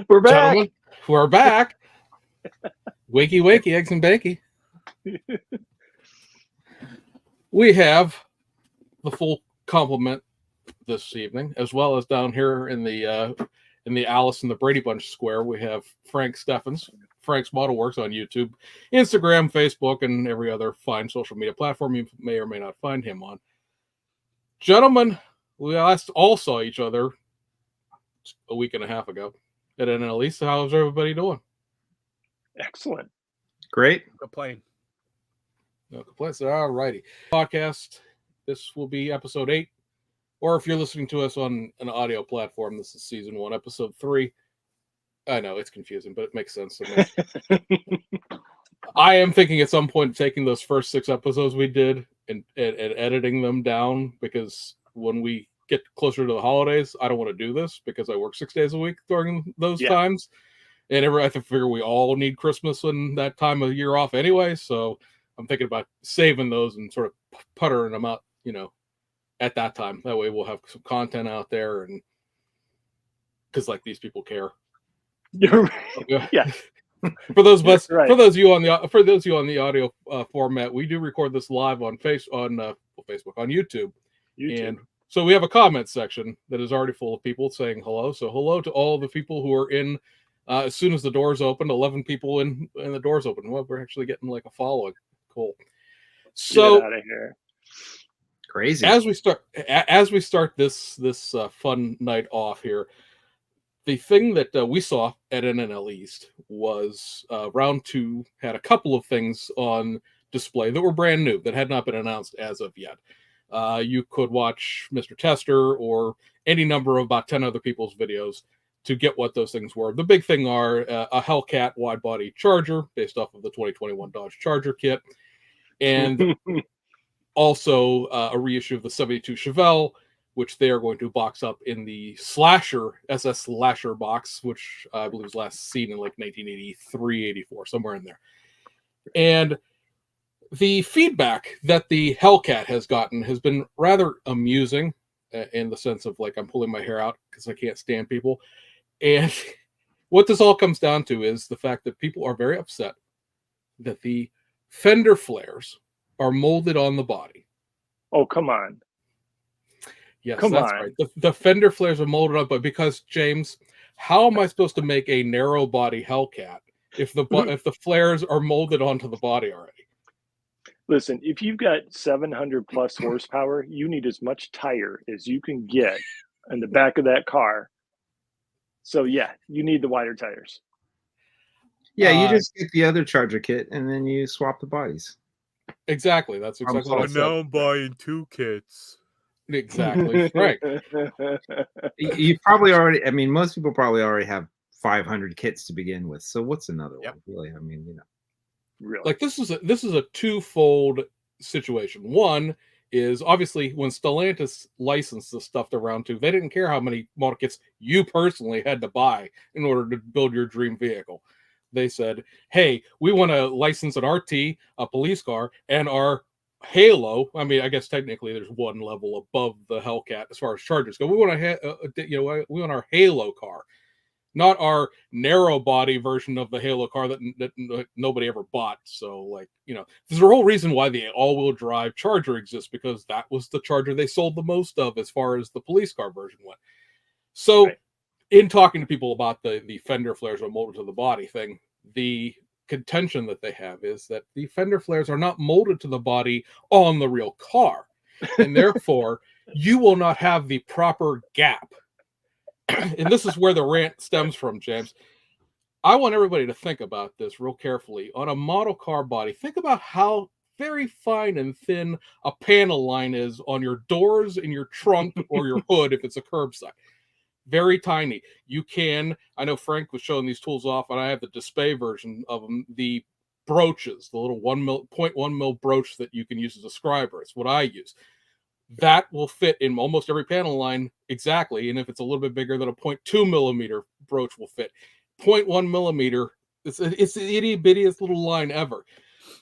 We're back. Gentlemen, we're back. Wakey, wakey, eggs and bakey. We have the full complement this evening, as well as down here in the Alice and the Brady Bunch Square. We have Frank Steffens, Frank's Model Works on YouTube, Instagram, Facebook, and every other fine social media platform you may or may not find him on. Gentlemen, we last all saw each other a week and a half ago at NNL East. How's everybody doing? Excellent. Great. Complain. No complaints. All righty. Podcast. This will be episode 8. Or if you're listening to us on an audio platform, this is season 1, episode 3. I know it's confusing, but it makes sense to me. I am thinking at some point of taking those first 6 episodes we did and editing them down, because when we get closer to the holidays, I don't want to do this because I work 6 days a week during those times. And I figure we all need Christmas and that time of year off anyway. So I'm thinking about saving those and sort of puttering them out, at that time. That way we'll have some content out there, and because these people care. Yeah. For those of us, Right. for those of you on the audio format, we do record this live on Facebook, on YouTube. And so we have a comment section that is already full of people saying hello. So hello to all the people who are in. As soon as the doors opened, 11 people in the doors open. Well, we're actually getting a following. Cool. So get out of here. Crazy. As we start this fun night off here, the thing that we saw at NNL East was round 2 had a couple of things on display that were brand new that had not been announced as of yet. You could watch Mr. Tester or any number of about 10 other people's videos to get what those things were. The big thing are a Hellcat wide body Charger based off of the 2021 Dodge Charger kit, and also a reissue of the 72 Chevelle, which they are going to box up in the SS Slasher box, which I believe was last seen in 1983, 84, somewhere in there. And the feedback that the Hellcat has gotten has been rather amusing, in the sense of I'm pulling my hair out because I can't stand people. And what this all comes down to is the fact that people are very upset that the fender flares are molded on the body. Oh, come on. Yes, that's right. The fender flares are molded on, but because, James, how am I supposed to make a narrow body Hellcat if the flares are molded onto the body already? Listen, if you've got 700 plus horsepower, you need as much tire as you can get in the back of that car. So yeah, you need the wider tires. Yeah, you just get the other Charger kit and then you swap the bodies. Exactly. That's exactly what I said. Now I'm buying 2 kits. Exactly. Right. You probably already, most people probably already have 500 kits to begin with. So what's another one? Really? Really. This is a twofold situation. One is obviously when Stellantis licensed the stuff to round 2, they didn't care how many model kits you personally had to buy in order to build your dream vehicle. They said, hey, we want to license an RT, a police car, and our Halo. I guess technically there's one level above the Hellcat as far as Chargers go. We want we want our Halo car, not our narrow body version of the Halo car that nobody ever bought. So there's a whole reason why the all-wheel drive Charger exists, because that was the Charger they sold the most of as far as the police car version went. So in talking to people about the fender flares are molded to the body thing, the contention that they have is that the fender flares are not molded to the body on the real car, and therefore you will not have the proper gap. And this is where the rant stems from, James. I want everybody to think about this real carefully. On a model car body, think about how very fine and thin a panel line is on your doors, in your trunk, or your hood if it's a curbside. Very tiny. I know Frank was showing these tools off, and I have the display version of them, the broaches, the little 0.1 mil broach that you can use as a scriber. It's what I use. That will fit in almost every panel line exactly, and if it's a little bit bigger, than a 0.2 millimeter broach will fit. 0.1 millimeter, it's the itty-bittiest little line ever.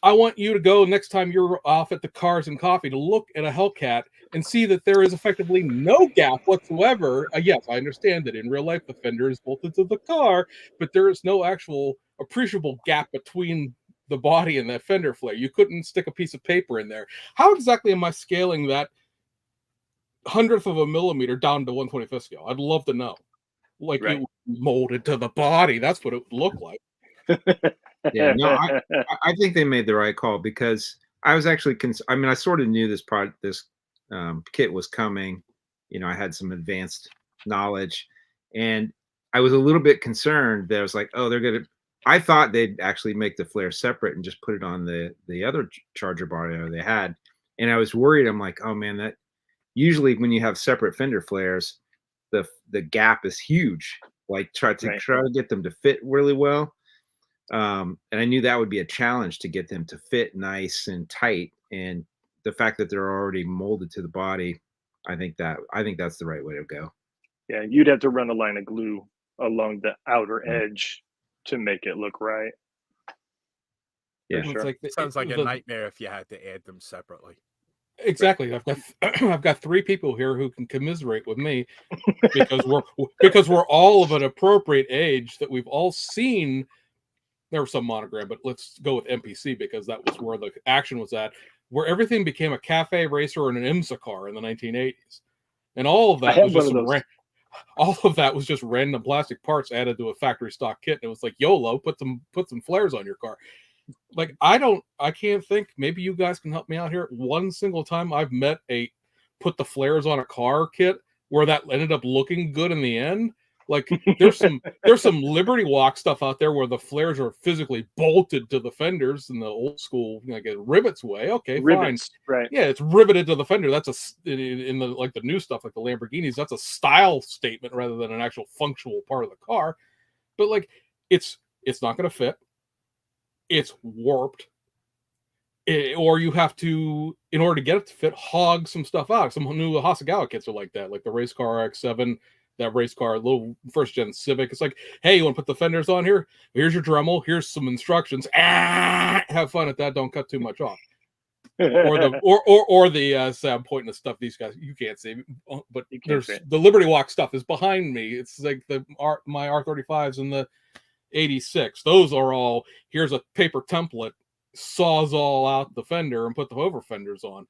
I want you to go next time you're off at the Cars and Coffee to look at a Hellcat and see that there is effectively no gap whatsoever. Yes, I understand that in real life the fender is bolted to the car, but there is no actual appreciable gap between the body and that fender flare. You couldn't stick a piece of paper in there. How exactly am I scaling that hundredth of a millimeter down to 1/25th scale? I'd love to know. Like Right. it was molded to the body. That's what it would look like. Yeah, no, I think they made the right call, because I was actually I mean, I sort of knew this kit was coming. You know, I had some advanced knowledge, and I was a little bit concerned that I was like, oh, I thought they'd actually make the flare separate and just put it on the other charger body they had, and I was worried. I'm like, oh man, that usually when you have separate fender flares, the gap is huge. Like try to get them to fit really well. And I knew that would be a challenge to get them to fit nice and tight. And the fact that they're already molded to the body, I think that's the right way to go. Yeah, you'd have to run a line of glue along the outer edge to make it look right. Yeah, sure. Sounds like a nightmare if you had to add them separately. Exactly. I've got 3 people here who can commiserate with me because we're all of an appropriate age that we've all seen. There was some monogram, but let's go with NPC because that was where the action was at, where everything became a cafe racer and an IMSA car in the 1980s, and all of that was just random plastic parts added to a factory stock kit. And it was like, YOLO, put some flares on your car. Like I can't think. Maybe you guys can help me out here. One single time I've met a put the flares on a car kit where that ended up looking good in the end. Like there's some Liberty Walk stuff out there where the flares are physically bolted to the fenders in the old school, like a rivets way. Okay, Rivets, fine. right? Yeah, it's riveted to the fender. That's in the like the new stuff like the Lamborghinis. That's a style statement rather than an actual functional part of the car. But like it's not going to fit. It's warped. Or you have to, in order to get it to fit, hog some stuff out. Some new Hasegawa kits are like that, like the race car RX-7, that race car, little first gen Civic. It's like, hey, you want to put the fenders on here? Here's your Dremel. Here's some instructions. Have fun at that. Don't cut too much off. Or the Sam pointing to stuff these guys you can't see, but there's the Liberty Walk stuff is behind me. It's like my R35s and the 86. Those are all, here's a paper template, saws all out the fender and put the over fenders on,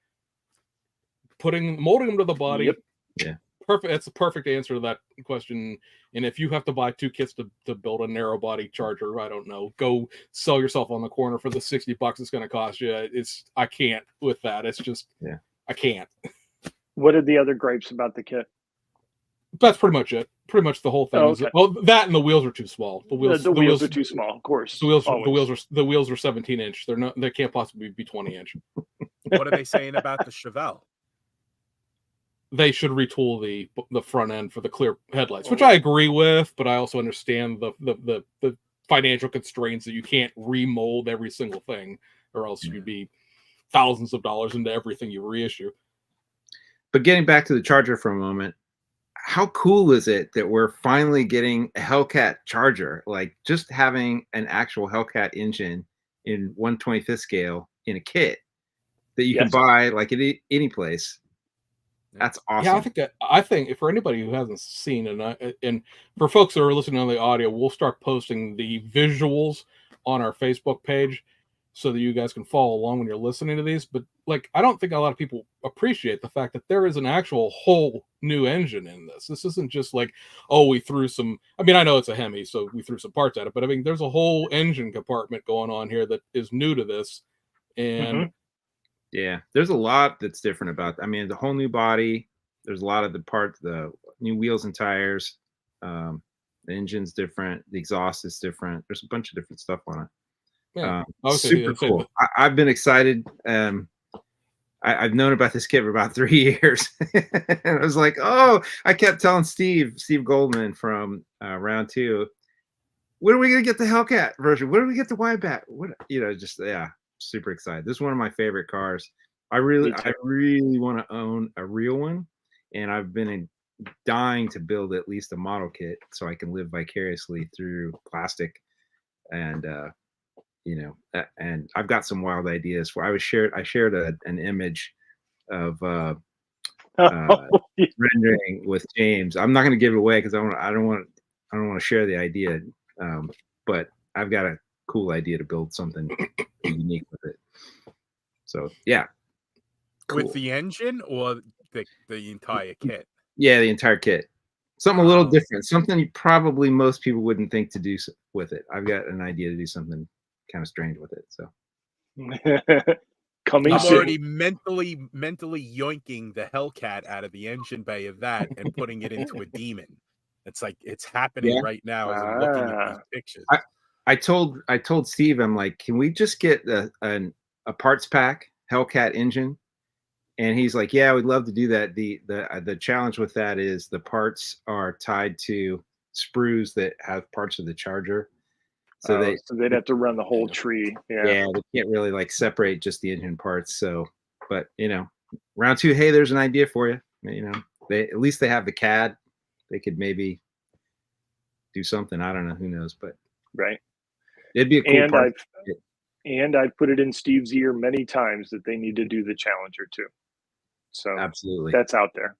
molding them to the body. Yep. Yeah, perfect. That's the perfect answer to that question. And if you have to buy 2 kits to build a narrow body charger, I don't know, go sell yourself on the corner for the $60 it's going to cost you. I can't with that. It's just, yeah, I can't. What are the other gripes about the kit? That's pretty much it. Pretty much the whole thing. Okay. Well, that and the wheels are too small. The wheels are too small, of course. The wheels are 17-inch. They can't possibly be 20-inch. What are they saying about the Chevelle? They should retool the front end for the clear headlights, which I agree with, but I also understand the financial constraints that you can't remold every single thing, or else you'd be thousands of dollars into everything you reissue. But getting back to the charger for a moment, how cool is it that we're finally getting a Hellcat charger? Like just having an actual Hellcat engine in 1/25th scale in a kit that you can buy like at any place. That's awesome. Yeah, I think for anybody who hasn't seen and for folks that are listening on the audio, we'll start posting the visuals on our Facebook page so that you guys can follow along when you're listening to these. But like, I don't think a lot of people appreciate the fact that there is an actual whole new engine in this. This isn't just like, oh, we threw some, I mean, I know it's a Hemi, so we threw some parts at it, but I mean, there's a whole engine compartment going on here that is new to this. And yeah, there's a lot that's different about, I mean, the whole new body, there's a lot of the new wheels and tires, the engine's different, the exhaust is different. There's a bunch of different stuff on it. Yeah, super cool. I've been excited. I've known about this kit for about 3 years. And I was like, oh, I kept telling Steve Goldman from round 2, when are we going to get the Hellcat version? When do we get the Wildbat? Super excited. This is one of my favorite cars. I really want to own a real one. And I've been dying to build at least a model kit so I can live vicariously through plastic. And, and I've got some wild ideas. I shared an image of rendering with James. I'm not going to give it away because I don't want to share the idea. But I've got a cool idea to build something unique with it. So yeah, cool. With the engine or the entire kit? Yeah, the entire kit. Something a little different. Something probably most people wouldn't think to do with it. I've got an idea to do something kind of strange with it. So coming I'm soon. already mentally yoinking the Hellcat out of the engine bay of that and putting it into a demon. It's like it's happening right now as I'm looking at these pictures. I told Steve, I'm like, can we just get a parts pack Hellcat engine? And he's like, yeah, we'd love to do that. The challenge with that is the parts are tied to sprues that have parts of the Charger. So they'd have to run the whole tree. Yeah, they can't really like separate just the engine parts. So, but round two, hey, there's an idea for you. At least they have the CAD. They could maybe do something. I don't know. Who knows? But right. It'd be a cool part. I've put it in Steve's ear many times that they need to do the Challenger too. So absolutely, that's out there.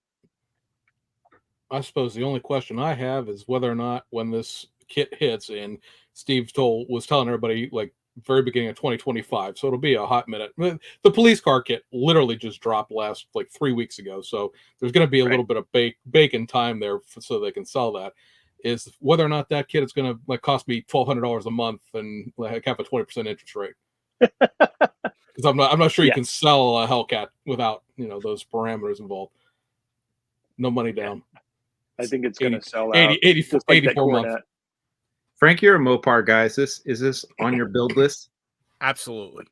I suppose the only question I have is whether or not when this kit hits, and Steve was telling everybody like very beginning of 2025, so it'll be a hot minute. The police car kit literally just dropped last like 3 weeks ago, so there's going to be a little bit of bacon time there so they can sell that. Is whether or not that kit is going to like cost me $1,200 a month and like have a 20% interest rate. Because I'm not sure you can sell a Hellcat without those parameters involved. No money down. I think it's going to sell out 84 months. Frank, you're a Mopar guy. Is this on your build list? Absolutely.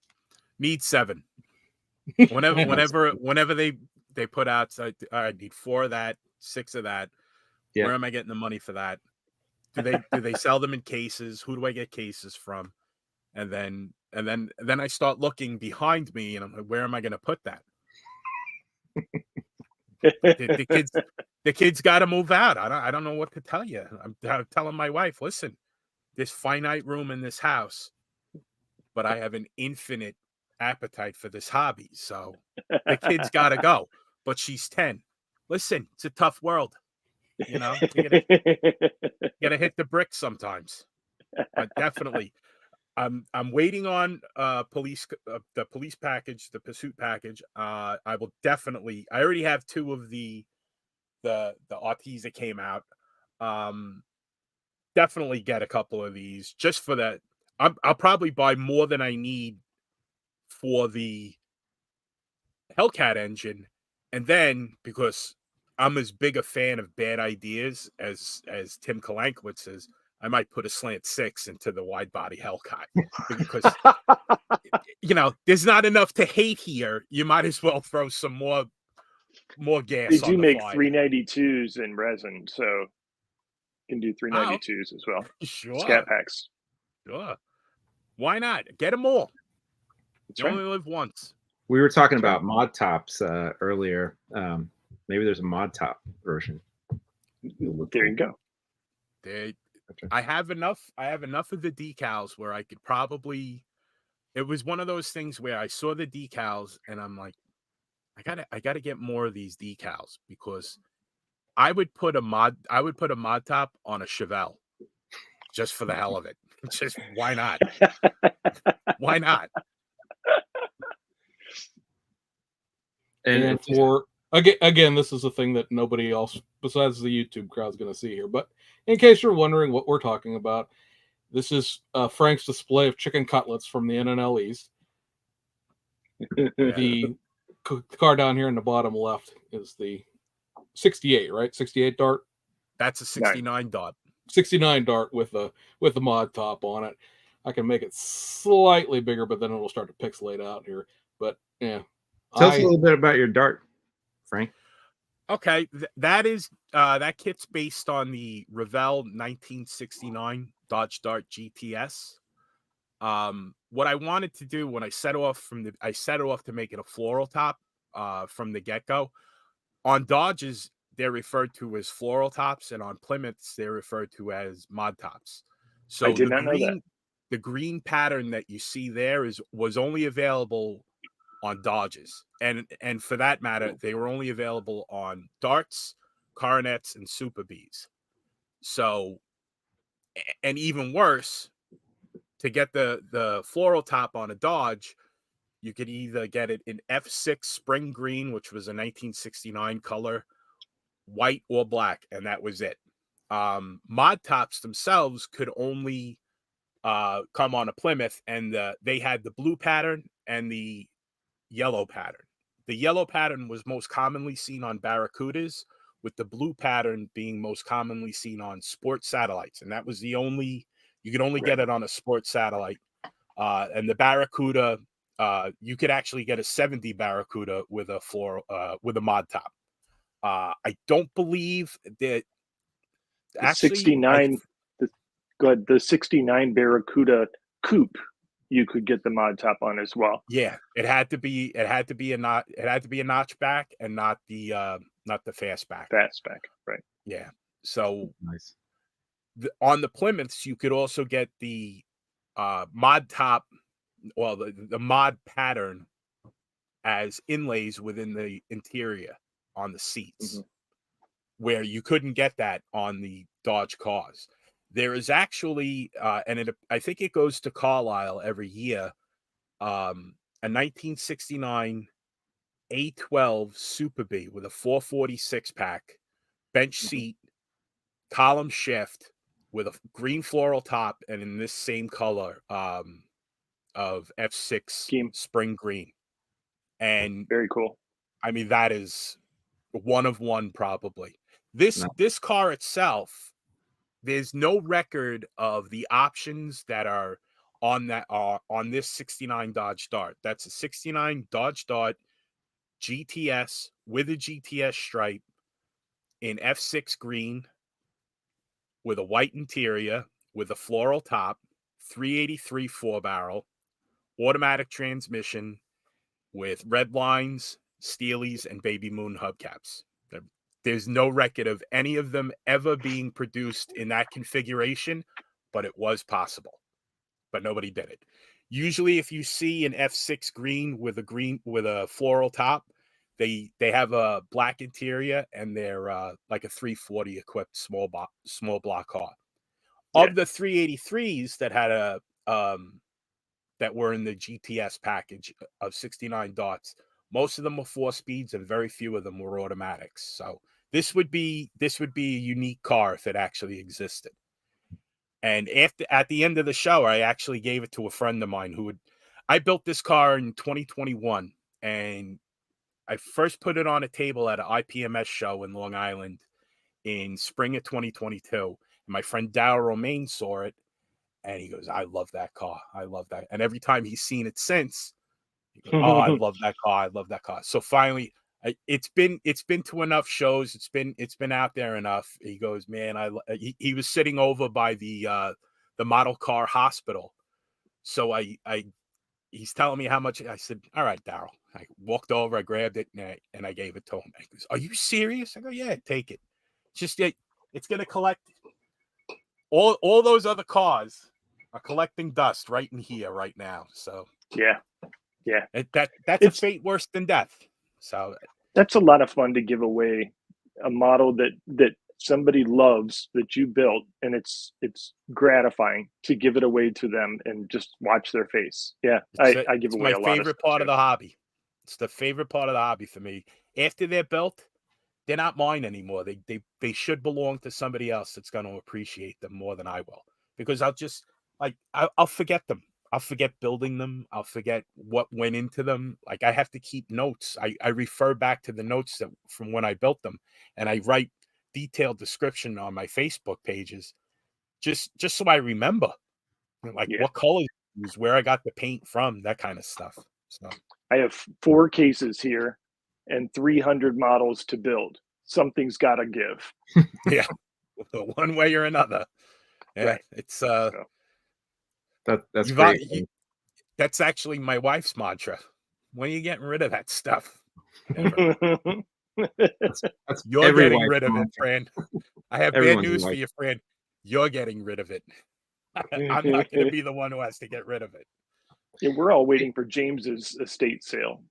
Need 7. Whenever they put out, so I need 4 of that, 6 of that. Yeah. Where am I getting the money for that? Do they sell them in cases? Who do I get cases from? And then I start looking behind me, and I'm like, where am I going to put that? the kids got to move out. I don't know what to tell you. I'm telling my wife, listen, there's finite room in this house, but I have an infinite appetite for this hobby. So the kids got to go. But she's 10. Listen, it's a tough world. You gotta hit the bricks sometimes. But definitely. I'm waiting on the police package, the pursuit package. I will definitely. I already have 2 of the RTs that came out. Definitely get a couple of these just for that. I'll probably buy more than I need for the Hellcat engine, and then because I'm as big a fan of bad ideas as Tim Kalankowitz is, I might put a slant 6 into the wide body Hellcat because there's not enough to hate here. You might as well throw some more gas. They do make 392s in resin, so you can do 392s as well. Sure. Scat packs. Sure. Why not? Get them all. You only live once. We were talking about mod tops earlier. Maybe there's a mod top version. There you go. I have enough of the decals where I could probably. It was one of those things where I saw the decals and I'm like, I gotta get more of these decals because I would put a mod top on a Chevelle just for the hell of it. Just why not? Why not? And for again, this is a thing that nobody else besides the YouTube crowd is going to see here. But in case you're wondering what we're talking about, this is Frank's display of chicken cutlets from the NNL East. The car down here in the bottom left is the 68, right? 68 Dart. That's a 69 Dart. 69 Dart with the mod top on it. I can make it slightly bigger, but then it'll start to pixelate out here. But yeah. Tell us a little bit about your Dart, Frank. Okay, that kit's based on the Revell 1969 Dodge Dart GTS. What I wanted to do when I set off to make it a floral top from the get-go. On Dodges, they're referred to as floral tops, and on Plymouths, they're referred to as mod tops. So I did not know that. The green pattern that you see there was only available on Dodges, and for that matter, they were only available on Darts, Coronets, and Super Bs. So, and even worse, to get the floral top on a Dodge, you could either get it in F6 spring green, which was a 1969 color, white or black, and that was it. Mod tops themselves could only come on a Plymouth, and they had the blue pattern and the yellow pattern. The yellow pattern was most commonly seen on Barracudas, with the blue pattern being most commonly seen on sports satellites, and that was the only, you could only get it on a sports satellite. And the Barracuda, you could actually get a 70 Barracuda with a floral, with a mod top. I don't believe that The actually 69, the 69 Barracuda Coupe, you could get the mod top on as well. Yeah, it had to be a notchback and not the fastback. Fastback, right? Yeah. So Nice. on the Plymouths, you could also get the mod top, well, the mod pattern as inlays within the interior on the seats, where you couldn't get that on the Dodge cars. There is actually, I think it goes to Carlisle every year, a 1969 A12 Super B with a 446 pack, bench seat, column shift with a green floral top, and in this same color of F6 spring green. And very cool. I mean, that is one of one probably. This car itself, there's no record of the options that are on this 69 Dodge Dart. That's a 69 Dodge Dart GTS with a GTS stripe in F6 green with a white interior with a floral top, 383 4-barrel, automatic transmission with red lines, Steelies, and Baby Moon hubcaps. There's no record of any of them ever being produced in that configuration, but it was possible. But nobody did it. Usually, if you see an F6 green with a floral top, they have a black interior and they're like a 340 equipped small block car. Yeah. Of the 383s that had that were in the GTS package of 69 Darts, most of them were 4 speeds and very few of them were automatics. So this would be a unique car if it actually existed. And at the end of the show, I actually gave it to a friend of mine I built this car in 2021, and I first put it on a table at an IPMS show in Long Island in spring of 2022. And my friend Darryl Romaine saw it, and he goes, "I love that car. I love that." And every time he's seen it since, he goes, "Oh, I love that car. I love that car." So finally, it's been to enough shows. It's been out there enough. He goes, "Man, he was sitting over by the model car hospital." So he's telling me how much. I said, "All right, Darryl." I walked over, I grabbed it, and I gave it to him. He goes, "Are you serious?" I go, "Yeah, take it. It's going to collect all those other cars are collecting dust right in here right now." So yeah. That's a fate worse than death. So that's a lot of fun to give away a model that somebody loves that you built, and it's gratifying to give it away to them and just watch their face. Yeah, I give away a lot. It's my favorite part of the hobby. It's the favorite part of the hobby for me. After they're built, they're not mine anymore. They should belong to somebody else that's going to appreciate them more than I will, because I'll forget them. I'll forget building them. I'll forget what went into them. Like, I have to keep notes. I refer back to the notes from when I built them, and I write detailed description on my Facebook pages, just so I remember, what colors, where I got the paint from, that kind of stuff. So I have 4 cases here and 300 models to build. Something's got to give. Yeah, one way or another. Yeah, right. It's that's great. That's actually my wife's mantra. When are you getting rid of that stuff? Never. That's You're getting rid of it, Fran. I have bad news for you, Fran. You're getting rid of it. I'm not going to be the one who has to get rid of it. Yeah, we're all waiting for James's estate sale.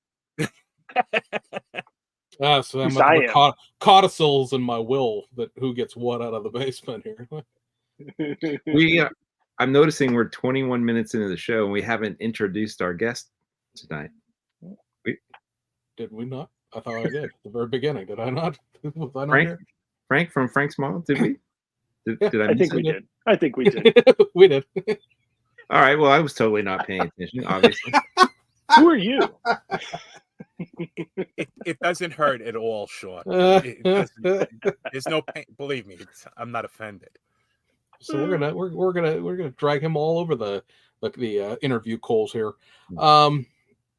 So I'm Yes, at I the am. codicils in my will that who gets what out of the basement here. I'm noticing we're 21 minutes into the show and we haven't introduced our guest tonight. Did we not? I thought I did at the very beginning. Did I not? Was I not Frank, here? Frank from Frank's Mall. Did we? Did I I miss think it? we did. I think we did. We did. All right. Well, I was totally not paying attention, obviously. Who are you? It doesn't hurt at all, Sean. It doesn't, there's no pain. Believe me, I'm not offended. So we're gonna drag him all over the interview coals here.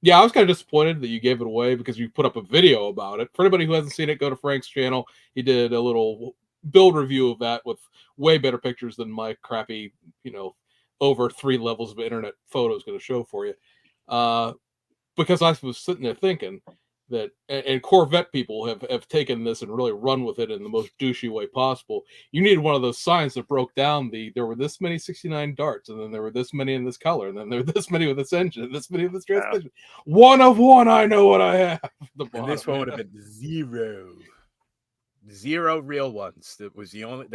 Yeah, I was kind of disappointed that you gave it away because you put up a video about it. For anybody who hasn't seen it, go to Frank's channel. He did a little build review of that with way better pictures than my crappy, over 3 levels of internet photos going to show for you. Because I was sitting there thinking that, and Corvette people have taken this and really run with it in the most douchey way possible. You needed one of those signs that broke down there were this many 69 darts, and then there were this many in this color, and then there were this many with this engine, and this many with this transmission. One of one, I know what I have. And this one would have been zero real ones. That was the only.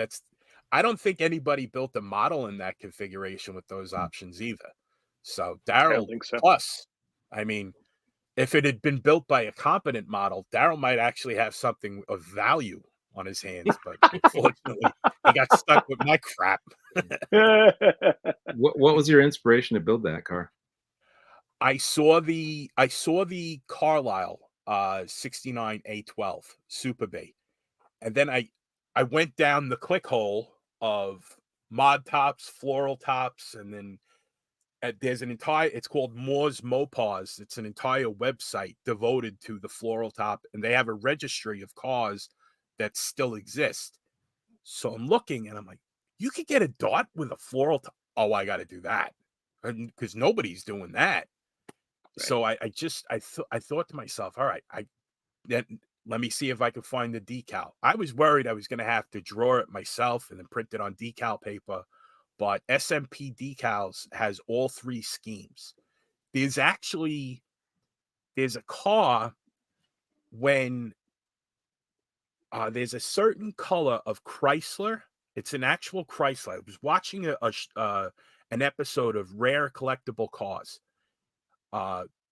I don't think anybody built a model in that configuration with those options either. So Daryl plus, I mean, if it had been built by a competent model, Daryl might actually have something of value on his hands. But unfortunately, he got stuck with my crap. What was your inspiration to build that car? I saw the Carlisle 69 A12 Super B, and then I went down the click hole of mod tops, floral tops, and then there's an entire, it's called Moore's Mopars. It's an entire website devoted to the floral top, and they have a registry of cars that still exist. So I'm looking and I'm like, you could get a dart with a floral top. Oh, I got to do that because nobody's doing that. Right. So I thought to myself, all right, let me see if I can find the decal. I was worried I was going to have to draw it myself and then print it on decal paper. But SMP Decals has all 3 schemes. There's a car when there's a certain color of Chrysler. It's an actual Chrysler. I was watching an episode of Rare Collectible Cars.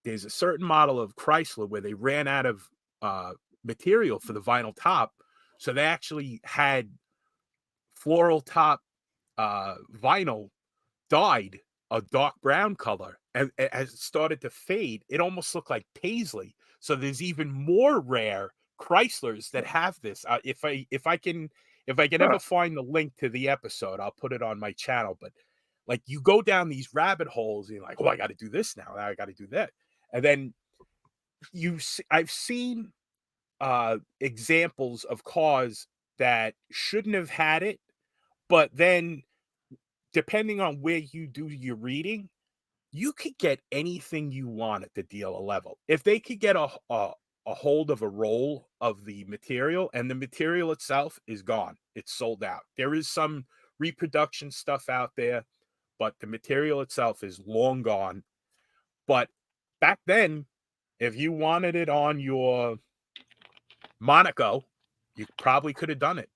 There's a certain model of Chrysler where they ran out of material for the vinyl top. So they actually had floral top vinyl dyed a dark brown color, and as it started to fade, it almost looked like paisley. So there's even more rare Chryslers that have this. If I can ever find the link to the episode, I'll put it on my channel. But like, you go down these rabbit holes, and you're like, oh, I got to do this now. I got to do that, and then I've seen examples of cars that shouldn't have had it, but then depending on where you do your reading, you could get anything you want at the dealer level. If they could get a hold of a roll of the material, and the material itself is gone, it's sold out. There is some reproduction stuff out there, but the material itself is long gone. But back then, if you wanted it on your Monaco, you probably could have done it.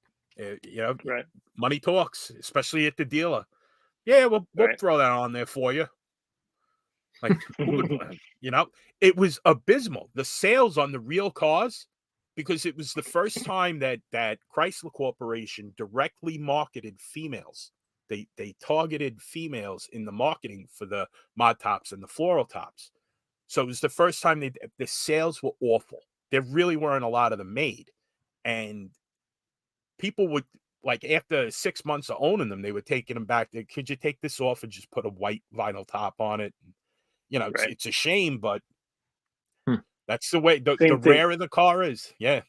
Right. Money talks, especially at the dealer. Yeah, we'll throw that on there for you. Like, it was abysmal. The sales on the real cars, because it was the first time that Chrysler Corporation directly marketed females. They targeted females in the marketing for the mod tops and the floral tops. So it was the first time the sales were awful. There really weren't a lot of them made. And people would, like, after 6 months of owning them, they were taking them back. Could you take this off and just put a white vinyl top on it? It's a shame, but that's the way the rarer the car is. Yeah.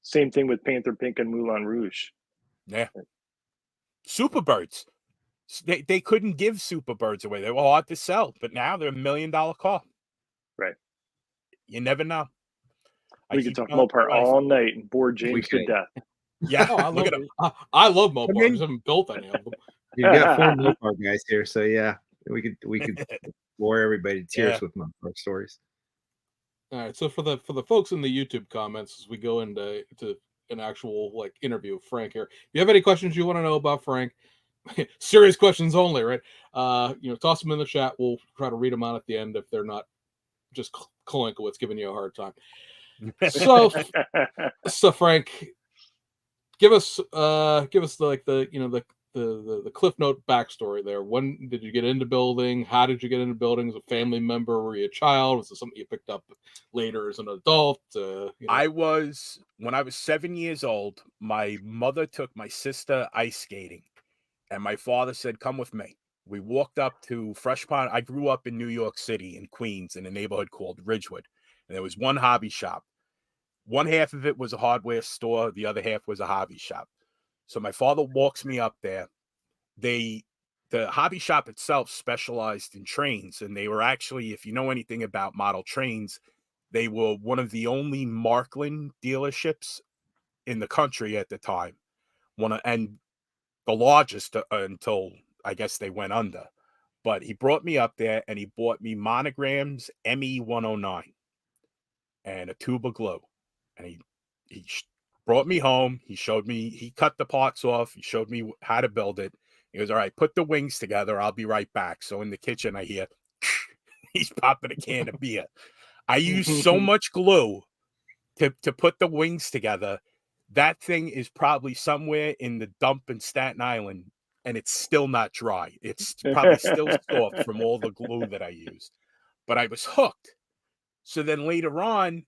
Same thing with Panther Pink and Moulin Rouge. Yeah. Superbirds. They couldn't give Superbirds away. They were hard to sell, but now they're $1 million car. Right. You never know. We could talk Mopar all night and bore James to death. Yeah, I love Mopars. I haven't built any of them. You've got 4 Mopar guys here, so yeah, we could bore everybody to tears with Mopar stories. All right. So for the folks in the YouTube comments, as we go into an actual like interview of Frank here, if you have any questions you want to know about Frank, serious questions only, right? Toss them in the chat. We'll try to read them out at the end if they're not just Kolinkowitz giving you a hard time. So, Frank, give us the cliff note backstory there. When did you get into building? How did you get into building? As a family member? Were you a child? Was it something you picked up later as an adult? When I was 7 years old, my mother took my sister ice skating, and my father said, "Come with me." We walked up to Fresh Pond. I grew up in New York City, in Queens, in a neighborhood called Ridgewood, and there was one hobby shop. One half of it was a hardware store. The other half was a hobby shop. So my father walks me up there. The hobby shop itself specialized in trains, and they were actually, if you know anything about model trains, they were one of the only Markland dealerships in the country at the time. And the largest until I guess they went under. But he brought me up there and he bought me Monogram's ME 109 and a tube of glue. And he brought me home. He showed me, he cut the parts off. He showed me how to build it. He goes, "All right, put the wings together. I'll be right back." So in the kitchen, I hear he's popping a can of beer. I used so much glue to put the wings together. That thing is probably somewhere in the dump in Staten Island, and it's still not dry. It's probably still soft from all the glue that I used. But I was hooked. So then later on,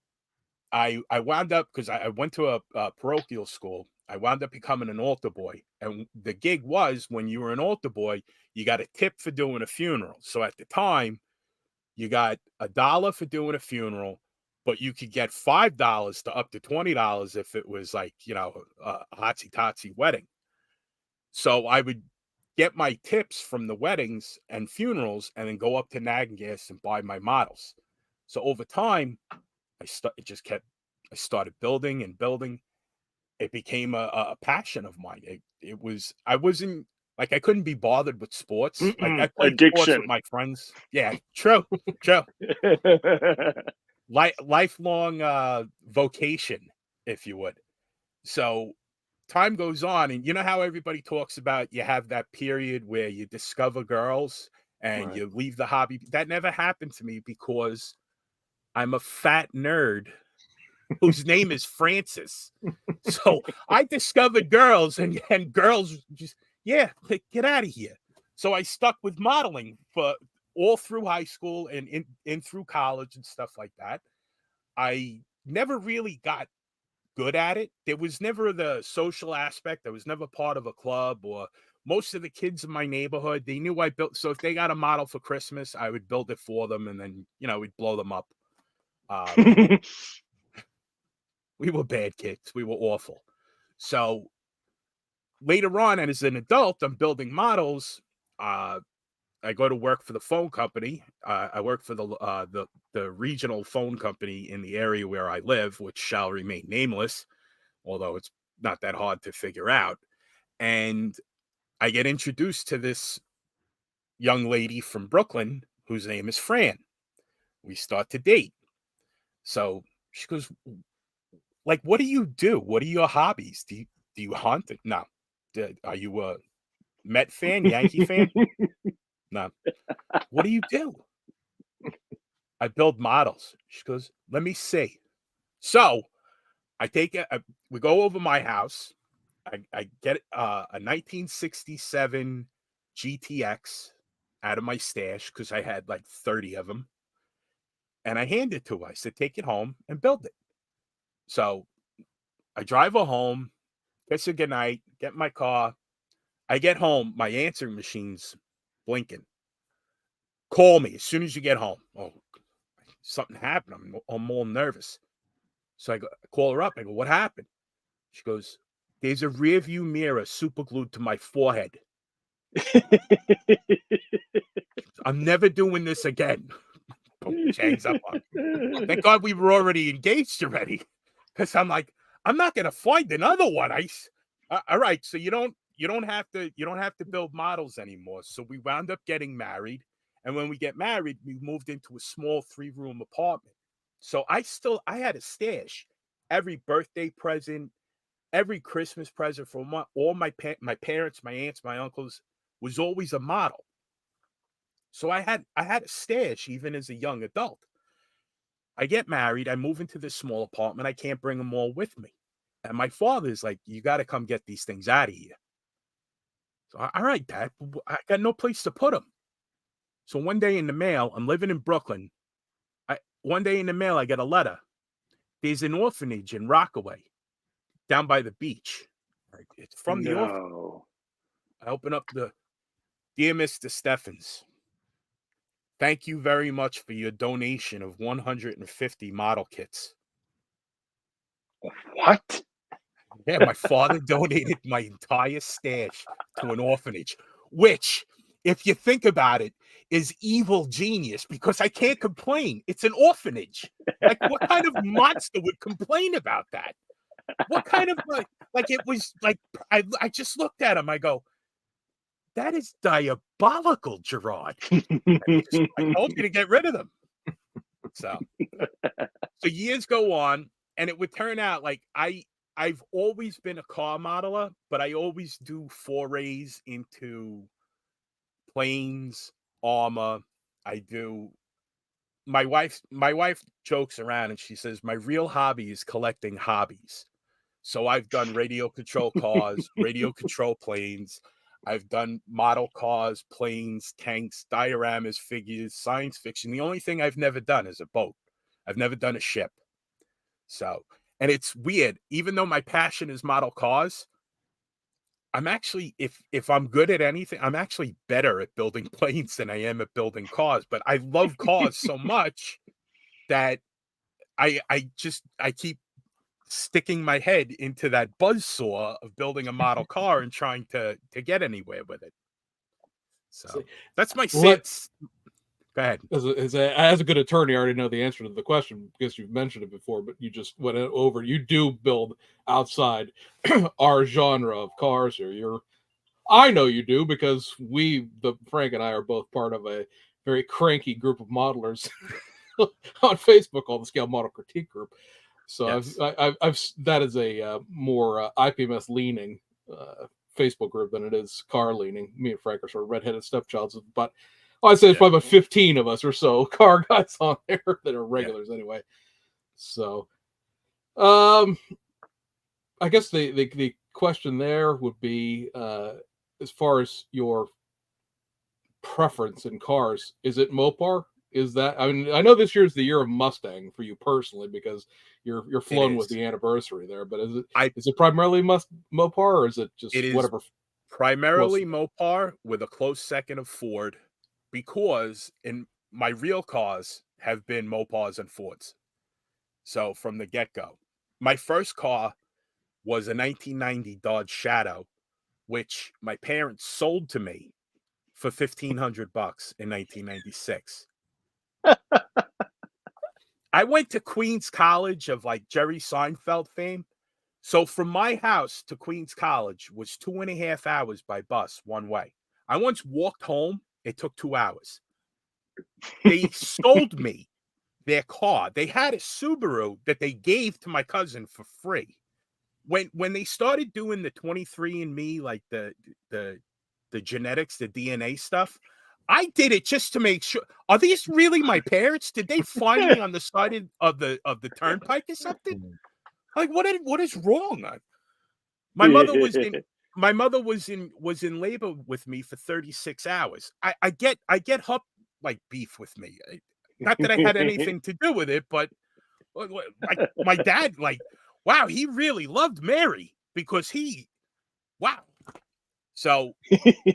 I wound up, because I went to a parochial school, I wound up becoming an altar boy. And the gig was, when you were an altar boy, you got a tip for doing a funeral. So at the time, you got $1 for doing a funeral, but you could get $5 to up to $20 if it was like, a hotsy-totsy wedding. So I would get my tips from the weddings and funerals and then go up to Nagging and buy my models. So over time, I started building and building. It became a passion of mine. I wasn't like, I couldn't be bothered with sports. Like I played sports with my friends. Yeah, true. Lifelong vocation, if you would. So time goes on, and you know how everybody talks about you have that period where you discover girls and you leave the hobby. That never happened to me because I'm a fat nerd whose name is Francis. So I discovered girls, and girls just, get out of here. So I stuck with modeling for all through high school and in through college and stuff like that. I never really got good at it. There was never the social aspect. I was never part of a club, or most of the kids in my neighborhood, they knew I built. So if they got a model for Christmas, I would build it for them, and then, we'd blow them up. We were bad kids. We were awful. So later on, and as an adult, I'm building models. I go to work for the phone company. I work for the regional phone company in the area where I live, which shall remain nameless, although it's not that hard to figure out. And I get introduced to this young lady from Brooklyn whose name is Fran. We start to date. So she goes, like, "What do you do? What are your hobbies? Do you hunt?" No. Are you a Met fan, Yankee fan? No. "What do you do?" "I build models." She goes, "Let me see." So I take it. We go over my house. I get a 1967 GTX out of my stash because I had like 30 of them. And I hand it to her. I said, "Take it home and build it." So I drive her home, kiss her goodnight, get in my car. I get home, my answering machine's blinking. "Call me as soon as you get home." Oh, something happened. I'm all nervous. So I call her up. I go, "What happened?" She goes, "There's a rear view mirror super glued to my forehead. I'm never doing this again." She hangs up on me. Thank God we were already engaged already. Because I'm like, I'm not gonna find another one. All right, so you don't have to build models anymore. So we wound up getting married. And when we get married, we moved into a small 3-room apartment. So I had a stash. Every birthday present, every Christmas present from all my parents, my aunts, my uncles was always a model. So I had a stash even as a young adult. I get married, I move into this small apartment, I can't bring them all with me. And my father's like, you got to come get these things out of here. So, all right, Dad, I got no place to put them. So one day in the mail, I'm living in Brooklyn. One day in the mail, I get a letter. There's an orphanage in Rockaway down by the beach. It's from the orphanage. I open up Dear Mr. Steffens, thank you very much for your donation of 150 model kits. What? Yeah, my father donated my entire stash to an orphanage, which, if you think about it, is evil genius because I can't complain. It's an orphanage. Like, what kind of monster would complain about that? What kind of like it was like I just looked at him. I go, that is diabolical, Gerard. I told you to get rid of them. So years go on, and it would turn out like I've always been a car modeler, but I always do forays into planes, armor. My wife jokes around and she says my real hobby is collecting hobbies. So I've done radio control cars, radio control planes. I've done model cars, planes, tanks, dioramas, figures, science fiction. The only thing I've never done is a boat. I've never done a ship. So, and it's weird. Even though my passion is model cars, I'm actually, if I'm good at anything, I'm actually better at building planes than I am at building cars. But I love cars so much that I keep sticking my head into that buzzsaw of building a model car and trying to get anywhere with it. So that's my sense. Go ahead. As a good attorney, I already know the answer to the question because you've mentioned it before, but you just went over. You do build outside our genre of cars here. I know you do because Frank and I are both part of a very cranky group of modelers on Facebook called the Scale Model Critique Group. So yes. I've that is a more IPMS leaning Facebook group than it is car leaning. Me and Frank are sort of redheaded stepchilds, but I'd say there's probably about 15 of us or so car guys on there that are regulars anyway. So, I guess the question there would be, as far as your preference in cars, is it Mopar? Is that, I mean, I know this year's the year of Mustang for you personally because you're flown with the anniversary there, but is it primarily Mopar or is it just whatever? Primarily Mopar with a close second of Ford, because in my real cars have been Mopars and Fords. So from the get-go, my first car was a 1990 Dodge Shadow, which my parents sold to me for $1,500 in 1996. I went to Queens College of like Jerry Seinfeld fame. So from my house to Queens College was 2.5 hours by bus one way. I once walked home. It took 2 hours. They sold me their car. They had a Subaru that they gave to my cousin for free. When they started doing the 23andMe, like the genetics, the DNA stuff, I did it just to make sure. Are these really my parents? Did they find me on the side of the turnpike or something? Like what is wrong? My mother was in labor with me for 36 hours. I get her like beef with me. Not that I had anything to do with it, but like my dad, like, wow, he really loved Mary because wow. So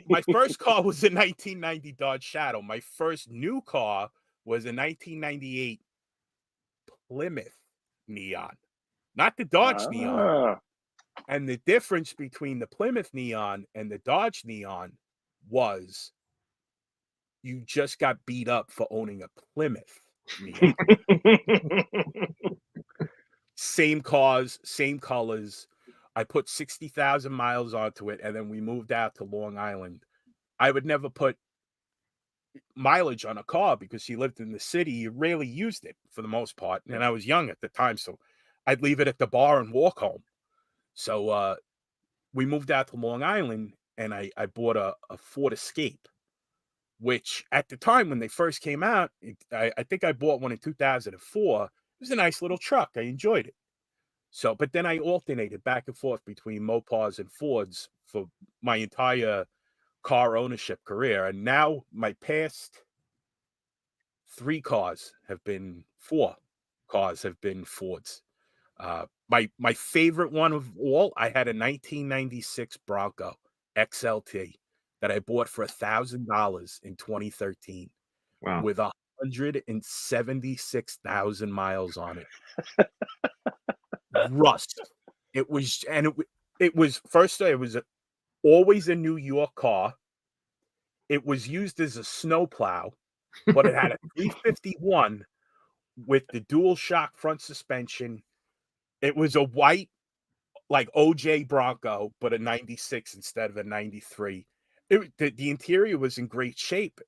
my first car was a 1990 Dodge Shadow. My first new car was a 1998 Plymouth Neon, not the Dodge Neon. And the difference between the Plymouth Neon and the Dodge Neon was you just got beat up for owning a Plymouth Neon. Same cars, same colors. I put 60,000 miles onto it, and then we moved out to Long Island. I would never put mileage on a car because he lived in the city. You rarely used it for the most part. And I was young at the time, so I'd leave it at the bar and walk home. So we moved out to Long Island, and I bought a Ford Escape, which at the time when they first came out, I think I bought one in 2004. It was a nice little truck. I enjoyed it. So, but then I alternated back and forth between Mopars and Fords for my entire car ownership career. And now my past 4 cars have been Fords. My favorite one of all, I had a 1996 Bronco XLT that I bought for $1,000 in 2013 Wow. with 176,000 miles on it. Rust. It was always a New York car. It was used as a snowplow, but it had a 351 with the dual shock front suspension. It was a white, like OJ Bronco, but a 96 instead of a 93. The interior was in great shape.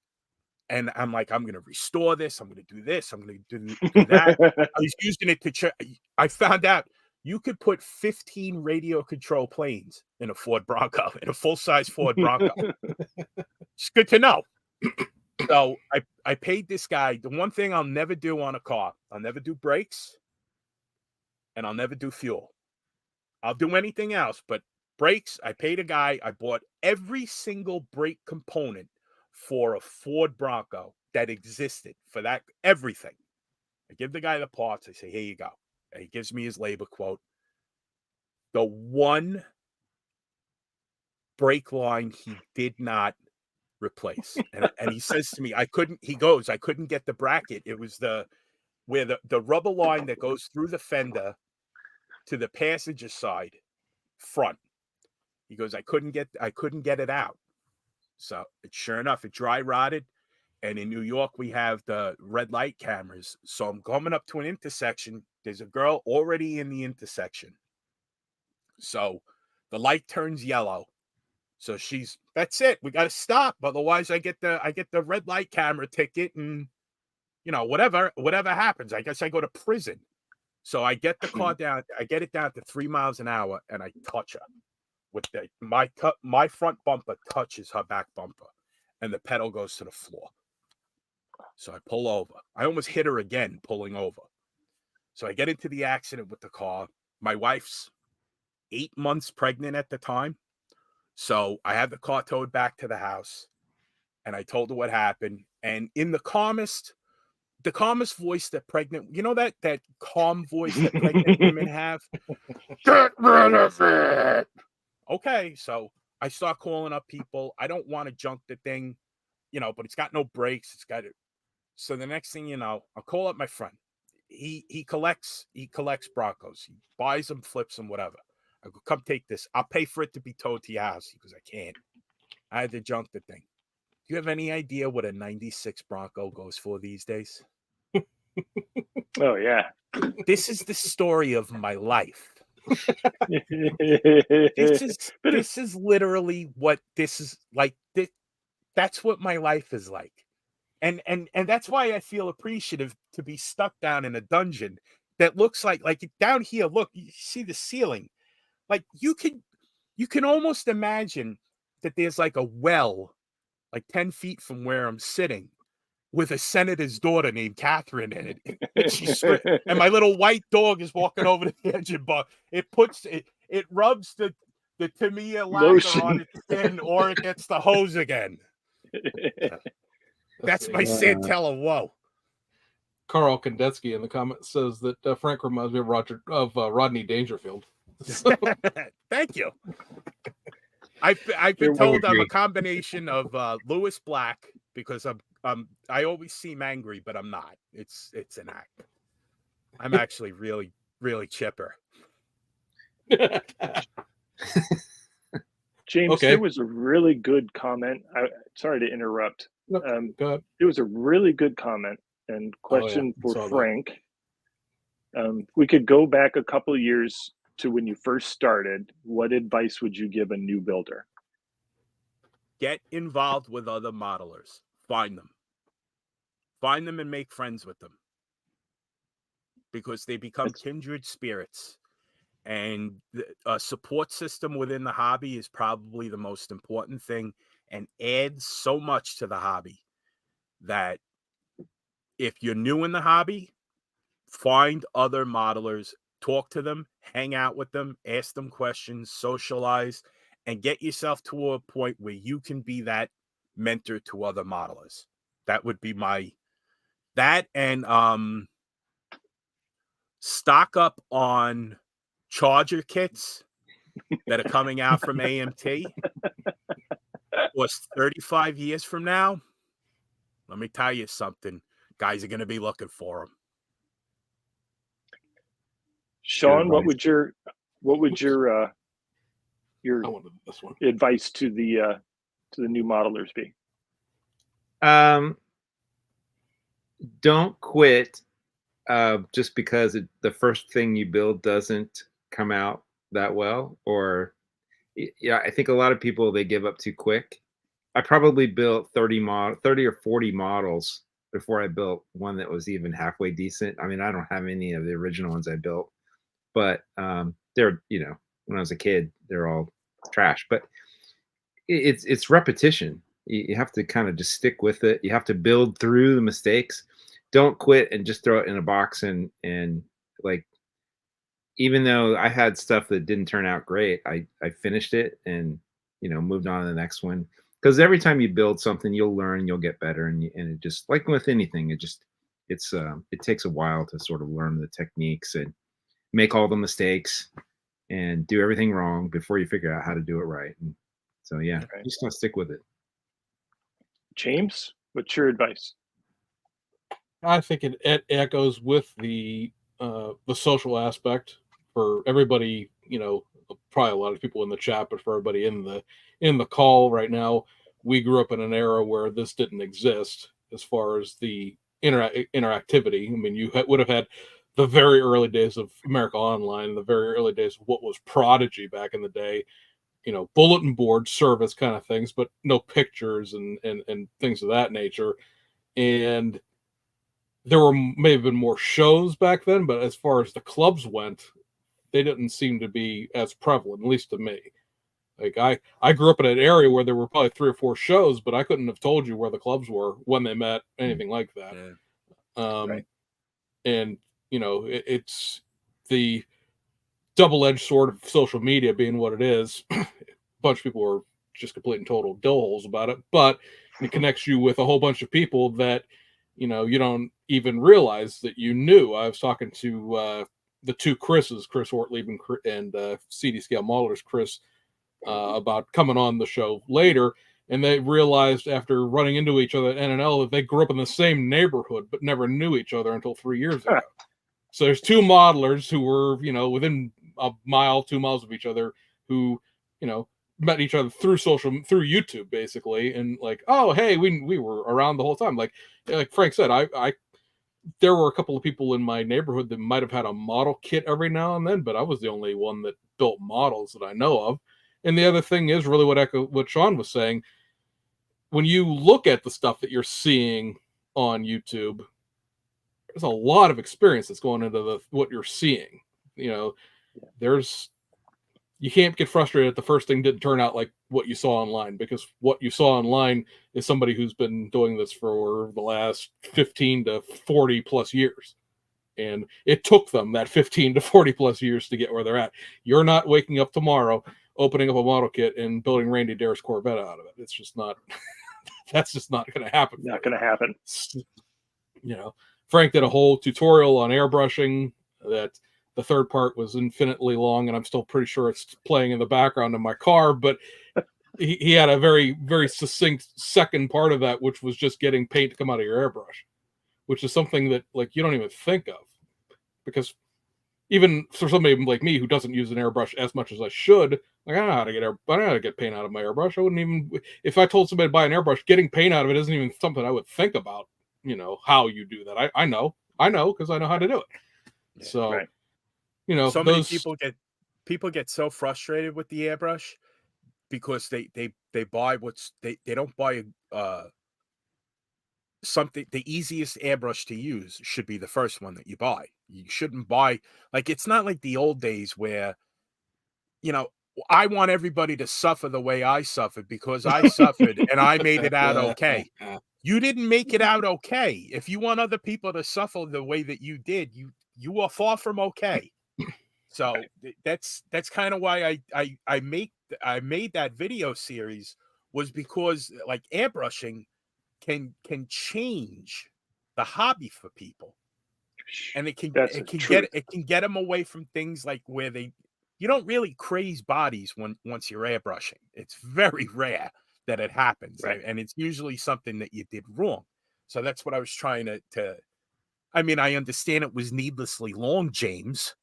And I'm like, I'm going to restore this. I'm going to do this. I'm going to do that. I was using it to I found out you could put 15 radio control planes in a Ford Bronco, in a full-size Ford Bronco. It's good to know. So I paid this guy. The one thing I'll never do on a car, I'll never do brakes, and I'll never do fuel. I'll do anything else, but brakes, I paid a guy. I bought every single brake component for a Ford Bronco that existed for that, everything. I give the guy the parts. I say, here you go. And he gives me his labor quote. The one brake line he did not replace. And he says to me, I couldn't get the bracket. It was where the rubber line that goes through the fender to the passenger side front. He goes, I couldn't get it out. So sure enough, it dry rotted. And in New York, we have the red light cameras. So I'm coming up to an intersection. There's a girl already in the intersection. So the light turns yellow. So that's it. We got to stop. Otherwise I get the red light camera ticket, and whatever happens, I guess I go to prison. So I get the car down. I get it down to 3 miles an hour, and I touch her with my front bumper touches her back bumper, and the pedal goes to the floor. So I pull over. I almost hit her again pulling over. So I get into the accident with the car. My wife's 8 months pregnant at the time. So I had the car towed back to the house, and I told her what happened. And in the calmest voice that pregnant, that calm voice that pregnant women have. Get rid of it. Okay, so I start calling up people. I don't want to junk the thing, but it's got no brakes. It's got it. So the next thing you know, I'll call up my friend. He collects Broncos. He buys them, flips them, whatever. I go, come take this. I'll pay for it to be towed to your house. He goes, I can't. I had to junk the thing. Do you have any idea what a 96 Bronco goes for these days? Oh, yeah. This is the story of my life. This is literally what this is like. That's what my life is like. And that's why I feel appreciative to be stuck down in a dungeon that looks like down here. Look, you see the ceiling. Like you can almost imagine that there's like a well, like 10 feet from where I'm sitting, with a senator's daughter named Catherine in it. And my little white dog is walking over to the engine bar. It rubs the Tamiya lacquer on its skin, or it gets the hose again. That's my Santella woe. Carl Kandetsky in the comments says that Frank reminds me of Rodney Dangerfield. So. Thank you. I've been told I'm a combination of Lewis Black, because I always seem angry, but I'm not. It's an act. I'm actually really, really chipper. James, okay. There was a really good comment. Sorry to interrupt. No, go ahead. It was a really good comment and question for Frank. We could go back a couple of years to when you first started. What advice would you give a new builder? Get involved with other modelers. Find them. Find them and make friends with them, because they become kindred spirits. And a support system within the hobby is probably the most important thing, and adds so much to the hobby that if you're new in the hobby, find other modelers, talk to them, hang out with them, ask them questions, socialize, and get yourself to a point where you can be that mentor to other modelers. That would be and stock up on charger kits that are coming out from AMT. Was 35 years from now, let me tell you something. Guys are going to be looking for them. Sean, what would your I wanted this one. advice to the new modelers be? Don't quit just because the first thing you build doesn't come out that well. Or, yeah, I think a lot of people, they give up too quick. I probably built 30 or 40 models before I built one that was even halfway decent. I mean, I don't have any of the original ones I built, but they're, when I was a kid, they're all trash. But it's repetition. You have to kind of just stick with it. You have to build through the mistakes. Don't quit and just throw it in a box and like, even though I had stuff that didn't turn out great, I finished it and moved on to the next one. Because every time you build something, you'll learn, you'll get better, and it just, like with anything, it takes a while to sort of learn the techniques and make all the mistakes and do everything wrong before you figure out how to do it right. And so yeah, Right. just gotta stick with it. James, what's your advice? I think it echoes with the social aspect for everybody. Probably a lot of people in the chat, but for everybody in the call right now, we grew up in an era where this didn't exist as far as the interactivity. I mean, you would have had the very early days of America Online, the very early days of what was Prodigy back in the day. Bulletin board service kind of things, but no pictures and things of that nature. And there may have been more shows back then, but as far as the clubs went, they didn't seem to be as prevalent, at least to me. Like I grew up in an area where there were probably 3 or 4 shows, but I couldn't have told you where the clubs were, when they met, anything like that. Yeah. Right. And it's the double-edged sword of social media being what it is. A bunch of people are just complete and total dillholes about it, but it connects you with a whole bunch of people that you don't even realize that you knew. I was talking to the 2 Chris's, Chris Ortlieb and CD Scale Modelers Chris, about coming on the show later, and they realized after running into each other at NNL that they grew up in the same neighborhood but never knew each other until 3 years ago. So there's 2 modelers who were within a mile, 2 miles of each other, who met each other through YouTube basically, and like, oh hey, we were around the whole time. Like Frank said, I there were a couple of people in my neighborhood that might have had a model kit every now and then, but I was the only one that built models that I know of. And the other thing is really what Sean was saying. When you look at the stuff that you're seeing on YouTube, there's a lot of experience that's going into what you're seeing. You can't get frustrated if the first thing didn't turn out like what you saw online, because what you saw online is somebody who's been doing this for the last 15 to 40 plus years. And it took them that 15 to 40 plus years to get where they're at. You're not waking up tomorrow, opening up a model kit and building Randy Dare's Corvette out of it. It's just not, that's just not going to happen. Not going to happen. Frank did a whole tutorial on airbrushing that the third part was infinitely long, and I'm still pretty sure it's playing in the background in my car, but he had a very, very succinct second part of that, which was just getting paint to come out of your airbrush, which is something that like you don't even think of, because even for somebody like me who doesn't use an airbrush as much as I should, like I know how to get paint out of my airbrush. I wouldn't even, if I told somebody to buy an airbrush, getting paint out of it isn't even something I would think about. How you do that. I know because I know how to do it. Yeah, so right. So many people get so frustrated with the airbrush because they buy they don't buy the easiest airbrush to use should be the first one that you buy. You shouldn't buy, like, it's not like the old days where, you know, I want everybody to suffer the way I suffered because I suffered and I made it out okay. You didn't make it out okay. If you want other people to suffer the way that you did, you are far from okay. So that's kind of why I made that video series, was because, like, airbrushing can change the hobby for people, and it can get them away from things like where you don't really craze bodies once you're airbrushing. It's very rare that it happens, Right. and it's usually something that you did wrong. So that's what I was trying to. I mean, I understand it was needlessly long, James.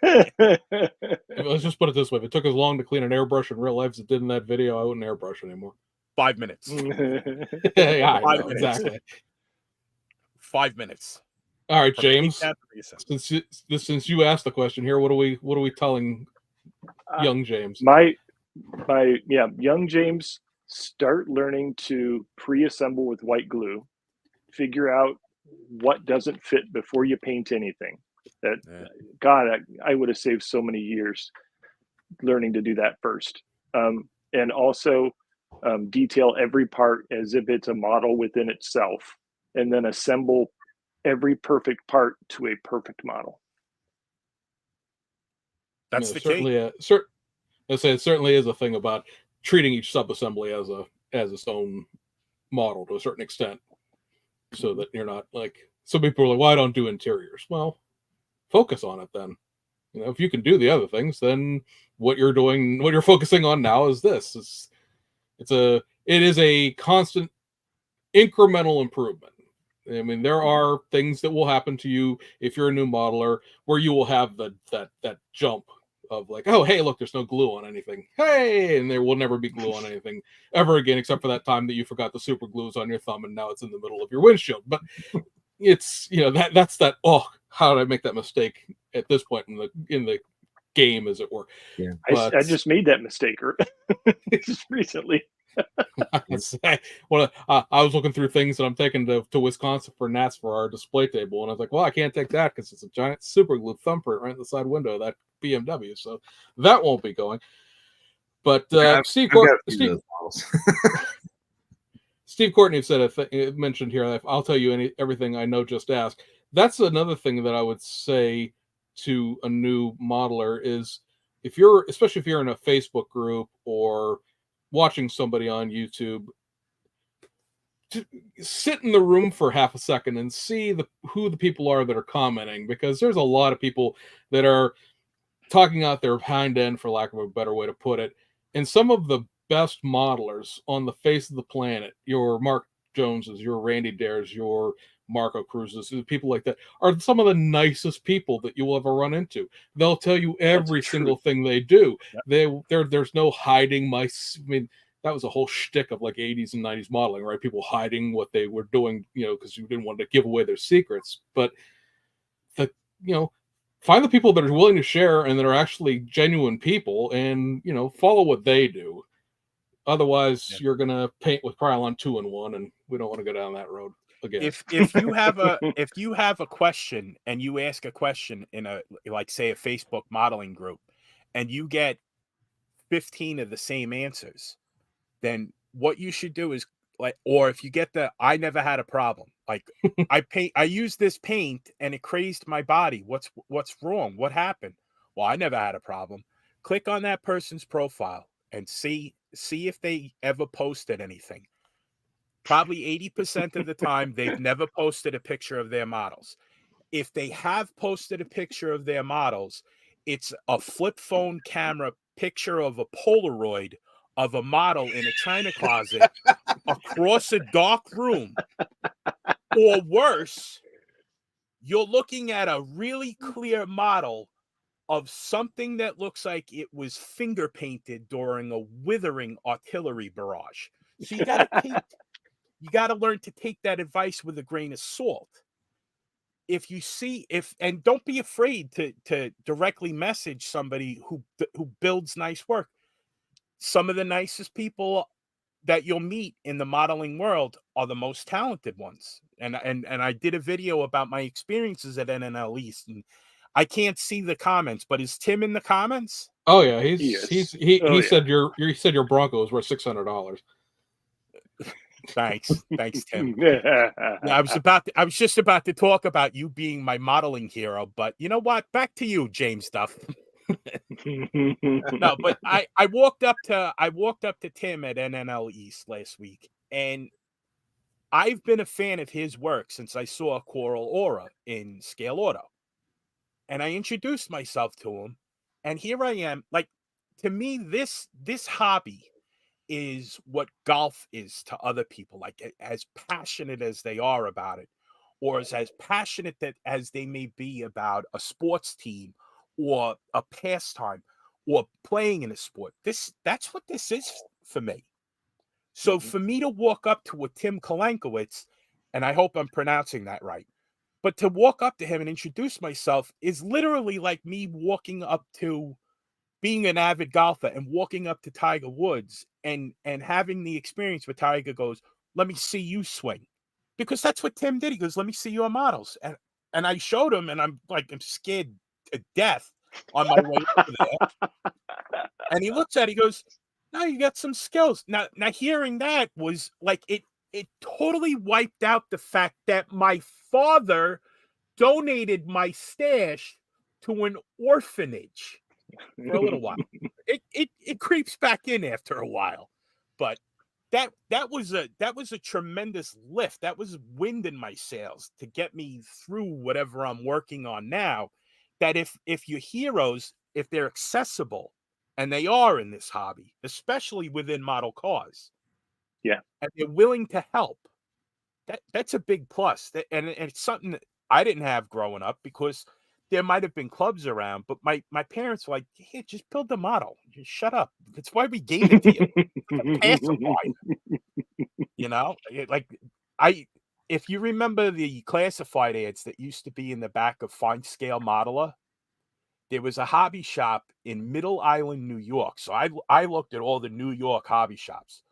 Let's just put it this way: if it took as long to clean an airbrush in real life as it did in that video, I wouldn't airbrush anymore. 5 minutes. Yeah, I know, exactly. 5 minutes. All right, James. Since you asked the question here, what are we telling young James? Young James, start learning to pre-assemble with white glue. Figure out what doesn't fit before you paint anything. God, I would have saved so many years learning to do that first. And also detail every part as if it's a model within itself, and then assemble every perfect part to a perfect model. That's the certainly key. I say it certainly is a thing about treating each sub-assembly as its own model to a certain extent, so that you're not like, some people are like, well, I don't do interiors. Well, focus on it then. You know, if you can do the other things, then what you're focusing on now is this. It is a constant incremental improvement. I mean, there are things that will happen to you if you're a new modeler where you will have that jump of like, oh, hey, look, there's no glue on anything. Hey, and there will never be glue on anything ever again, except for that time that you forgot the super glues on your thumb and now it's in the middle of your windshield. But it's, that's that, oh, how did I make that mistake at this point in the game, as it were? Yeah. I just made that mistake just recently. I was looking through things that I'm taking to Wisconsin for Nats for our display table, and I was like, well, I can't take that because it's a giant super glue thumbprint right in the side window of that BMW, so that won't be going. But Steve Courtney said mentioned here, I'll tell you everything I know, just ask. That's another thing that I would say to a new modeler is, especially if you're in a Facebook group or watching somebody on YouTube, to sit in the room for half a second and see who the people are that are commenting, because there's a lot of people that are talking out their hind end, for lack of a better way to put it. And some of the best modelers on the face of the planet, your Mark Joneses, your Randy Dares, your Marco Cruzes, people like that, are some of the nicest people that you will ever run into. They'll tell you every single thing they do. Yep. There's no hiding. I mean, that was a whole shtick of like 80s and 90s modeling, right? People hiding what they were doing, because you didn't want to give away their secrets. But find the people that are willing to share and that are actually genuine people, and follow what they do. Otherwise, you're gonna paint with Krylon 2-in-1, and we don't want to go down that road again. If you have a question and you ask a question in say a Facebook modeling group, and you get 15 of the same answers, then what you should do is, or if you get I never had a problem, like I used this paint and it crazed my body. What's wrong? What happened? Well, I never had a problem. Click on that person's profile and see if they ever posted anything. Probably 80% of the time, they've never posted a picture of their models. If they have posted a picture of their models, it's a flip phone camera picture of a Polaroid of a model in a china closet across a dark room. Or worse, you're looking at a really clear model of something that looks like it was finger painted during a withering artillery barrage. So you got to learn to take that advice with a grain of salt. And don't be afraid to directly message somebody who builds nice work. Some of the nicest people that you'll meet in the modeling world are the most talented ones. And I did a video about my experiences at NNL East, and I can't see the comments, but is Tim in the comments? Oh yeah, He he said your Bronco was worth $600. Thanks, Tim. Yeah, I was just about to talk about you being my modeling hero, but you know what? Back to you, James Duff. No, but I walked up to Tim at NNL East last week, and I've been a fan of his work since I saw Coral Aura in Scale Auto. And I introduced myself to him, and here I am. Like, to me, this hobby is what golf is to other people. Like, as passionate as they are about it, or as passionate as they may be about a sports team or a pastime or playing in a sport. That's what this is for me. So for me to walk up to a Tim Kolankowicz, and I hope I'm pronouncing that right, but to walk up to him and introduce myself is literally like me walking up to being an avid golfer and walking up to Tiger Woods and having the experience where Tiger goes, "Let me see you swing." Because that's what Tim did. He goes, "Let me see your models." And I showed him, and I'm scared to death on my way over there. And he looks at it, he goes, "No, you got some skills." Now hearing that was like, it totally wiped out the fact that my father donated my stash to an orphanage for a little while. It creeps back in after a while, but that was a tremendous lift. That was wind in my sails to get me through whatever I'm working on now. That if your heroes, if they're accessible, and they are in this hobby, especially within model cars, yeah, and they're willing to help, that's a big plus. And it's something that I didn't have growing up, because there might have been clubs around, but my parents were like, "Here, just build the model. Just shut up. That's why we gave it to you." Like a pacifier. You know, if you remember the classified ads that used to be in the back of Fine Scale Modeler, there was a hobby shop in Middle Island, New York. So I looked at all the New York hobby shops,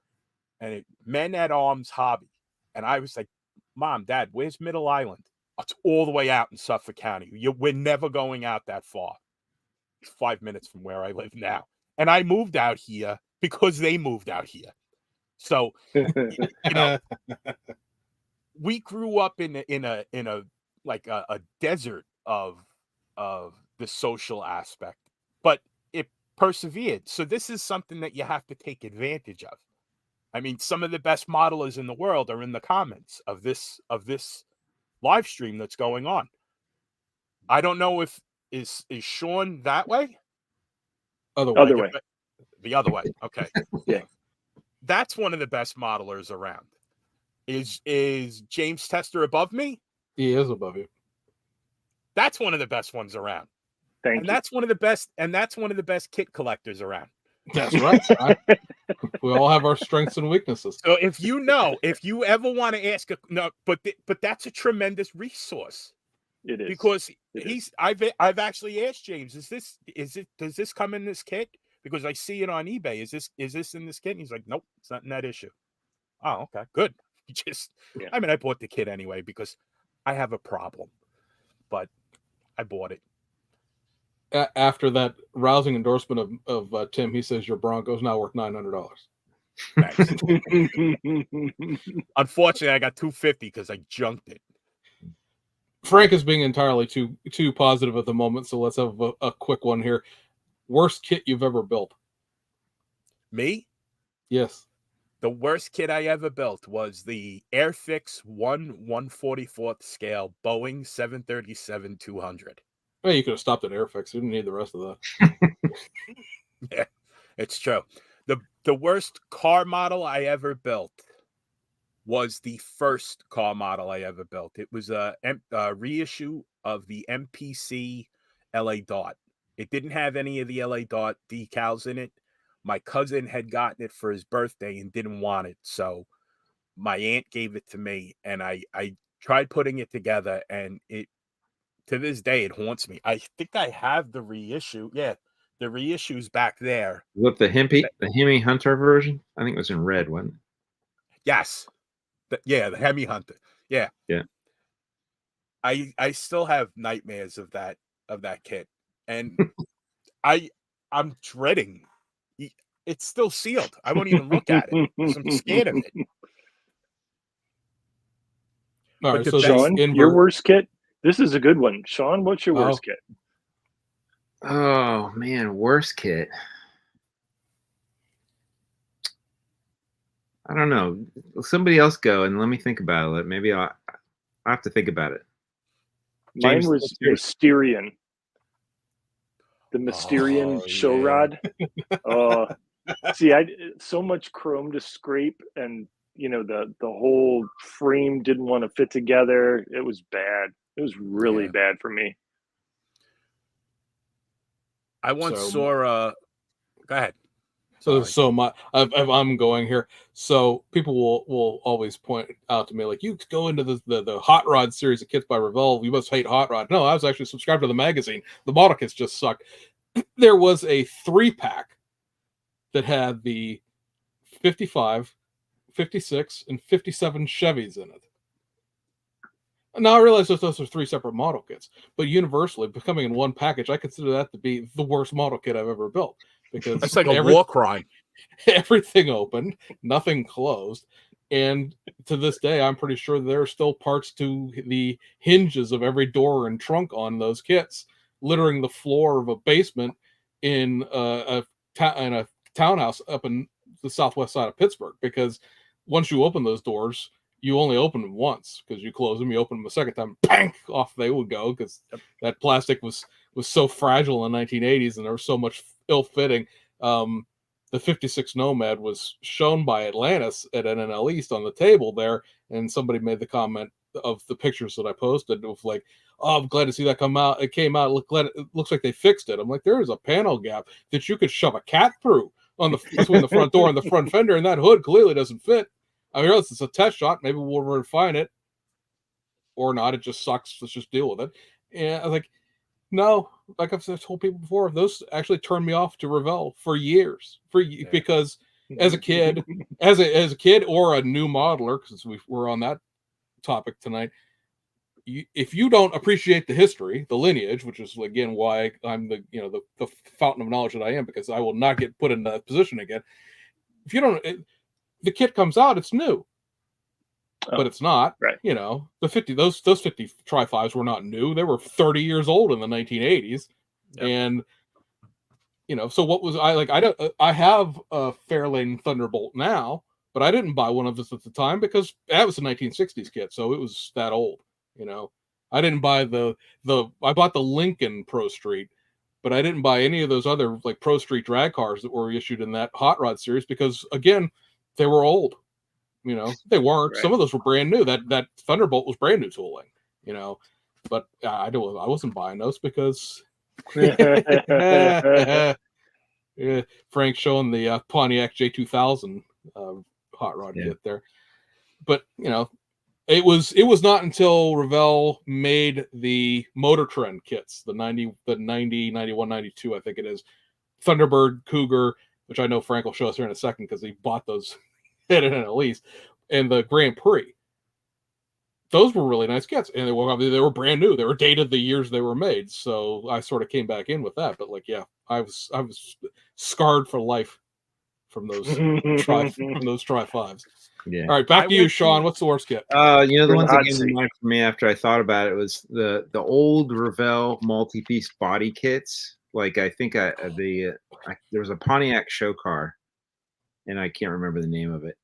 and Men at Arms Hobby. And I was like, "Mom, Dad, where's Middle Island?" "It's all the way out in Suffolk County. We're never going out that far. It's 5 minutes from where I live now." And I moved out here because they moved out here. So, you know, we grew up in a like a desert of the social aspect, but it persevered. So this is something that you have to take advantage of. I mean, some of the best modelers in the world are in the comments of this live stream that's going on. I don't know if is Sean that way? Other way. The other way. Okay. Yeah. That's one of the best modelers around. Is James Tester above me? He is above you. That's one of the best ones around. Thank and you. that's one of the best kit collectors around. That's right. We all have our strengths and weaknesses. So if you ever want to ask but that's a tremendous resource. It is, because I've actually asked James, does this come in this kit? Because I see it on eBay. Is this in this kit? And he's like, "Nope, it's not in that issue." Oh, okay, good. I mean, I bought the kit anyway because I have a problem, but I bought it. After that rousing endorsement of Tim, he says your Bronco's now worth $900. Thanks. Unfortunately, I got $250 because I junked it. Frank is being entirely too positive at the moment, so let's have a quick one here. Worst kit you've ever built? Me? Yes. The worst kit I ever built was the Airfix 1/144th scale Boeing 737-200. Well, you could have stopped at Airfix. You didn't need the rest of that. Yeah, it's true. The worst car model I ever built was the first car model I ever built. It was a reissue of the MPC LA Dart. It didn't have any of the LA Dart decals in it. My cousin had gotten it for his birthday and didn't want it, so my aunt gave it to me, and I tried putting it together, and it, to this day, it haunts me. I think I have the reissue. Yeah, the reissue's back there. Look, the Hemi Hunter version. I think it was in red, wasn't it? Yes. The Hemi Hunter. Yeah. Yeah. I still have nightmares of that kit. And I'm dreading. It's still sealed. I won't even look at it because I'm scared of it. All But right, the so best- Sean, invert. your worst kit. This is a good one. Sean, what's your worst kit? Oh man, worst kit. I don't know. Somebody else go and let me think about it. Maybe I have to think about it. Mine James, was what's yours? Mysterian. The Mysterian show rod. Oh, see, so much chrome to scrape, and the whole frame didn't want to fit together. It was bad. It was really bad for me. I once So- saw. Go ahead. So I'm going here. So people will always point out to me like, you go into the Hot Rod series of kits by Revell. You must hate Hot Rod. No, I was actually subscribed to the magazine. The model kits just suck. There was a 3-pack that had the 55, 56, and 57 Chevys in it. Now I realize those are 3 separate model kits, but universally becoming in one package, I consider that to be the worst model kit I've ever built, because That's like a war crime. everything opened, nothing closed, and to this day, I'm pretty sure there are still parts to the hinges of every door and trunk on those kits, littering the floor of a basement in a townhouse up in the southwest side of Pittsburgh. Because once you open those doors, you only open them once, because you close them, you open them a second time, bang, off they would go, because that plastic was so fragile in the 1980s, and there was so much ill-fitting. The 56 Nomad was shown by Atlantis at NNL East on the table there, and somebody made the comment of the pictures that I posted of like, oh, I'm glad to see that come out. It came out. It looks like they fixed it. I'm like, there is a panel gap that you could shove a cat through between the front door and the front fender, and that hood clearly doesn't fit. I realize it's a test shot. Maybe we'll refine it or not. It just sucks. Let's just deal with it. And I was like, no, like I've told people before, those actually turned me off to Revell for years. Because as a kid, as a kid or a new modeler, because we're on that topic tonight, if you don't appreciate the history, the lineage, which is again why I'm the fountain of knowledge that I am, because I will not get put in that position again. If you don't, the kit comes out, it's new. But it's not, right. The 50 those 50 Tri-5s were not new. They were 30 years old in the 1980s, and so what was I like? I have a Fairlane Thunderbolt now, but I didn't buy one of this at the time because that was a 1960s kit, so it was that old. I didn't buy I bought the Lincoln Pro Street, but I didn't buy any of those other like Pro Street drag cars that were issued in that Hot Rod series because again, they were old. They weren't. Right. Some of those were brand new. That Thunderbolt was brand new tooling. But I wasn't buying those because Frank showing the Pontiac J2000 hot rod kit there. But it was not until Revell made the Motor Trend kits, the 90, 91, 92, I think it is, Thunderbird, Cougar, which I know Frank will show us here in a second because he bought those at least, and the Grand Prix. Those were really nice kits, and they were brand new. They were dated the years they were made, so I sort of came back in with that. But I was scarred for life from those Tri-5s. Yeah. All right, back to you, Sean. What's the worst kit? The ones that came to mind for me after I thought about it was the old Revell multi-piece body kits. Like I think there was a Pontiac show car, and I can't remember the name of it.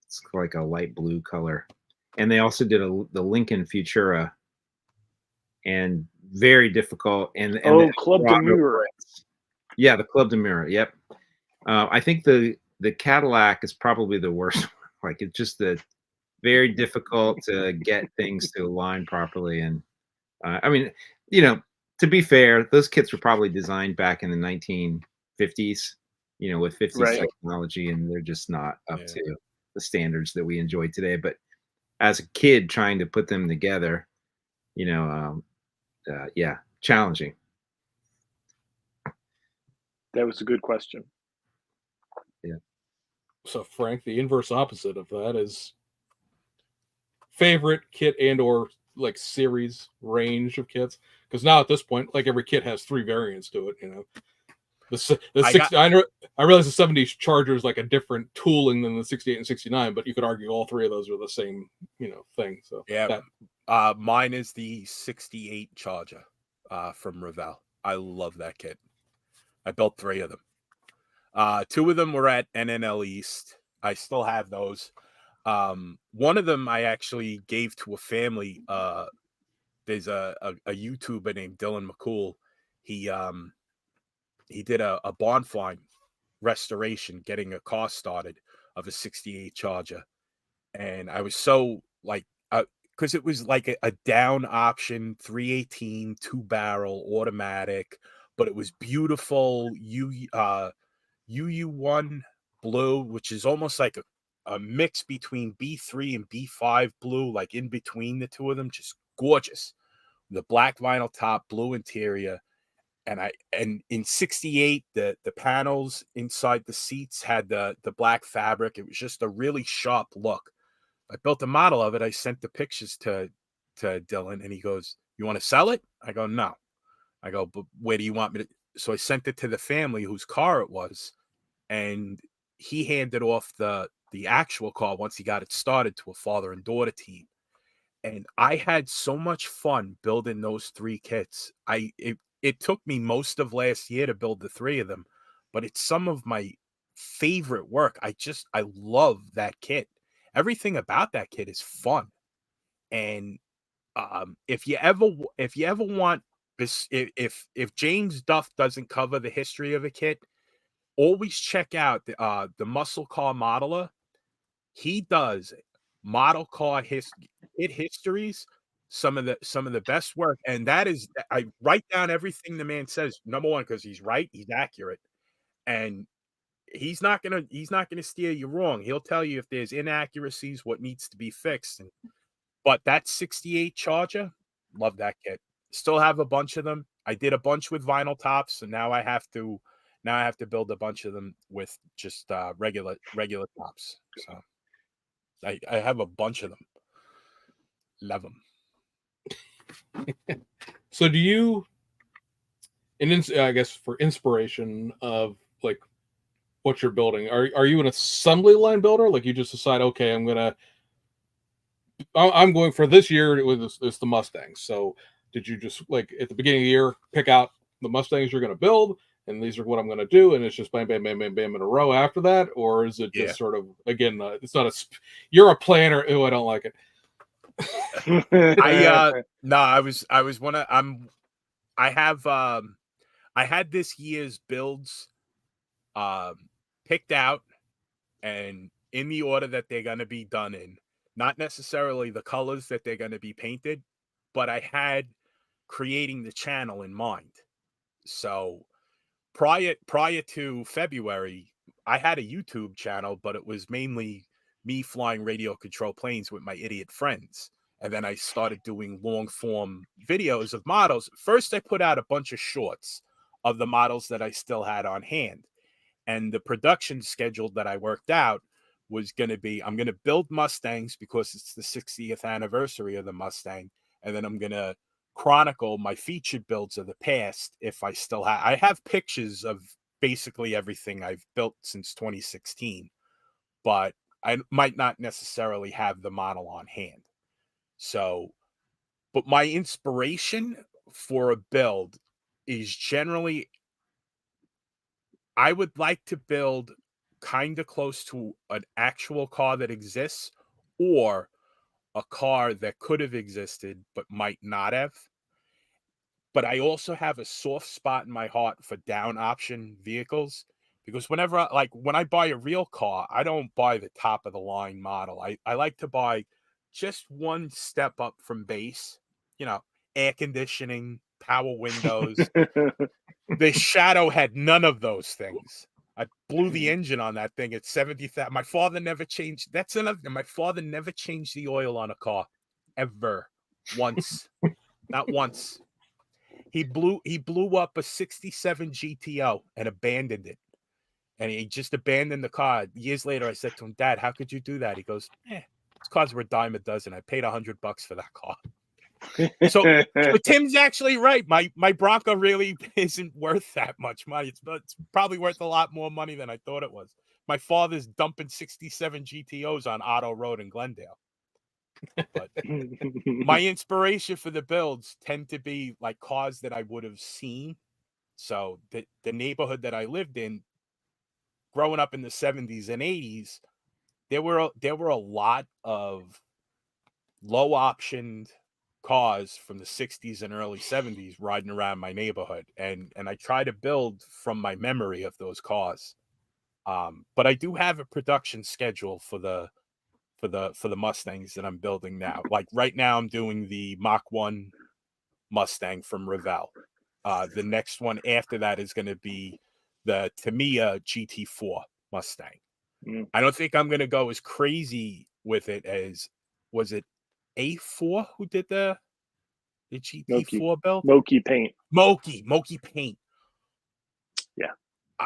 It's like a light blue color, and they also did the Lincoln Futura, and very difficult. And Club de Mura. Yeah, the Club de Mura. Yep. I think the Cadillac is probably the worst. Like it's just very difficult to get things to align properly. And I mean, to be fair, those kits were probably designed back in the 1950s, with 50s technology, and they're just not up to the standards that we enjoy today. But as a kid trying to put them together, challenging. That was a good question. Yeah. So Frank, the inverse opposite of that is favorite kit and or like series range of kits, because now at this point, like every kit has 3 variants to it. The I got 60. I realize the 70 Charger is like a different tooling than the 68 and 69, but you could argue all 3 of those are the same thing. So yeah. that Mine is the 68 Charger from Revell. I love that kit. I built 3 of them. 2 of them were at NNL East. I still have those. One of them I actually gave to a family. There's a YouTuber named Dylan McCool. He did a barnfly restoration, getting a car started of a 68 Charger. And I was so like, because it was like a down option 318 2-barrel automatic, but it was beautiful UU1 blue, which is almost like a mix between B3 and B5 blue, like in between the 2 of them, just gorgeous. The black vinyl top, blue interior. And in 68, the panels inside the seats had the black fabric. It was just a really sharp look. I built a model of it. I sent the pictures to Dylan, and he goes, "You want to sell it?" I go, "No." I go, "But where do you want me to?" So I sent it to the family whose car it was, and he handed off the actual car once he got it started to a father and daughter team. And I had so much fun building those 3 kits. It took me most of last year to build the 3 of them, but it's some of my favorite work. I love that kit. Everything about that kit is fun. And if you ever want this, if James Duff doesn't cover the history of a kit, always check out the Muscle Car Modeler. He does model car histories, some of the best work, and that is, I write down everything the man says. Number one, because he's right, he's accurate, and he's not gonna steer you wrong. He'll tell you if there's inaccuracies, what needs to be fixed. But that 68 Charger, love that kit. Still have a bunch of them. I did a bunch with vinyl tops, and now I have to build a bunch of them with just regular tops. So I have a bunch of them. Love them. So do you, I guess for inspiration of like what you're building, are you an assembly line builder? Like you just decide, okay, I'm going for this year it's the Mustangs. So did you just like at the beginning of the year pick out the Mustangs you're going to build, and these are what I'm going to do, and it's just bam, bam, bam, bam, bam in a row after that, or is it Yeah. just sort of again, it's not you're a planner. Oh, I don't like it. I had this year's builds picked out and in the order that they're going to be done in, not necessarily the colors that they're going to be painted, but I had creating the channel in mind. So prior to February, I had a YouTube channel, but it was mainly me flying radio control planes with my idiot friends. And then I started doing long form videos of models. First, I put out a bunch of shorts of the models that I still had on hand. And the production schedule that I worked out was going to be, I'm going to build Mustangs because it's the 60th anniversary of the Mustang. And then I'm going to chronicle my featured builds of the past. If I still I have pictures of basically everything I've built since 2016, but I might not necessarily have the model on hand. So, but my inspiration for a build is generally, I would like to build kind of close to an actual car that exists or a car that could have existed but might not have. But I also have a soft spot in my heart for down option vehicles, because when I buy a real car, I don't buy the top of the line model. I like to buy just one step up from base, air conditioning, power windows. The Shadow had none of those things. I blew the engine on that thing at 70,000. My father never changed. That's another thing. My father never changed the oil on a car, ever, once, not once. He blew up a 67 GTO and abandoned it. and he just abandoned the car. Years later, I said to him, "Dad, how could you do that?" He goes, "These cars were a dime a dozen. I paid $100 for that car." So Tim's actually right. My Bronco really isn't worth that much money. It's probably worth a lot more money than I thought it was. My father's dumping 67 GTOs on Otto Road in Glendale. But my inspiration for the builds tend to be like cars that I would have seen. So the neighborhood that I lived in, growing up in the 70s and 80s, there were a lot of low optioned cars from the 60s and early 70s riding around my neighborhood, and I try to build from my memory of those cars. But I do have a production schedule for the Mustangs that I'm building now. Like right now I'm doing the Mach 1 Mustang from Revell. The next one after that is going to be the Tamiya GT4 Mustang. I don't think I'm going to go as crazy with it as, was it A4 who did the GT4 build? Moki Paint. Moki Paint. Yeah,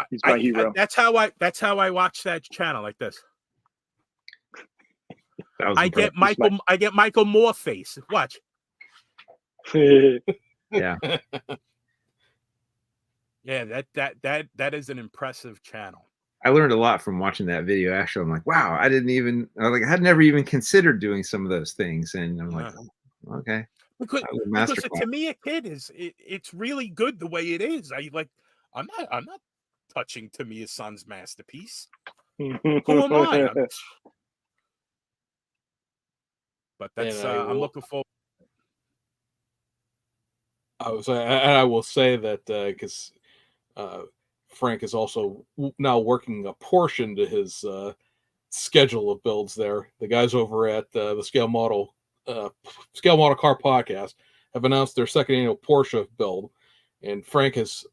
he's my hero. That's how I watch that channel like this. I get Michael Moore face. Watch. Yeah. Yeah, that is an impressive channel. I learned a lot from watching that video. Actually, I'm like, wow, I had never even considered doing some of those things. And I'm like, oh, okay. Because to me, a kid it's really good the way it is. I'm not touching Tamiya's son's masterpiece. Who am I? But that's I'm looking forward. I will say that because Frank is also now working a portion to his schedule of builds there. The guys over at the Scale Model Car Podcast have announced their second annual Porsche build, and Frank has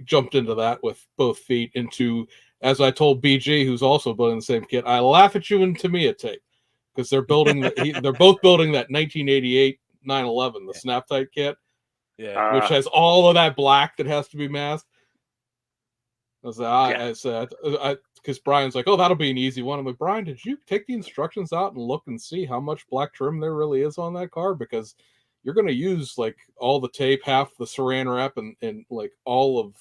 jumped into that with both feet. As I told BG, who's also building the same kit, I laugh at you and Tamiya tape because they're building they're both building that 1988 911, the snap tight kit, which has all of that black that has to be masked. I said, because Brian's like, oh, that'll be an easy one. I'm like, Brian, did you take the instructions out and look and see how much black trim there really is on that car? Because you're going to use like all the tape, half the saran wrap, and like all of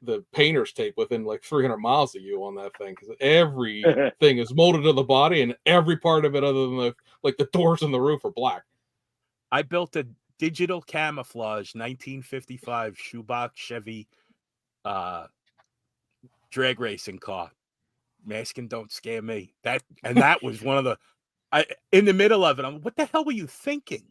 the painter's tape within like 300 miles of you on that thing. Because everything is molded to the body, and every part of it, other than the doors and the roof, are black. I built a digital camouflage 1955 shoebox Chevy drag racing car. Masking don't scare me. That was one of the in the middle of it. I'm, what the hell were you thinking?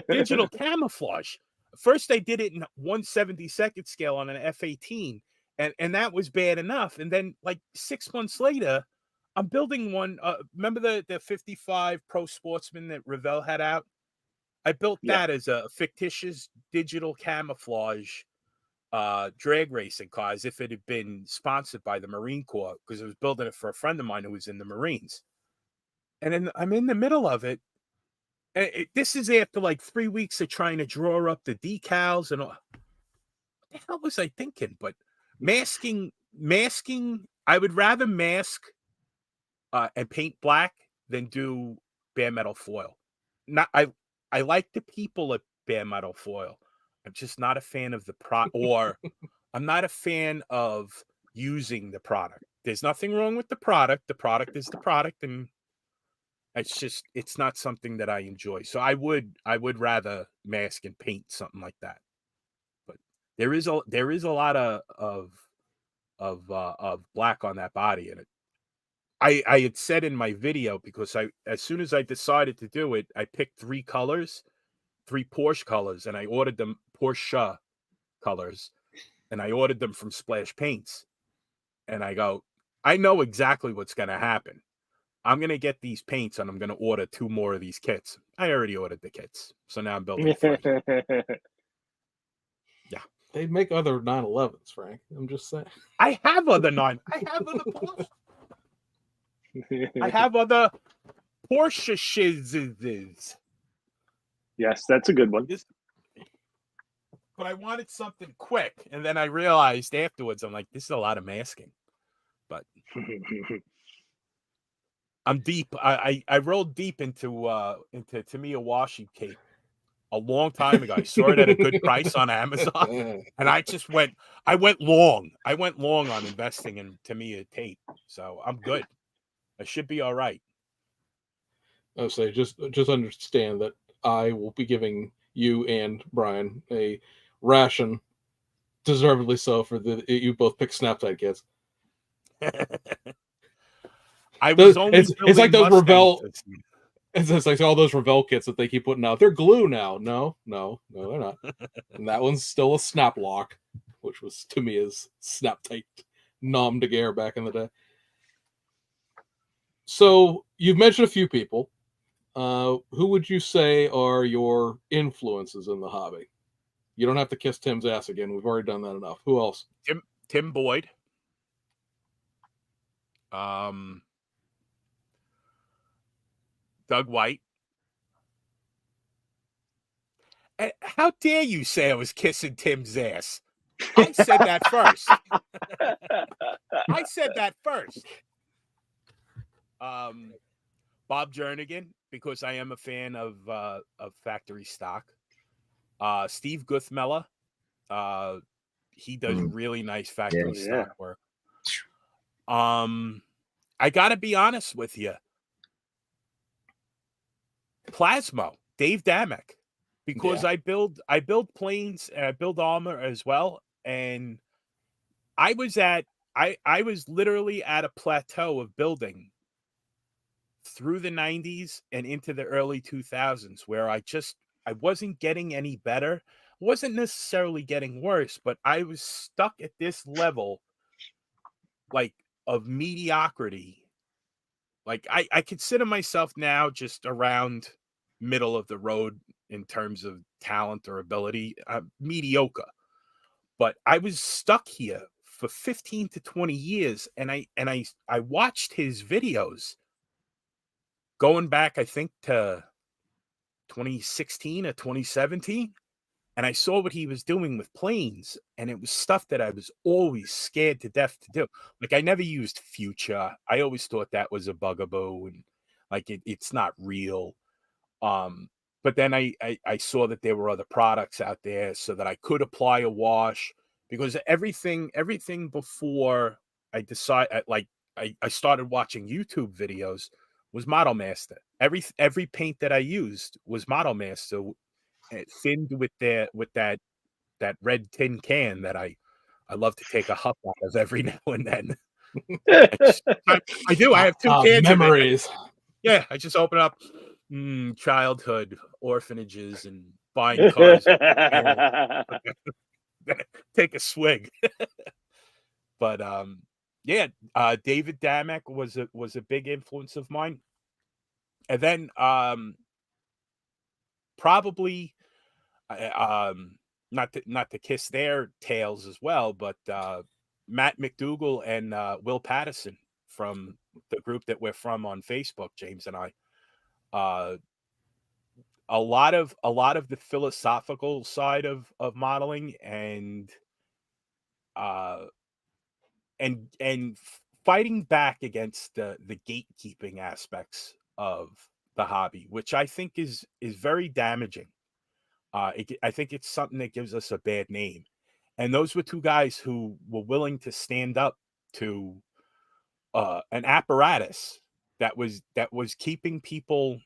Digital camouflage. First they did it in 1/72nd scale on an F-18, and that was bad enough. And then like 6 months later, I'm building one. Remember the 55 Pro Sportsman that Revell had out? I built that as a fictitious digital camouflage drag racing car, as if it had been sponsored by the Marine Corps, because I was building it for a friend of mine who was in the Marines. And then I'm in the middle of it. And this is after like 3 weeks of trying to draw up the decals and all. What the hell was I thinking? But masking, I would rather mask and paint black than do bare metal foil. I like the people at bare metal foil. I'm just not a fan of the or I'm not a fan of using the product. There's nothing wrong with the product. The product is the product, and it's not something that I enjoy. So I would rather mask and paint something like that. But there is a lot of black on that body in it. I had said in my video, because as soon as I decided to do it, I picked 3 colors. 3 Porsche colors, and I ordered them Porsche colors, and I ordered them from Splash Paints. And I go, I know exactly what's going to happen. I'm going to get these paints, and I'm going to order 2 more of these kits. I already ordered the kits, so now I'm building 3. Yeah, they make other 911s, Frank. I'm just saying. I have other Porsche. I have other Porsche shizzes. Yes, that's a good one. but I wanted something quick. And then I realized afterwards, I'm like, this is a lot of masking. But I'm deep. I rolled deep into Tamiya washi tape a long time ago. I saw it at a good price on Amazon, and I went long. I went long on investing in Tamiya tape, so I'm good. I should be all right. I'll say just understand that I will be giving you and Brian a ration, deservedly so, for you both pick Snapside kids. I was only it's like those Mustangs Revell. this year. It's like all those Revell kits that they keep putting out. They're glue now. No, they're not. And that one's still a snap lock, which was to me as snap tight nom de guerre back in the day. So you've mentioned a few people. Who would you say are your influences in the hobby? You don't have to kiss Tim's ass again. We've already done that enough. Who else? Tim Boyd. Doug White. And how dare you say I was kissing Tim's ass? I said that first. I said that first. Bob Jernigan, because I am a fan of factory stock. Steve Guthmella, he does really nice factory stock work. I gotta be honest with you. Plasmo, Dave Damek, because I build planes and I build armor as well. And I was literally at a plateau of building through the 90s and into the early 2000s where I wasn't getting any better. I wasn't necessarily getting worse, but I was stuck at this level like of mediocrity. Like I consider myself now just around middle of the road in terms of talent or ability, mediocre. But I was stuck here for 15 to 20 years, and I watched his videos going back, I think, to 2016 or 2017, and I saw what he was doing with planes, and it was stuff that I was always scared to death to do. Like, I never used Future. I always thought that was a bugaboo, and like it's not real. But then I saw that there were other products out there so that I could apply a wash, because everything before I started watching YouTube videos was Model Master. Every paint that I used was Model Master, thinned with that red tin can that I love to take a huff out of every now and then. I do. I have two cans. Memories. Yeah, I just open up childhood, orphanages, and buying cars. Take a swig. But David Damek was a big influence of mine. And then probably not to kiss their tails as well, but Matt McDougall and Will Patterson from the group that we're from on Facebook, James and I. A lot of the philosophical side of modeling and fighting back against the gatekeeping aspects of the hobby, which I think is very damaging. I think it's something that gives us a bad name. And those were two guys who were willing to stand up to an apparatus that was keeping people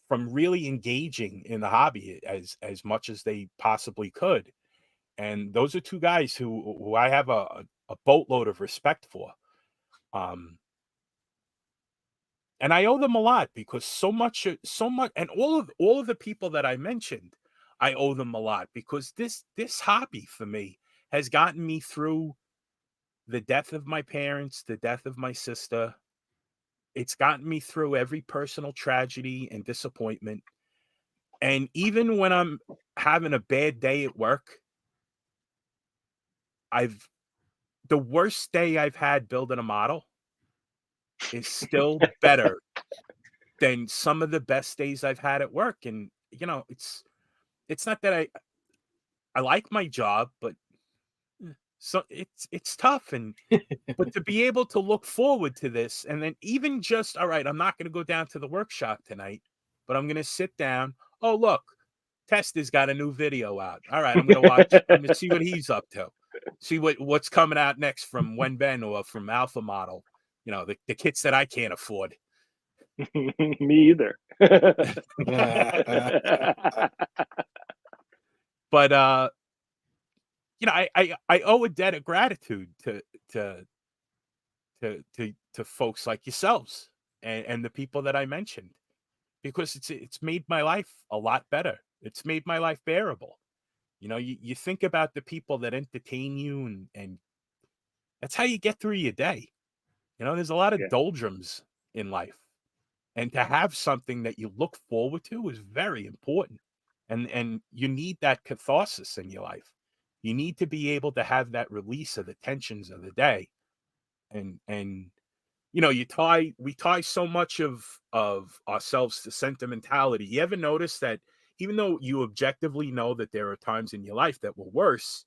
from really engaging in the hobby as much as they possibly could. And those are two guys who I have a boatload of respect for. And I owe them a lot, because so much, and all of the people that I mentioned, I owe them a lot, because this hobby for me has gotten me through the death of my parents, the death of my sister. It's gotten me through every personal tragedy and disappointment. And even when I'm having a bad day at work, the worst day I've had building a model is still better than some of the best days I've had at work. And it's not that I like my job, but so it's tough. And but to be able to look forward to this, and then even just, all right, I'm not going to go down to the workshop tonight, but I'm going to sit down. Oh, look, Tester's got a new video out. All right, I'm going to watch. I'm going to see what he's up to. See what's coming out next from Wenben or from Alpha Model. You know, the kits that I can't afford. Me either. But you know, I owe a debt of gratitude to folks like yourselves and the people that I mentioned, because it's made my life a lot better. It's made my life bearable. You know, you think about the people that entertain you, and that's how you get through your day. You know, there's a lot of doldrums in life, and to have something that you look forward to is very important. And you need that catharsis in your life. You need to be able to have that release of the tensions of the day. And you know, we tie so much of ourselves to sentimentality. You ever notice that even though you objectively know that there are times in your life that were worse,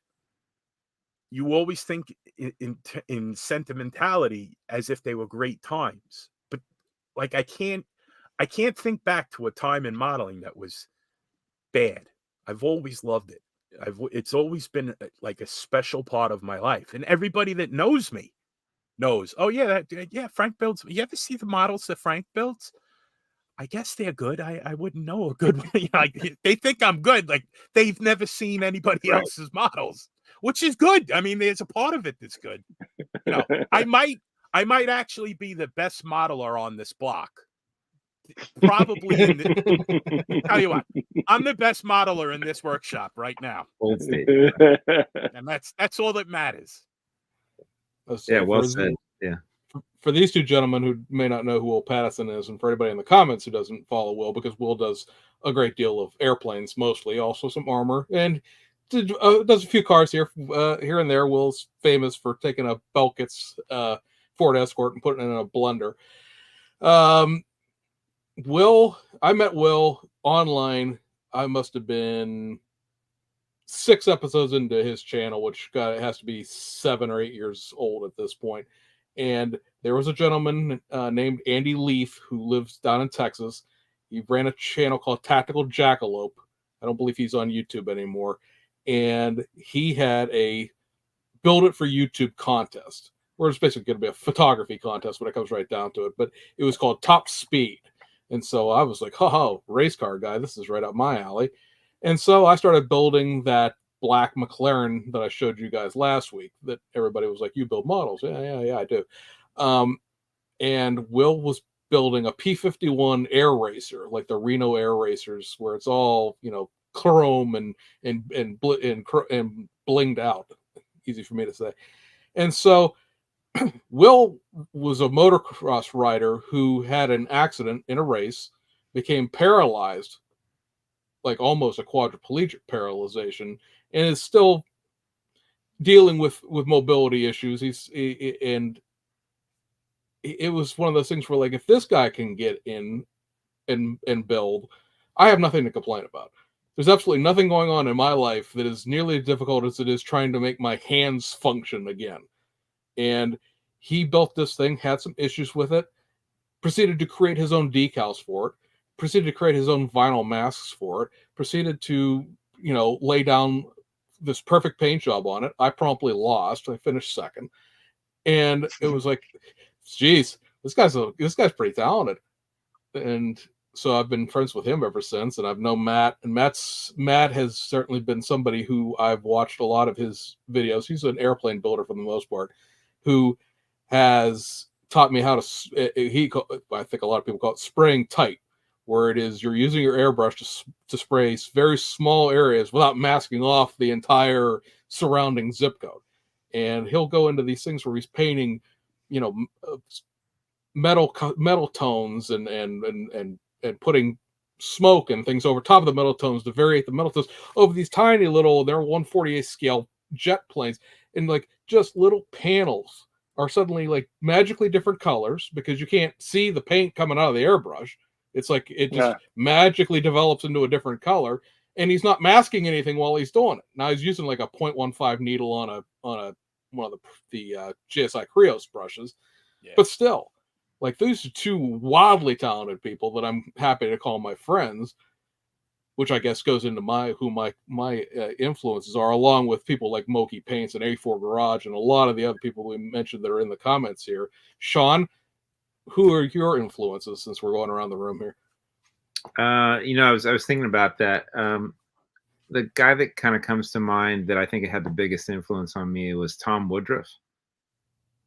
you always think in sentimentality as if they were great times. But like I can't think back to a time in modeling that was bad. I've always loved it. It's always been like a special part of my life. And everybody that knows me knows, oh yeah, Frank builds. You ever see the models that Frank builds? I guess they're good. I wouldn't know a good one. You know, like, they think I'm good. Like they've never seen anybody else's models, which is good. I mean, there's a part of it that's good. You know, I might actually be the best modeler on this block. Probably tell you what, I'm the best modeler in this workshop right now. Bold state. And that's all that matters. Yeah, well said. Yeah. For these two gentlemen who may not know who Will Pattison is, and for anybody in the comments who doesn't follow Will, because Will does a great deal of airplanes, mostly, also some armor, and does a few cars here and there. Will's famous for taking a Belkit's Ford Escort and putting it in a blender. I met Will online. I must have been 6 episodes into his channel, which has to be 7 or 8 years old at this point. And there was a gentleman named Andy Leaf who lives down in Texas. He ran a channel called Tactical Jackalope. I don't believe he's on YouTube anymore. And he had a Build It for YouTube contest, where it's basically going to be a photography contest when it comes right down to it. But it was called Top Speed. And so I was like, oh, race car guy, this is right up my alley. And so I started building that black McLaren that I showed you guys last week that everybody was like, you build models. Yeah, I do. And Will was building a P-51 air racer, like the Reno air racers, where it's all, you know, chrome and blinged out. Easy for me to say. And so Will was a motocross rider who had an accident in a race, became paralyzed, like almost a quadriplegic paralyzation, and is still dealing with mobility issues. And it was one of those things where, like, if this guy can get in and build, I have nothing to complain about. There's absolutely nothing going on in my life that is nearly as difficult as it is trying to make my hands function again. And he built this thing, had some issues with it, proceeded to create his own decals for it, proceeded to create his own vinyl masks for it, proceeded to, you know, lay down this perfect paint job on it. I promptly lost. I finished second. And it was like, geez, this guy's pretty talented. And so I've been friends with him ever since, and I've known Matt, and Matt has certainly been somebody who I've watched a lot of his videos. He's an airplane builder for the most part, who has taught me how to, I think a lot of people call it spraying tight, where it is you're using your airbrush to spray very small areas without masking off the entire surrounding zip code. And he'll go into these things where he's painting, you know, metal tones and putting smoke and things over top of the metal tones to variate the metal tones over these tiny little, they're 1/48 scale jet planes, and like just little panels are suddenly like magically different colors because you can't see the paint coming out of the airbrush. It's like it just magically develops into a different color, and he's not masking anything while he's doing it. Now he's using like a 0.15 needle on a one of the GSI Krios brushes, but still, like, these are two wildly talented people that I'm happy to call my friends, which I guess goes into my influences are, along with people like Moki Paints and A4 Garage and a lot of the other people we mentioned that are in the comments here. Sean, who are your influences since we're going around the room here? I was thinking about that. The guy that kind of comes to mind that I think had the biggest influence on me was Tom Woodruff.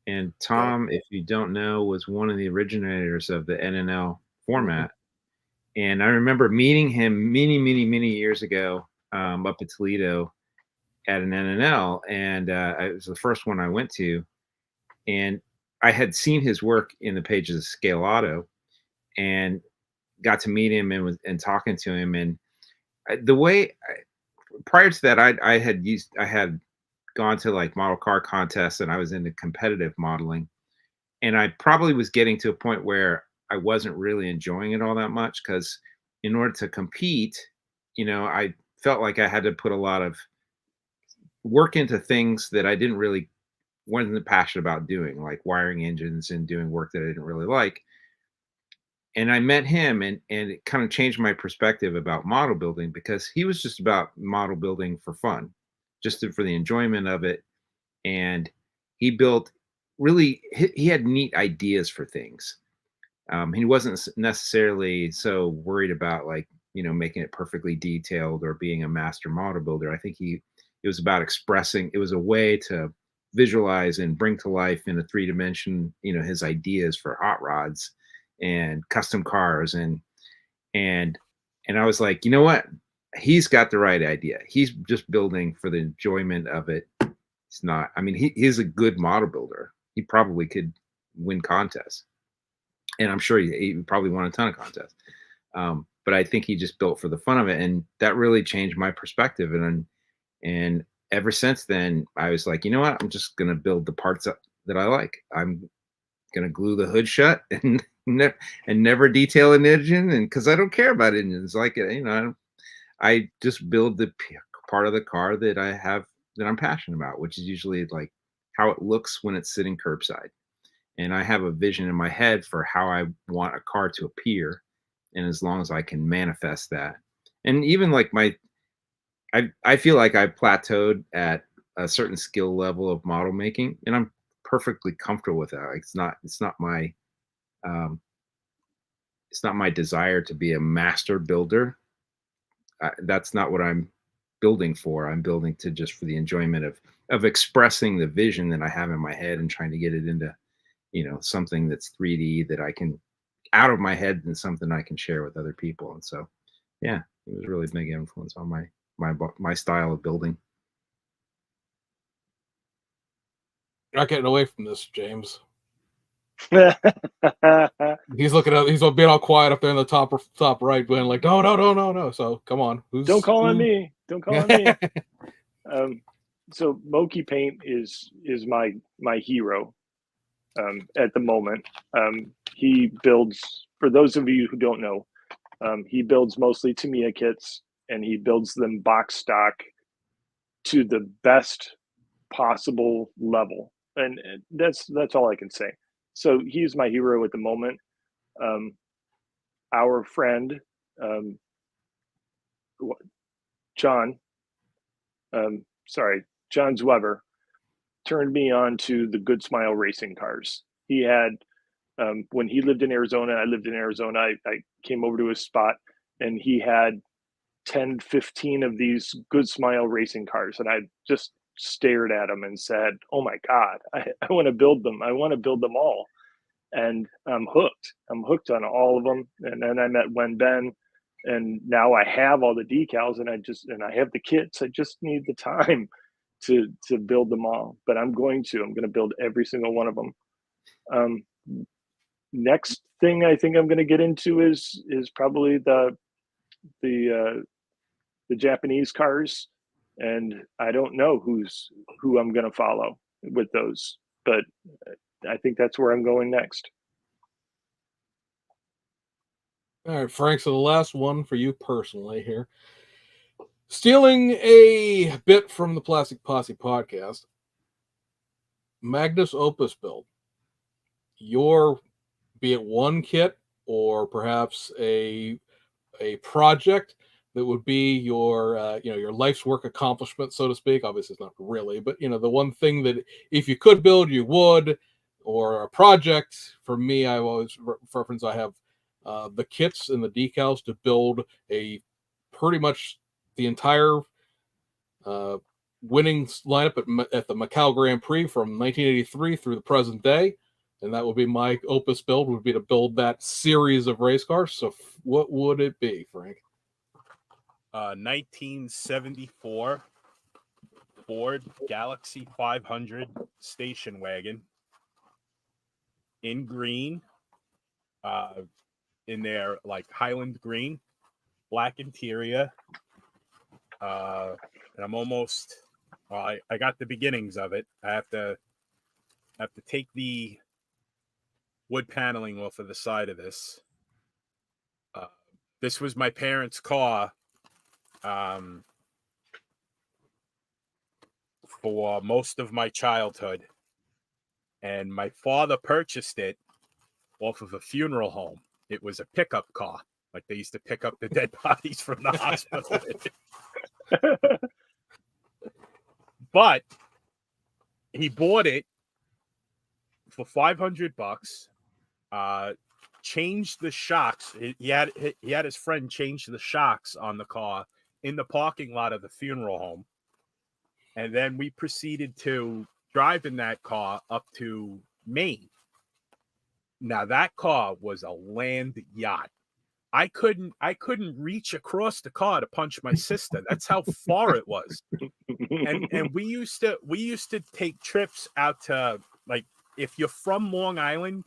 And Tom, if you don't know, was one of the originators of the NNL format. And I remember meeting him many years ago up at Toledo at an NNL, and it was the first one I went to. And I had seen his work in the pages of Scale Auto, and got to meet him and talking to him. And prior to that, I had gone to like model car contests, and I was into competitive modeling, and I probably was getting to a point where I wasn't really enjoying it all that much, because in order to compete, I felt like I had to put a lot of work into things that I wasn't passionate about doing, like wiring engines and doing work that I didn't really like. And I met him, and it kind of changed my perspective about model building, because he was just about model building for fun, just for the enjoyment of it. And he built he had neat ideas for things. He wasn't necessarily so worried about, like, making it perfectly detailed or being a master model builder. I think it was about expressing. It was a way to visualize and bring to life in a 3-dimension, his ideas for hot rods and custom cars. And I was like, you know what? He's got the right idea. He's just building for the enjoyment of it. It's not, I mean, he's a good model builder. He probably could win contests. And I'm sure he probably won a ton of contests. But I think he just built for the fun of it. And that really changed my perspective. And ever since then, I was like, you know what? I'm just going to build the parts that I like. I'm going to glue the hood shut and never detail an engine. And because I don't care about engines, like, I just build the part of the car that I have, that I'm passionate about, which is usually like how it looks when it's sitting curbside. And I have a vision in my head for how I want a car to appear. And as long as I can manifest that, and even like I feel like I plateaued at a certain skill level of model making, and I'm perfectly comfortable with that. Like, it's not my desire to be a master builder. That's not what I'm building for. I'm building to just for the enjoyment of expressing the vision that I have in my head and trying to get it into, something that's 3D that I can out of my head and something I can share with other people. And so, yeah, it was really a big influence on my style of building. You're not getting away from this, James. He's looking at. He's being all quiet up there in the top right, being like, no. So come on, don't call on me. Don't call on me. So Moki Paint is my hero at the moment. He builds, for those of you who don't know, he builds mostly Tamiya kits, and he builds them box stock to the best possible level, and that's all I can say. So he's my hero at the moment. Our friend John Zweber turned me on to the Good Smile racing cars. He had when he lived in Arizona, I lived in Arizona, I came over to his spot, and he had 10, 15 of these Good Smile racing cars. And I just stared at them and said, oh my God, I want to build them. I want to build them all. And I'm hooked. I'm hooked on all of them. And then I met Wen Ben, and now I have all the decals, and I have the kits. I just need the time to build them all. But I'm going to build every single one of them. Next thing I think I'm going to get into is probably the Japanese cars, and I don't know who I'm going to follow with those, but I think that's where I'm going next. All right, Frank. So the last one for you personally here. Stealing a bit from the Plastic Posse podcast, Magnus Opus build. Your, be it one kit or perhaps a project that would be your your life's work accomplishment, so to speak. Obviously, it's not really, but the one thing that if you could build, you would, or a project. For me, I always reference. I have the kits and the decals to build a pretty much the entire winning lineup at the Macau Grand Prix from 1983 through the present day. And that would be my opus build, would be to build that series of race cars. So what would it be, Frank? 1974 Ford Galaxy 500 station wagon in green, in their like Highland green, black interior. And I'm almost, I got the beginnings of it. I have to take the wood paneling off of the side of this. This was my parents' car for most of my childhood. And my father purchased it off of a funeral home. It was a pickup car. Like they used to pick up the dead bodies from the hospital. But he bought it for $500. Changed the shocks. He had his friend change the shocks on the car in the parking lot of the funeral home. And then we proceeded to drive in that car up to Maine. Now that car was a land yacht. I couldn't reach across the car to punch my sister. That's how far it was. And we used to take trips out to, like, if you're from Long Island,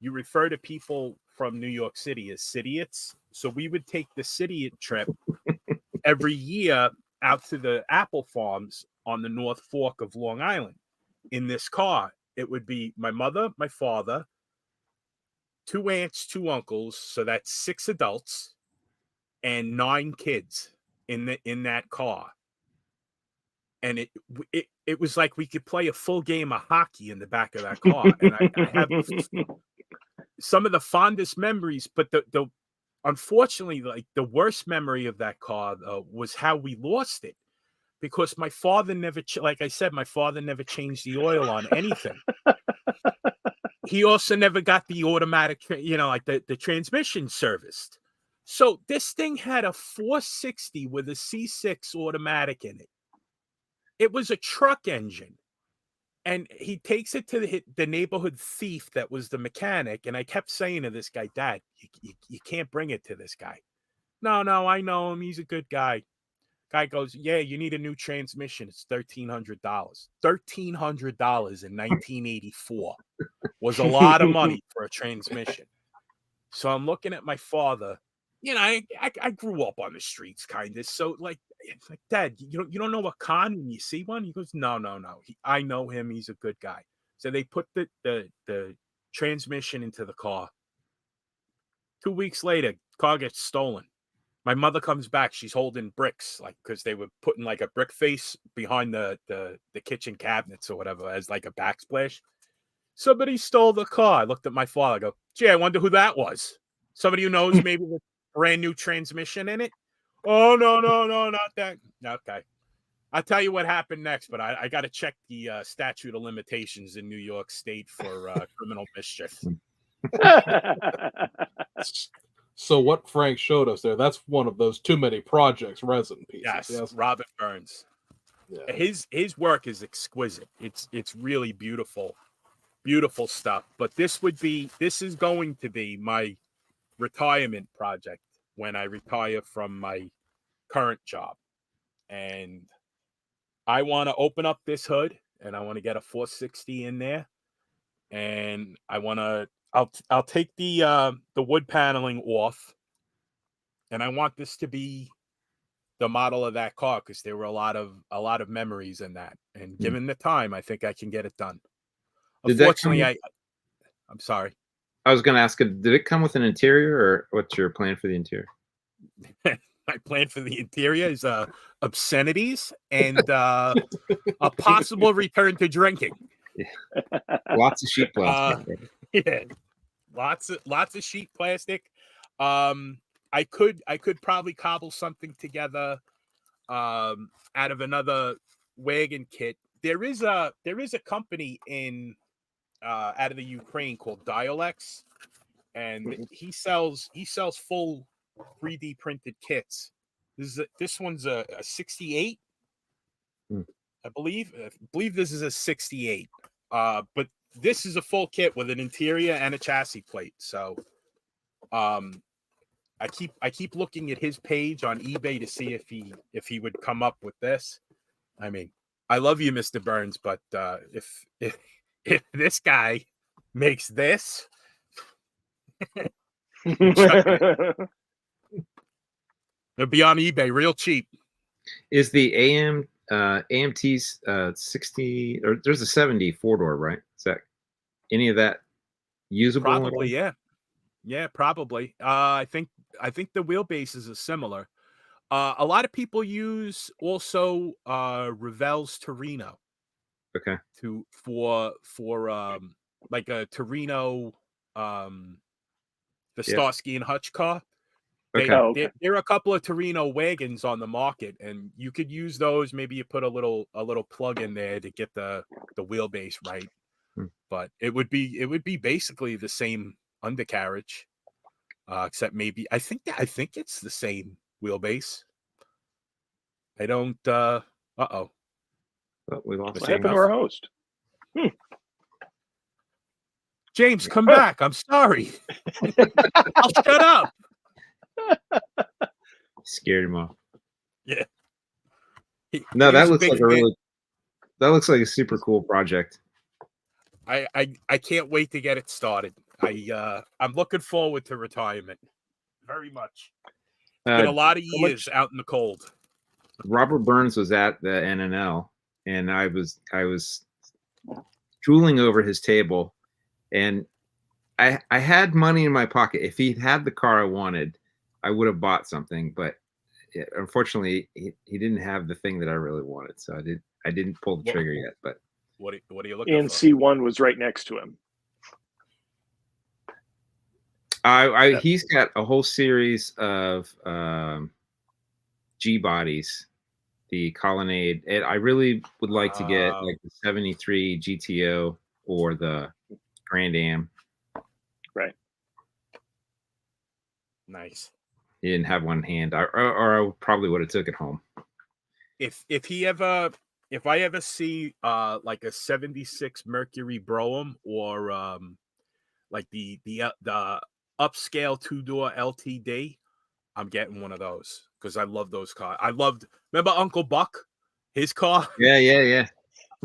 you refer to people from New York City as Cityites. So we would take the Cityite trip every year out to the apple farms on the North Fork of Long Island. In this car, it would be my mother, my father, 2 aunts, 2 uncles, so that's 6 adults and 9 kids in that car. And it was like we could play a full game of hockey in the back of that car. And I have some of the fondest memories, but the unfortunately, like the worst memory of that car was how we lost it, because my father never, like I said, my father never changed the oil on anything. He also never got the automatic, like the transmission serviced. So this thing had a 460 with a C6 automatic in it. It was a truck engine. And he takes it to the neighborhood thief that was the mechanic. And I kept saying to this guy, Dad, you can't bring it to this guy. No, I know him. He's a good guy. Guy goes, yeah, you need a new transmission. It's $1,300. $1,300 in 1984 was a lot of money for a transmission. So I'm looking at my father. I grew up on the streets, kind of. So it's like, Dad, you don't know a con when you see one? He goes, no. I know him. He's a good guy. So they put the transmission into the car. 2 weeks later, car gets stolen. My mother comes back. She's holding bricks, like, because they were putting like a brick face behind the kitchen cabinets or whatever as like a backsplash. Somebody stole the car. I looked at my father. I go, gee, I wonder who that was. Somebody who knows maybe with brand new transmission in it. Oh, no, not that. Okay. I'll tell you what happened next, but I got to check the statute of limitations in New York State for criminal mischief. So what Frank showed us there, that's one of those Too Many Projects resin pieces. Yes. Robert Burns. Yeah. His work is exquisite. It's really beautiful stuff. But this is going to be my retirement project when I retire from my current job. And I want to open up this hood and I want to get a 460 in there. And I'll take the wood paneling off. And I want this to be the model of that car, because there were a lot of memories in that. And given the time, I think I can get it done. Unfortunately, I'm sorry. I was going to ask, did it come with an interior, or what's your plan for the interior? my plan for the interior is obscenities and a possible return to drinking. Lots of sheet plastic. Yeah, lots of sheet plastic. I could probably cobble something together out of another wagon kit. There is a company in out of the Ukraine called Diolex, and he sells full 3D printed kits. This one's a 68, I believe. I believe this is a 68. But this is a full kit with an interior and a chassis plate. So, I keep looking at his page on eBay to see if he would come up with this. I mean, I love you, Mr. Burns, but if this guy makes this, it'll be on eBay real cheap. Is the AMT's 60 or there's a 70 4-door, right? Is that any of that usable? Probably, yeah, probably. I think the wheelbases are similar. A lot of people use also Revell's Torino. Okay. For like a Torino, the Starsky and Hutch car. Okay. There are a couple of Torino wagons on the market, and you could use those. Maybe you put a little plug in there to get the wheelbase right. But it would be basically the same undercarriage, except maybe I think it's the same wheelbase. I don't. Oh, we lost. What happened to our host? James, come back. I'm sorry. I'll shut up. Scared him off. Yeah. No, that looks like a super cool project. I can't wait to get it started. I'm looking forward to retirement very much. Been a lot of years out in the cold. Robert Burns was at the NNL, and I was drooling over his table, and I had money in my pocket. If he'd had the car I wanted, I would have bought something, but unfortunately, he didn't have the thing that I really wanted, so I didn't pull the trigger yet. But what are you looking for? And C1 was right next to him. He's got a whole series of G bodies, the Colonnade. And I really would like to get like the 73 GTO or the Grand Am. Right. Nice. He didn't have one hand, or I probably would have took it home. If I ever see like a 76 Mercury Brougham or like the upscale 2-door LTD, I'm getting one of those because I love those cars. Remember Uncle Buck, his car? Yeah.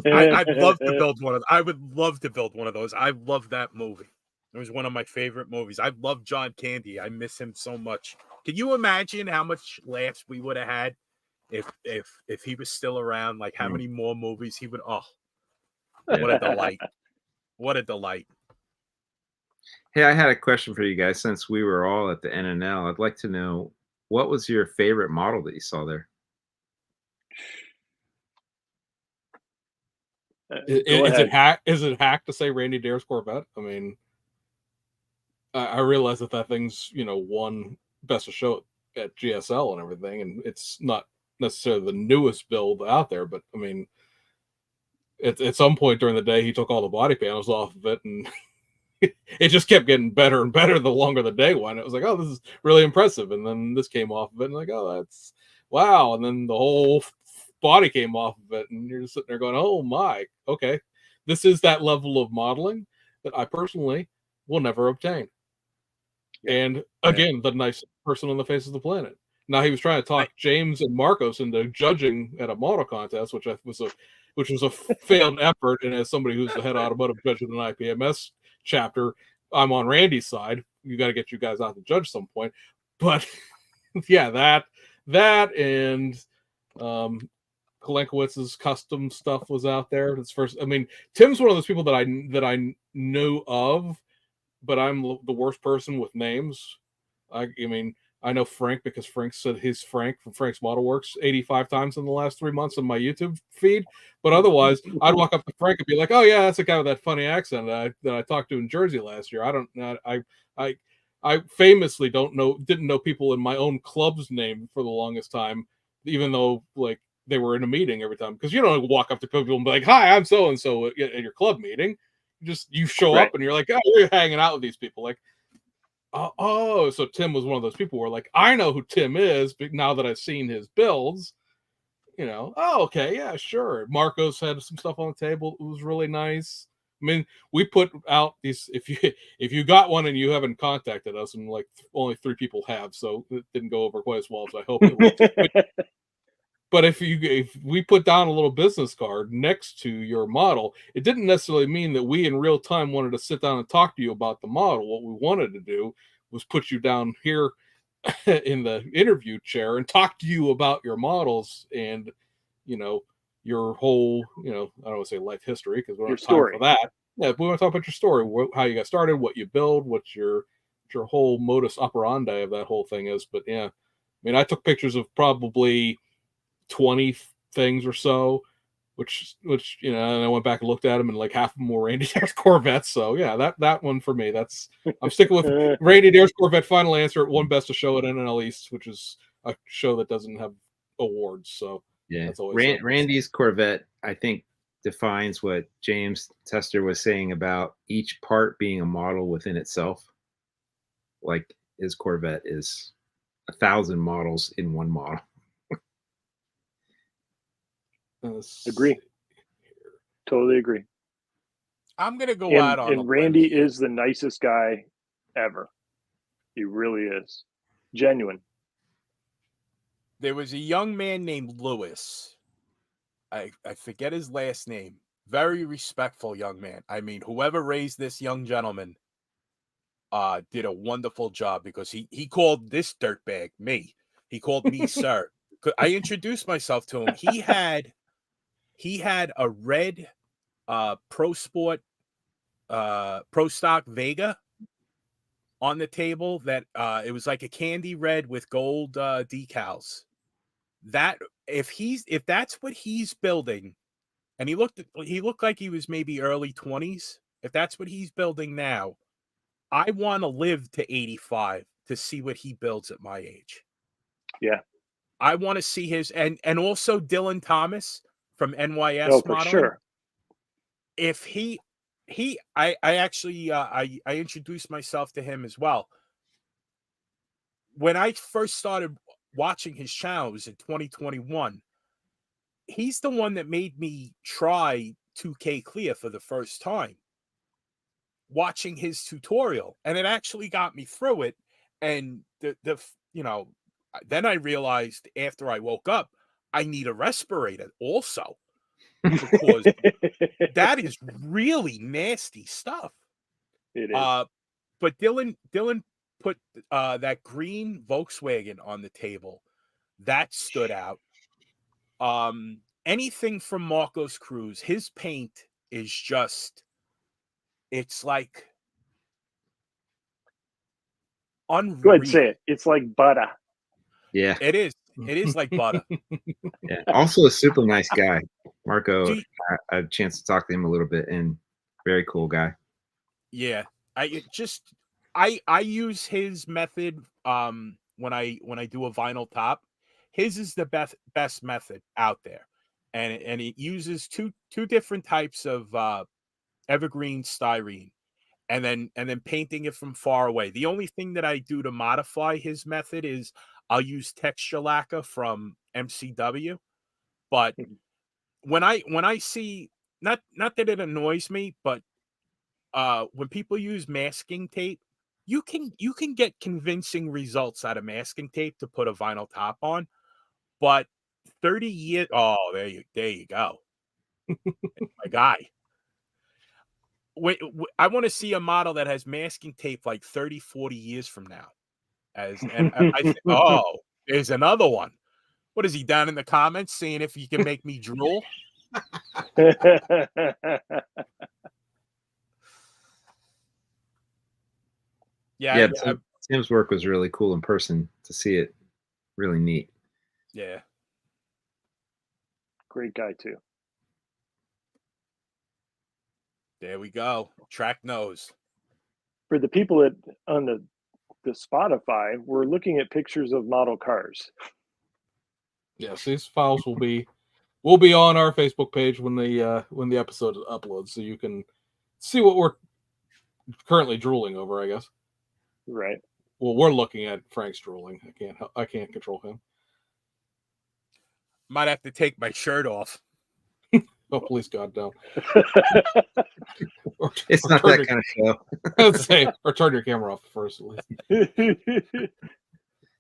I'd love to build one of those. I would love to build one of those. I love that movie. It was one of my favorite movies. I love John Candy. I miss him so much. Can you imagine how much laughs we would have had if he was still around? Like how many more movies he would? Oh, what a delight! What a delight! Hey, I had a question for you guys. Since we were all at the NNL, I'd like to know what was your favorite model that you saw there? Is it hack to say Randy Dare's Corvette? I mean, I realize that thing's won Best of Show at GSL and everything, and it's not necessarily the newest build out there, but I mean, at some point during the day he took all the body panels off of it, and it just kept getting better and better the longer the day went. It was like, oh, this is really impressive, and then this came off of it, and like, oh, that's wow, and then the whole body came off of it, and you're just sitting there going, oh my, okay, this is that level of modeling that I personally will never obtain. And again, the nicest person on the face of the planet. Now he was trying to talk James and Marcos into judging at a model contest, which was a failed effort. And as somebody who's the head automotive judge in an IPMS chapter, I'm on Randy's side. You got to get you guys out to judge some point. But yeah, that and Kolenkowicz's custom stuff was out there. It's first. I mean, Tim's one of those people that I knew of, but I'm the worst person with names. I mean, I know Frank because Frank said his Frank from Frank's Model Works 85 times in the last 3 months on my YouTube feed. But otherwise, I'd walk up to Frank and be like, "Oh yeah, that's the guy with that funny accent that I talked to in Jersey last year." I famously didn't know people in my own club's name for the longest time, even though like they were in a meeting every time, because you don't walk up to people and be like, "Hi, I'm so and so" at your club meeting. You show Right. up and you're like, "Oh, we're hanging out with these people." Like, oh, so Tim was one of those people where like I know who Tim is, but now that I've seen his builds, oh, okay, yeah, sure. Marcos had some stuff on the table. It was really nice. I mean, we put out these. If you got one and you haven't contacted us, and like only 3 people have, so it didn't go over quite as well as I hoped it would. But if we put down a little business card next to your model, it didn't necessarily mean that we in real time wanted to sit down and talk to you about the model. What we wanted to do was put you down here in the interview chair and talk to you about your models and your whole I don't want to say life history because we don't have time for that. Yeah, we want to talk about your story, how you got started, what you build, what your whole modus operandi of that whole thing is. But yeah, I mean, I took pictures of probably 20 things or so, which and I went back and looked at them, and like half of them were Randy Dare's Corvettes. So yeah, that one for me, I'm sticking with Randy Dare's Corvette. Final answer at One Best of Show at NNL East, which is a show that doesn't have awards. So yeah, that's always Randy's Corvette, I think, defines what James Tester was saying about each part being a model within itself. Like his Corvette is 1,000 models in one model. Agree. Totally agree. I'm gonna go out on and Randy is the nicest guy ever. He really is. Genuine. There was a young man named Lewis. I forget his last name. Very respectful young man. I mean, whoever raised this young gentleman did a wonderful job, because he called this dirtbag me. He called me sir. I introduced myself to him. He had a red Pro Sport Pro Stock Vega on the table that it was like a candy red with gold decals. That if that's what he's building, and he looked like he was maybe early 20s. If that's what he's building now, I want to live to 85 to see what he builds at my age. Yeah. I want to see his and also Dylan Thomas from NYS Oh, for Modeling. sure. If I actually I introduced myself to him as well. When I first started watching his channel, it was in 2021. He's the one that made me try 2K Clear for the first time, watching his tutorial, and it actually got me through it. And then I realized after I woke up, I need a respirator also, because that is really nasty stuff. It is. But Dylan put that green Volkswagen on the table. That stood out. Anything from Marcos Cruz, his paint is just, it's like unreal. Go ahead, say it. It's like butter. Yeah, it is. It is like butter. Yeah. Also a super nice guy, Marco. I had a chance to talk to him a little bit, and very cool guy. Yeah, I use his method when I do a vinyl top. His is the best method out there, and it uses two different types of evergreen styrene, and then painting it from far away. The only thing that I do to modify his method is I'll use texture lacquer from MCW, but when I see, not that it annoys me, but when people use masking tape, you can get convincing results out of masking tape to put a vinyl top on, but 30 years, oh, there you go. My guy. Wait, I want to see a model that has masking tape like 30, 40 years from now. I think, oh, there's another one. What is he down in the comments seeing if he can make me drool? Yeah. Tim's work was really cool in person. To see it, really neat. Yeah. Great guy too. There we go. Track nose. For the people that on the Spotify, we're looking at pictures of model cars. Yes, these files will be on our Facebook page when the episode uploads, so you can see what we're currently drooling over, I guess. Right. Well, we're looking at Frank's drooling. I can't control him. Might have to take my shirt off. Oh, please, God, no. It's not that kind of show. Let's say, or turn your camera off first, at least.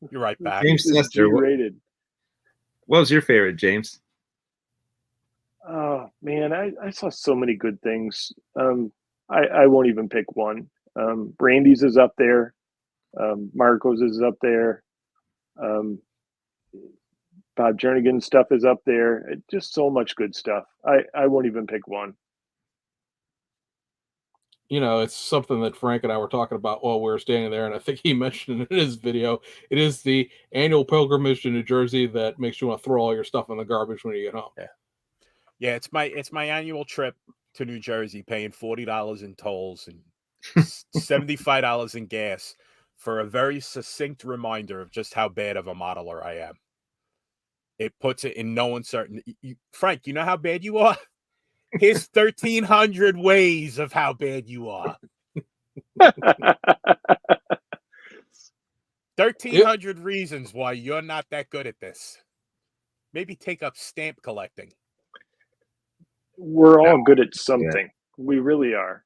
You're right back. James Nestor, G-rated. what was your favorite, James? Oh man, I saw so many good things. I won't even pick one. Randy's is up there. Marco's is up there. Bob Jernigan's stuff is up there. Just so much good stuff. I won't even pick one. You know, it's something that Frank and I were talking about while we were standing there, and I think he mentioned in his video. It is the annual pilgrimage to New Jersey that makes you want to throw all your stuff in the garbage when you get home. Yeah, it's my annual trip to New Jersey, paying $40 in tolls and $75 in gas for a very succinct reminder of just how bad of a modeler I am. It puts it in no uncertainty. Frank, you know how bad you are? Here's 1,300 ways of how bad you are. 1,300 reasons why you're not that good at this. Maybe take up stamp collecting. We're all good at something. We really are.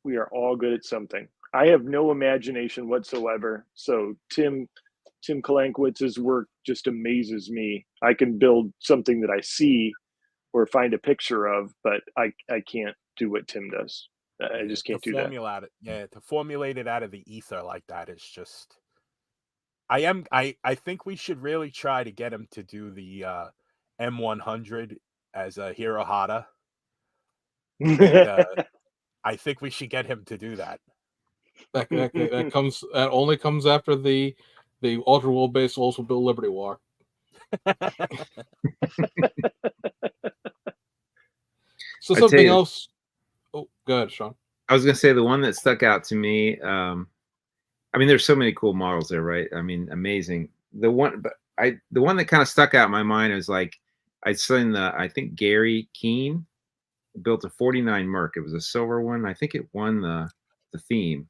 We are all good at something. I have no imagination whatsoever. So Tim Kalankowicz's work just amazes me. I can build something that I see or find a picture of, but I can't do what Tim does. I just can't do that. To formulate it out of the ether like that is just. I think we should really try to get him to do the M100 as a Hirohata. I think we should get him to do that. That only comes after the ultra wheelbase Oldsmobile Liberty Walk. So something else. Oh, go ahead, Sean. I was gonna say the one that stuck out to me. I mean, there's so many cool models there, right? I mean, amazing. The one that kind of stuck out in my mind is like I'd seen I think Gary Keene built a 49 Merc. It was a silver one. I think it won the theme.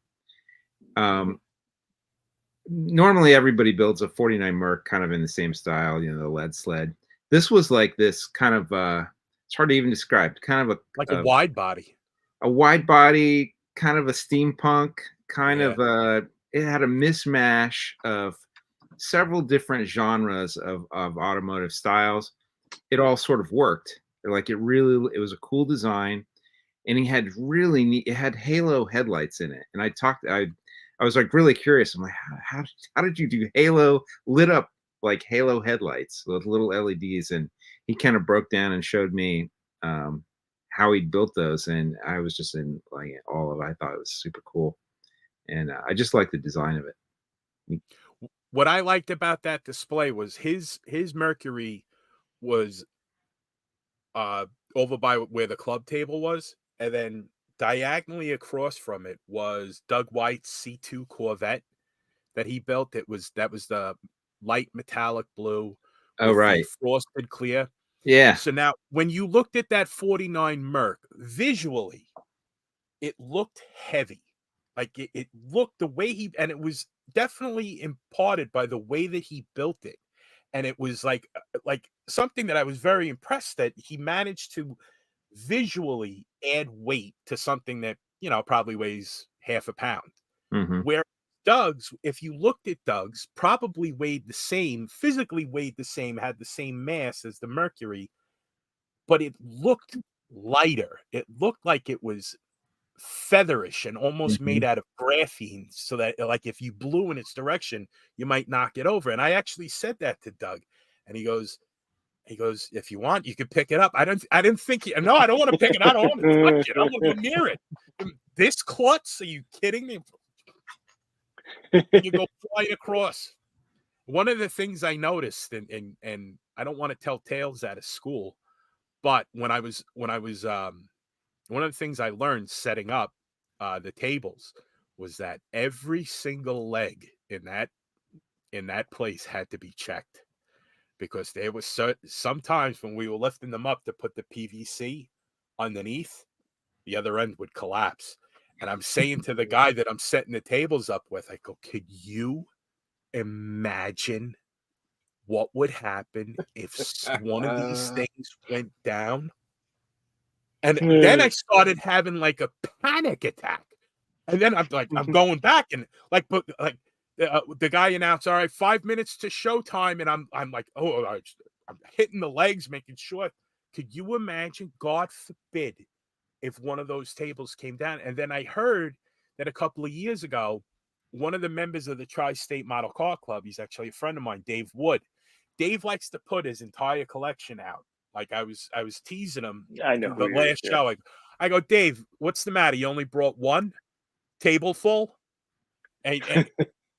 Normally everybody builds a 49 Merc kind of in the same style, you know, the lead sled. This was like this kind of it's hard to even describe, kind of a wide body. A wide body, kind of a steampunk, kind of it had a mishmash of several different genres of automotive styles. It all sort of worked. Like it was a cool design, and he had really neat. It had halo headlights in it, and I was like really curious. I'm like, how did you do halo lit up like halo headlights with little LEDs? And he kind of broke down and showed me how he built those, and I was just in like all of it. I thought it was super cool, and I just like the design of it. What I liked about that display was his Mercury was over by where the club table was, and then diagonally across from it was Doug White's C2 Corvette that he built. That was the light metallic blue. Oh, right. Frosted clear. Yeah. So now when you looked at that 49 Merc, visually, it looked heavy. Like it looked the way and it was definitely imparted by the way that he built it. And it was like something that I was very impressed that he managed to visually add weight to something that, you know, probably weighs half a pound. Mm-hmm. Where Doug's, if you looked at Doug's, probably weighed the same, physically weighed the same, had the same mass as the Mercury, but it looked lighter. It looked like it was featherish and almost made out of graphene, so that like if you blew in its direction, you might knock it over. And I actually said that to Doug, and he goes, if you want, you could pick it up. I didn't think no, I don't want to pick it. I don't want to touch it. I want to go near it. This klutz? Are you kidding me? and you go flying across. One of the things I noticed, and I don't want to tell tales out of school, but when I was one of the things I learned setting up the tables was that every single leg in that place had to be checked, because there was sometimes when we were lifting them up to put the PVC underneath, the other end would collapse. And I'm saying to the guy that I'm setting the tables up with, I go, could you imagine what would happen if one of these things went down? And then I started having like a panic attack. And then I'm like, I'm going back and the guy announced, all right, 5 minutes to showtime. And I'm like, I'm hitting the legs, making sure. Could you imagine, God forbid, if one of those tables came down? And then I heard that a couple of years ago, one of the members of the Tri-State Model Car Club, he's actually a friend of mine, Dave Wood. Dave likes to put his entire collection out. Like I was teasing him. I know the last show. I go, Dave, what's the matter? You only brought one table full? And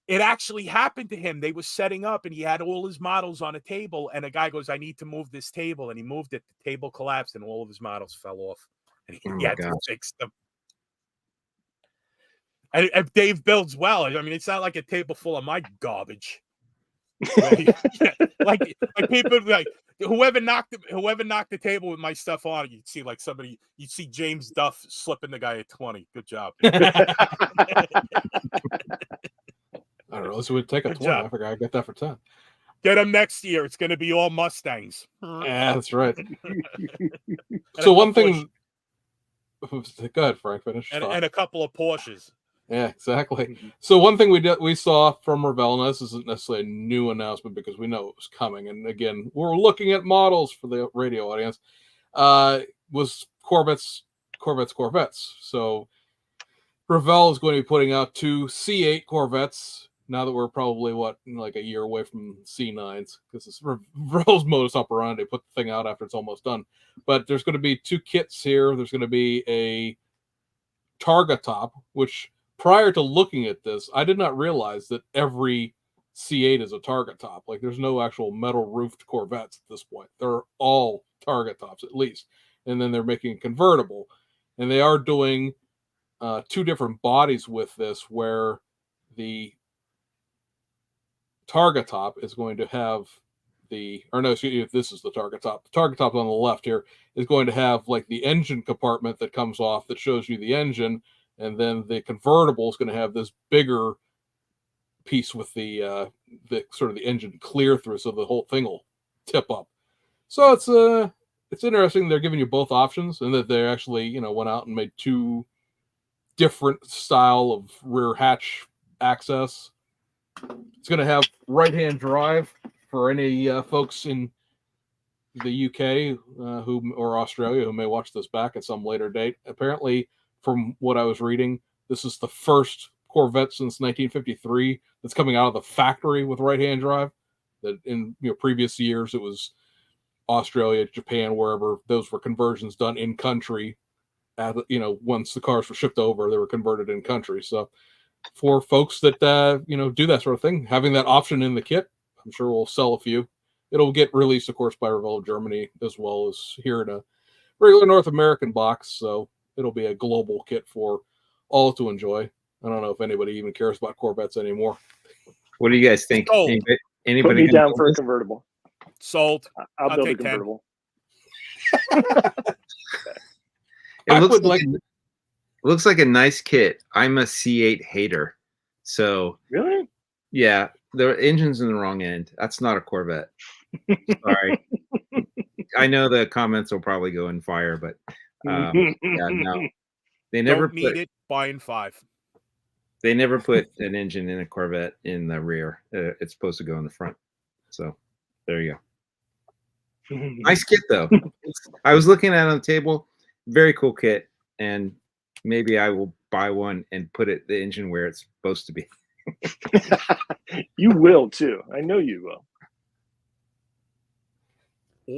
it actually happened to him. They were setting up and he had all his models on a table. And a guy goes, I need to move this table. And he moved it. The table collapsed and all of his models fell off. And he had to fix them. And Dave builds well. I mean, it's not like a table full of my garbage. like people like whoever knocked the table with my stuff on, you'd see like somebody, you'd see James Duff slipping the guy a 20. Good job. I don't know. This would take a 20. job. I forgot I got that for 10. Get them next year. It's going to be all Mustangs. Yeah, that's right. So one thing. Go ahead, Frank. Finish. And a couple of Porsches. Yeah, exactly. So one thing we saw from Revell, and this isn't necessarily a new announcement because we know it was coming, and again, we're looking at models for the radio audience, was Corvettes. So Revell is going to be putting out 2 C8 Corvettes now that we're probably, like a year away from C9s, because it's Revell's modus operandi, put the thing out after it's almost done. But there's going to be 2 kits here. There's going to be a Targa top, which prior to looking at this, I did not realize that every C8 is a Targa top. Like, there's no actual metal roofed Corvettes at this point. They're all Targa tops, at least. And then they're making a convertible. And they are doing 2 different bodies with this, where the Targa top is going to have this is the Targa top. The Targa top on the left here is going to have like the engine compartment that comes off that shows you the engine. And then the convertible is going to have this bigger piece with the sort of the engine clear through, so the whole thing will tip up. So it's interesting. They're giving you both options, and that they actually went out and made 2 different style of rear hatch access. It's going to have right-hand drive for any folks in the UK or Australia who may watch this back at some later date. Apparently, from what I was reading, this is the first Corvette since 1953 that's coming out of the factory with right-hand drive. That in previous years it was Australia, Japan, wherever, those were conversions done in country. Once the cars were shipped over, they were converted in country. So for folks that do that sort of thing, having that option in the kit, I'm sure we'll sell a few. It'll get released, of course, by Revell Germany as well as here in a regular North American box. So it'll be a global kit for all to enjoy. I don't know if anybody even cares about Corvettes anymore. What do you guys think? Sold. Anybody put me down for a convertible? Sold. I'll build a convertible. It looks like a nice kit. I'm a C8 hater. So really, yeah, the engine's in the wrong end. That's not a Corvette. Sorry. I know the comments will probably go in fire, but yeah, no. They never need it. Buying 5. They never put an engine in a Corvette in the rear. It's supposed to go in the front. So there you go. Nice kit though. I was looking at it on the table. Very cool kit, and maybe I will buy one and put the engine where it's supposed to be. You will too. I know you will.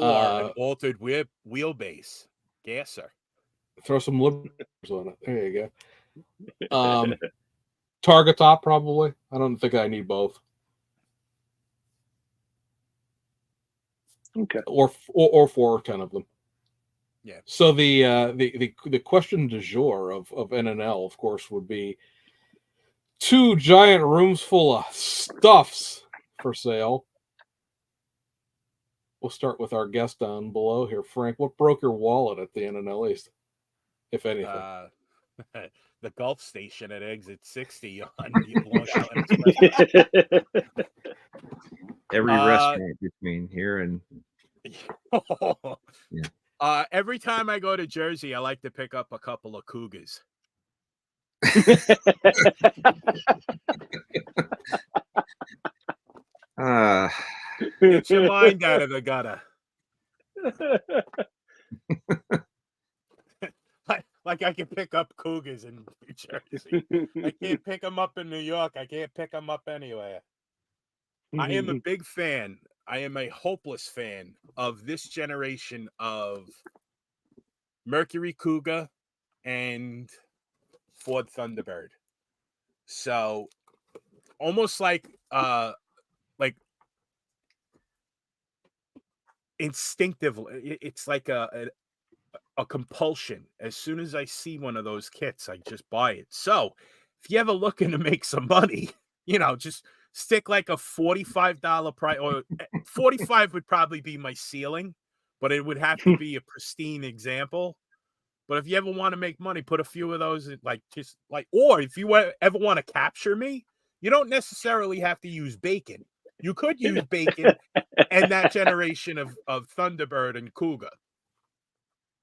Or an altered wheelbase gasser. Throw some liberals on it. There you go. Target top, probably. I don't think I need both. Okay. Or 4 or 10 of them. Yeah. So the question du jour of NNL, of course, would be 2 giant rooms full of stuffs for sale. We'll start with our guest down below here, Frank. What broke your wallet at the NNL East, if anything? The Gulf Station at exit 60 on Long Island Expressway. Every restaurant between here and every time I go to Jersey, I like to pick up a couple of cougars. Get your mind out of the gutter. Like I can pick up cougars in New Jersey. I can't pick them up in New York. I can't pick them up anywhere. I am a big fan. I am a hopeless fan of this generation of Mercury Cougar and Ford Thunderbird. So almost like instinctively, it's like a compulsion. As soon as I see one of those kits, I just buy it. So if you ever looking to make some money, just stick like a $45 price, or 45 would probably be my ceiling, but it would have to be a pristine example. But if you ever want to make money, put a few of those, or if you ever want to capture me, you don't necessarily have to use bacon. You could use bacon and that generation of Thunderbird and Cougar.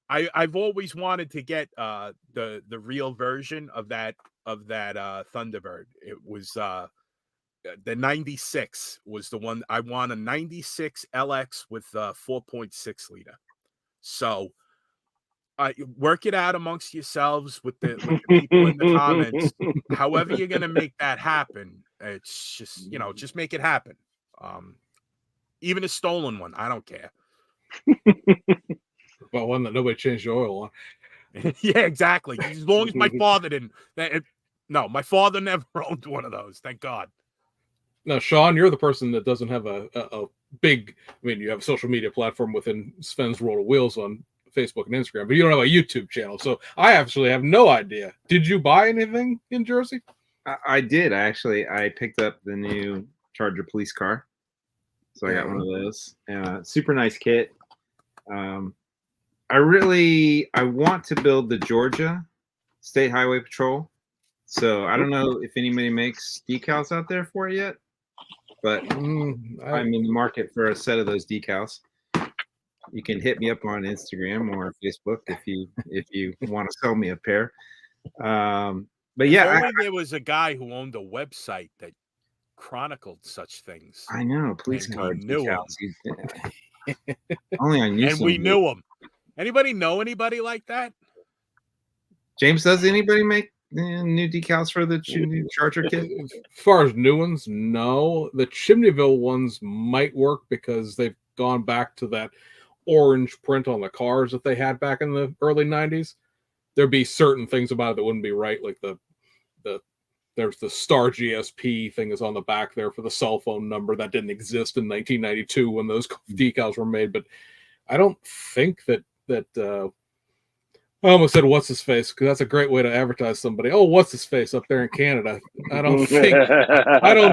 I've always wanted to get the real version of that Thunderbird. It was the 96 was the one. I want a 96 LX with 4.6 liter. So work it out amongst yourselves with the people in the comments. However you're going to make that happen, it's just, just make it happen. Even a stolen one, I don't care. Well, one that nobody changed the oil on. Yeah, exactly. As long as my father didn't. No, my father never owned one of those. Thank God. Now, Sean, you're the person that doesn't have a big. I mean, you have a social media platform within Sven's World of Wheels on Facebook and Instagram, but you don't have a YouTube channel. So I actually have no idea. Did you buy anything in Jersey? I did. I picked up the new Charger police car. So I got one of those. Super nice kit. I want to build the Georgia State Highway Patrol. So I don't know if anybody makes decals out there for it yet, but I'm in the market for a set of those decals. You can hit me up on Instagram or Facebook if you want to sell me a pair. But yeah, there was a guy who owned a website that chronicled such things. I know, police car decals. Only I knew, and we knew him. Anybody know anybody like that? James, does anybody make new decals for the new Charger kit? As far as new ones, no. The Chimneyville ones might work because they've gone back to that orange print on the cars that they had back in the early 90s. There'd be certain things about it that wouldn't be right, like there's the Star GSP thing is on the back there for the cell phone number that didn't exist in 1992 when those decals were made. But I don't think that I almost said what's his face because that's a great way to advertise somebody. Oh, what's his face up there in Canada? I don't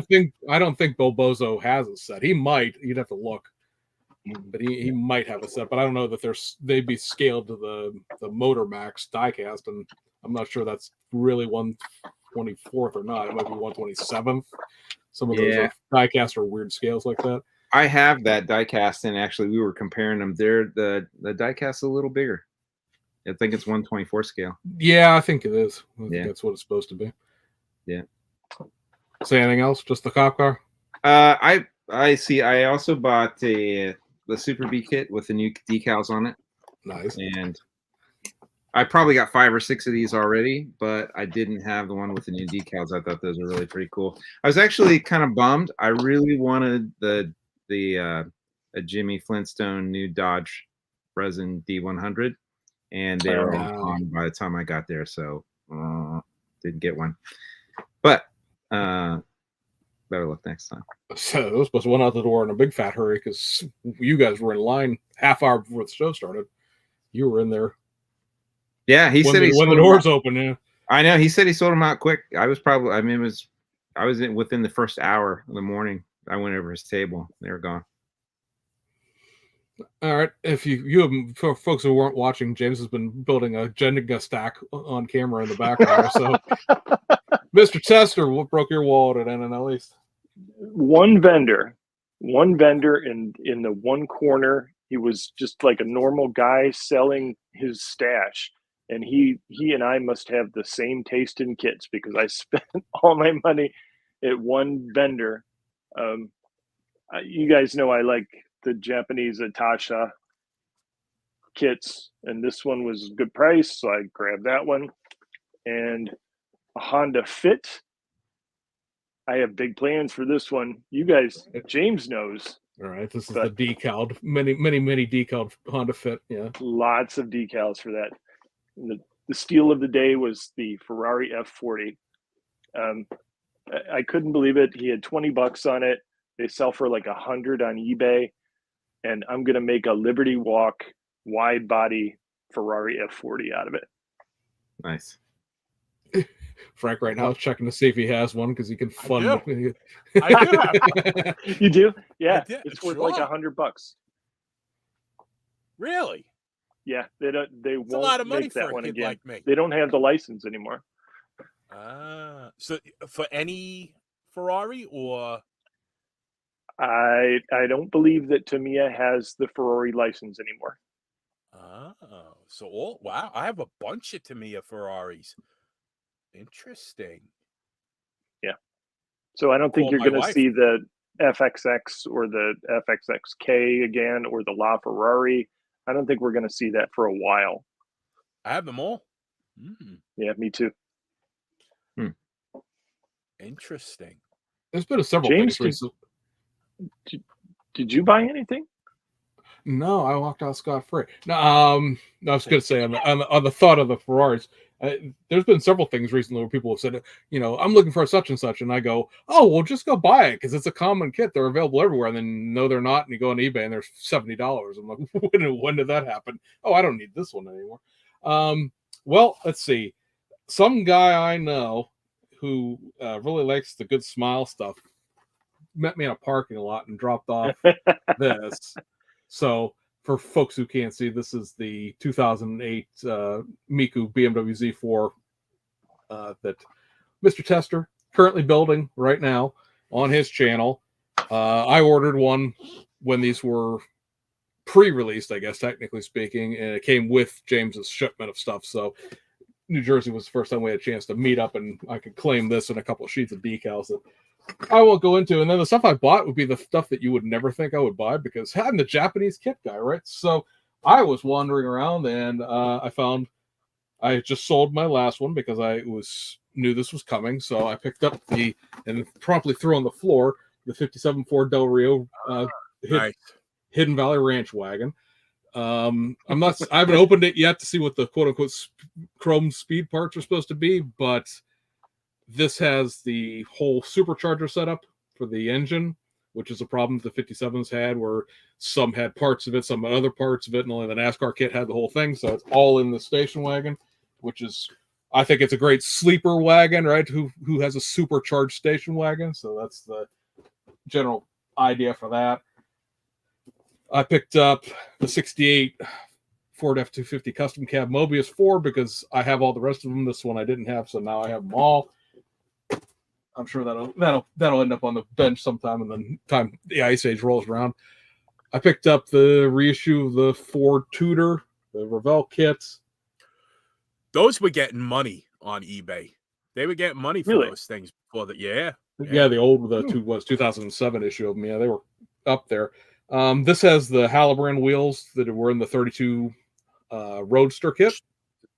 think Bill Bozo has a set. He might. You'd have to look, but he might have a set. But I don't know that they'd be scaled to the Motor Max diecast, and I'm not sure that's really 1/24th or not. It might be 1/27th. Some of those diecast are weird scales like that. I have that diecast, and actually we were comparing them. The diecast a little bigger. I think it's 1/24 scale. Yeah, I think it is. I think that's what it's supposed to be. Yeah. Say anything else? Just the cop car? I see. I also bought the Super B kit with the new decals on it. Nice. And I probably got 5 or 6 of these already, but I didn't have the one with the new decals. I thought those were really pretty cool. I was actually kind of bummed. I really wanted a Jimmy Flintstone new Dodge resin D100. And they were all gone by the time I got there, so didn't get one. But Better look next time. So those supposed to went out the door in a big fat hurry because you guys were in line half hour before the show started. You were in there. Yeah, he said when the doors open. Yeah, I know. He said he sold them out quick. I was probably. I mean, I was within the first hour in the morning. I went over his table. They were gone. All right. If for folks who weren't watching, James has been building a Jenga stack on camera in the background. So, Mr. Tester, what broke your wallet at NNL East? One vendor in the one corner. He was just like a normal guy selling his stash, and he and I must have the same taste in kits because I spent all my money at one vendor. You guys know I like the Japanese Atasha kits, and this one was a good price, so I grabbed that one. And a Honda Fit. I have big plans for this one. You guys, James knows. All right, this is the decaled, many decaled Honda Fit. Yeah, lots of decals for that. The steal of the day was the Ferrari F40. I couldn't believe it. He had $20 on it. They sell for like $100 on eBay, and I'm gonna make a Liberty Walk wide body Ferrari F40 out of it. Nice. Frank right now is checking to see if he has one because he can fund. I do. I do. You do? Yeah, it's worth like $100. Really? Yeah, they don't. They It's won't a lot of money make for that a one kid again. like me. They don't have the license anymore. So for any Ferrari or I don't believe that Tamiya has the Ferrari license anymore. Oh, so wow! I have a bunch of Tamiya Ferraris. Interesting. Yeah. So I don't think you're going to see the FXX or the FXXK again or the LaFerrari. I don't think we're going to see that for a while. I have them all. Yeah, me too. Interesting. There's been several James, things. Did you buy anything? No, I walked out scot-free. No, I was going to say on the thought of the Ferraris, there's been several things recently where people have said, I'm looking for such and such, and I go, oh, well, just go buy it because it's a common kit. They're available everywhere. And then no, they're not. And you go on eBay and they're $70. I'm like, when did that happen? Oh, I don't need this one anymore. Well, let's see. Some guy I know who really likes the good smile stuff met me in a parking lot and dropped off this. So for folks who can't see, this is the 2008 Miku BMW Z4 that Mr. Tester currently building right now on his channel. I ordered one when these were pre-released, I guess, technically speaking, and it came with James's shipment of stuff. So New Jersey was the first time we had a chance to meet up, and I could claim this and a couple of sheets of decals that I won't go into. And then the stuff I bought would be the stuff that you would never think I would buy because I'm the Japanese kit guy, right? So I was wandering around and I found I just sold my last one because I knew this was coming. So I picked up and promptly threw on the floor the 57 Ford Del Rio Hidden Valley Ranch wagon. I haven't opened it yet to see what the quote unquote chrome speed parts are supposed to be, but this has the whole supercharger setup for the engine, which is a problem the 57s had, where some had parts of it, some had other parts of it, and only the NASCAR kit had the whole thing. So it's all in the station wagon, which is, I think it's a great sleeper wagon, right? Who has a supercharged station wagon? So that's the general idea for that. I picked up the 68 Ford F-250 Custom Cab Mobius 4 because I have all the rest of them. This one I didn't have, so now I have them all. I'm sure that'll end up on the bench sometime, and then time the Ice Age rolls around. I picked up the reissue of the Ford Tudor, the Revell kits. Those were getting money on eBay. They were getting money for those things before that. Yeah, the old 2007 issue of them. Yeah, they were up there. This has the Halibran wheels that were in the 32 Roadster kit.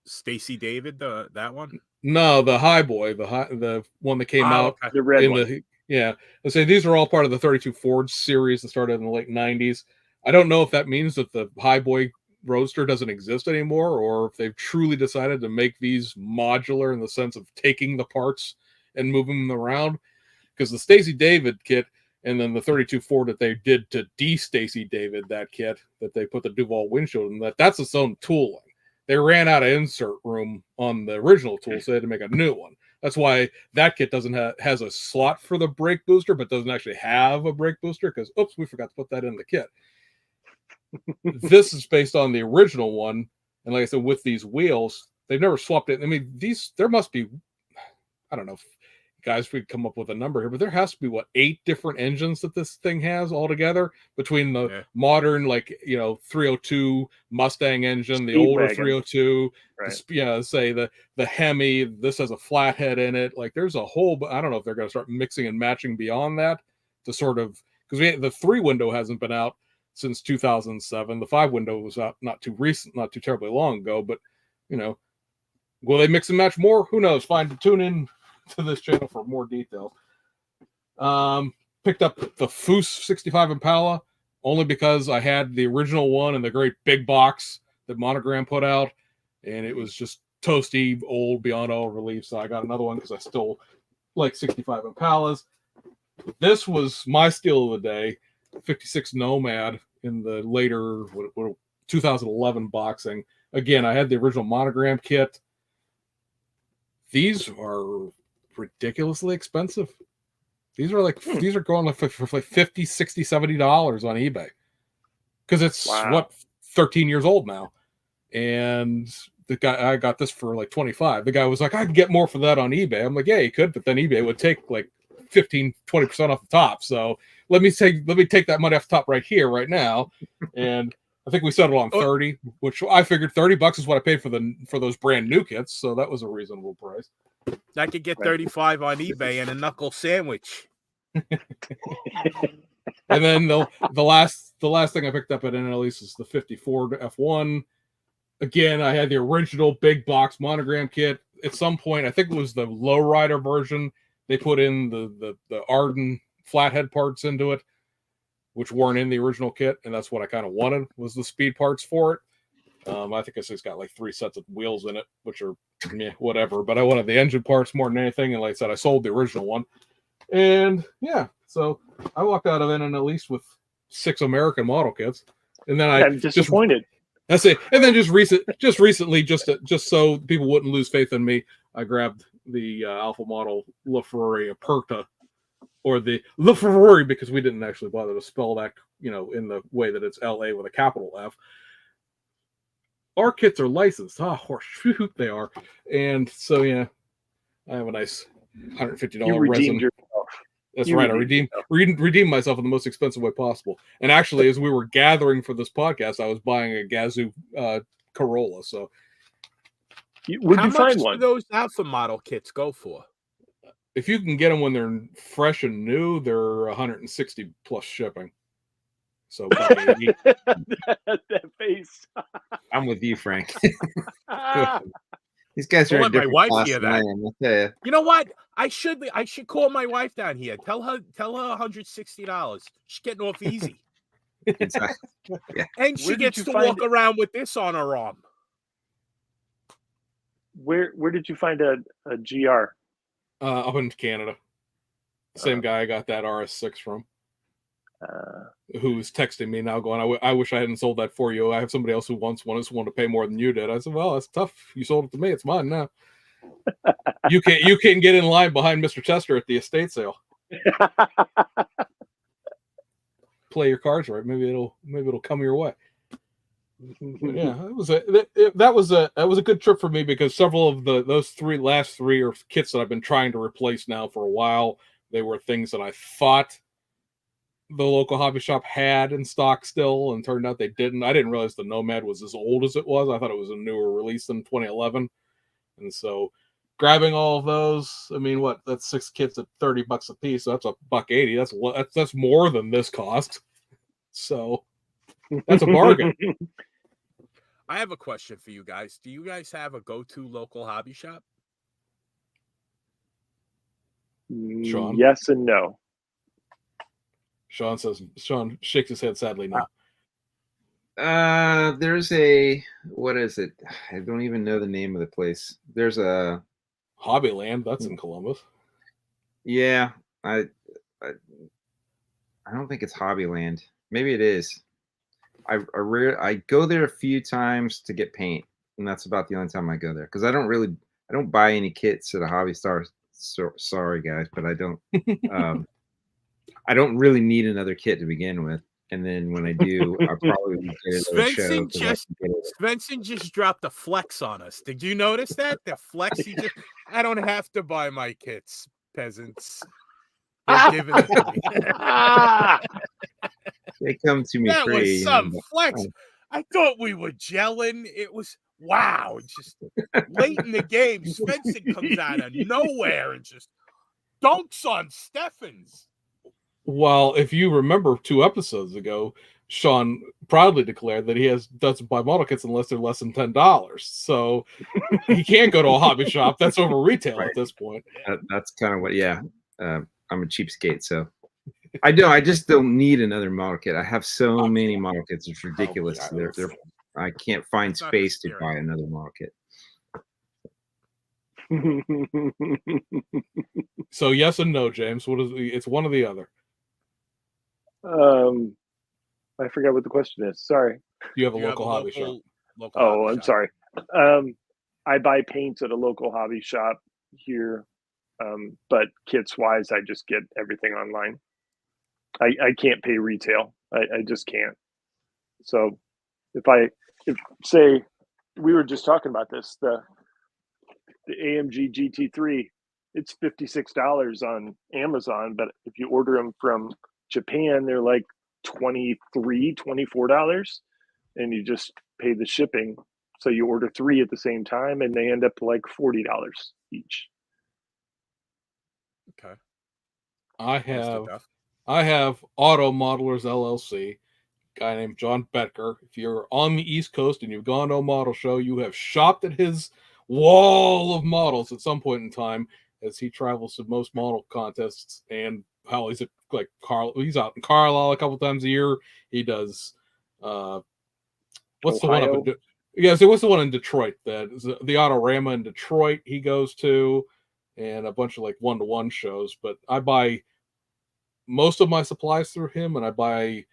Stacy David, that one. No, the Highboy, the one that came out, the red one. I say these are all part of the 32 Ford series that started in the late 90s. I don't know if that means that the Highboy Roadster doesn't exist anymore, or if they've truly decided to make these modular in the sense of taking the parts and moving them around, because the Stacy David kit and then the 32 Ford that they did to Stacy David, that kit that they put the Duval windshield in, that's its own tooling. They ran out of insert room on the original tool, so they had to make a new one. That's why that kit has a slot for the brake booster, but doesn't actually have a brake booster, because oops, we forgot to put that in the kit. This is based on the original one, and like I said, with these wheels, they've never swapped it. I mean, there must be, I don't know, guys, we come up with a number here, but there has to be 8 different engines that this thing has altogether, between the modern, 302 Mustang engine, the older 302, right. Say the Hemi. This has a flathead in it. Like, there's a whole, I don't know if they're going to start mixing and matching beyond that to sort of, because the 3 window hasn't been out since 2007. The 5 window was out not too terribly long ago, but will they mix and match more? Who knows? Tune in to this channel for more details. Picked up the Foose 65 Impala only because I had the original one in the great big box that Monogram put out, and it was just toasty, old, beyond all relief. So I got another one because I still like 65 Impalas. This was my steal of the day, 56 Nomad in the later 2011 boxing. Again, I had the original Monogram kit. These are ridiculously expensive. These are going for like $50, $60, $70 on eBay, because it's 13 years old now. And the guy, I got this for like 25. The guy was like, I can get more for that on eBay. I'm like, yeah, you could, but then eBay would take like 15-20% off the top. So let me take that money off the top right here, right now. And I think we settled on 30, which I figured $30 is what I paid for those brand new kits. So that was a reasonable price. I could get 35 on eBay and a knuckle sandwich. And then the last thing I picked up at NNL East is the 50 Ford F1. Again, I had the original big box Monogram kit. At some point, I think it was the lowrider version, they put in the Arden flathead parts into it, which weren't in the original kit, and that's what I kind of wanted, was the speed parts for it. I think it's got like 3 sets of wheels in it, which are whatever. But I wanted the engine parts more than anything, and like I said, I sold the original one. And yeah, so I walked out of NNL East with 6 American model kits, and then I'm disappointed. That's it. And then just recently, just so people wouldn't lose faith in me, I grabbed the Alpha model LaFerrari Aperta, or the LaFerrari, because we didn't actually bother to spell that, in the way that it's LA with a capital F. Our kits are licensed. Shoot, they are. And so, yeah, I have a nice $150 resin. Yourself. That's right. I redeemed myself in the most expensive way possible. And actually, as we were gathering for this podcast, I was buying a Gazoo Corolla. So, how much do those Alpha model kits go for? If you can get them when they're fresh and new, they're 160 plus shipping. So that face. I'm with you, Frank. These guys are in different class than I am. I'll tell you. You know what? I should call my wife down here. Tell her $160. She's getting off easy. Exactly. Yeah. And she gets to walk around with this on her arm. Where did you find a GR? Up in Canada. Same guy I got that RS6 from. Who's texting me now going, I wish I hadn't sold that for you. I have somebody else who wants one. I just want to pay more than you did. I said, well, that's tough. You sold it to me. It's mine now. You can't get in line behind Mr. Chester at the estate sale. Play your cards right. Maybe it'll come your way. Yeah, that was a good trip for me, because several of those last three are kits that I've been trying to replace now for a while. They were things that I thought the local hobby shop had in stock still, and turned out they didn't. I didn't realize the Nomad was as old as it was. I thought it was a newer release in 2011. And so grabbing all of those, I mean, that's 6 kits at $30 a piece. So that's $180. That's more than this cost. So that's a bargain. I have a question for you guys. Do you guys have a go-to local hobby shop? Sean? Yes and no. Sean shakes his head sadly no. There's what is it? I don't even know the name of the place. There's a Hobbyland, that's in Columbus. Yeah, I don't think it's Hobbyland. Maybe it is. I go there a few times to get paint, and that's about the only time I go there because I don't buy any kits at a hobby store. Sorry guys, but I don't really need another kit to begin with. And then when I do, I'll probably get it at a show because I can get it. Svensson just dropped a flex on us. Did you notice that? The flex I don't have to buy my kits, peasants. They're giving it to me. They come to me That free. was some but, flex. I thought we were gelling. It was wow. Just late in the game, Svensson comes out of nowhere and just dunks on Steffens. Well, if you remember 2 episodes ago, Sean proudly declared that he doesn't buy model kits unless they're less than $10. So he can't go to a hobby shop. That's over retail Right. at this point. That's kind of what. Yeah, I'm a cheapskate, so I just don't need another model kit. I have so many model kits; it's ridiculous. I can't find space to buy another model kit. So yes and no, James. It's one or the other. I forgot what the question is. Sorry. You have a local hobby shop. I'm sorry. I buy paints at a local hobby shop here, but kits wise, I just get everything online. I can't pay retail. I just can't. So if say we were just talking about this, the AMG GT3, it's $56 on Amazon, but if you order them from Japan, they're like $23, $24, and you just pay the shipping. So you order 3 at the same time, and they end up like $40 each. Okay. I have Auto Modelers LLC, guy named John Betker. If you're on the East Coast and you've gone to a model show, you have shopped at his wall of models at some point in time, as he travels to most model contests. And hell, he's he's out in Carlisle a couple times a year. He does what's Ohio? the one up in yeah, so what's the one in Detroit? That is the Autorama in Detroit he goes to, and a bunch of like 1-to-1 shows. But I buy most of my supplies through him, and I buy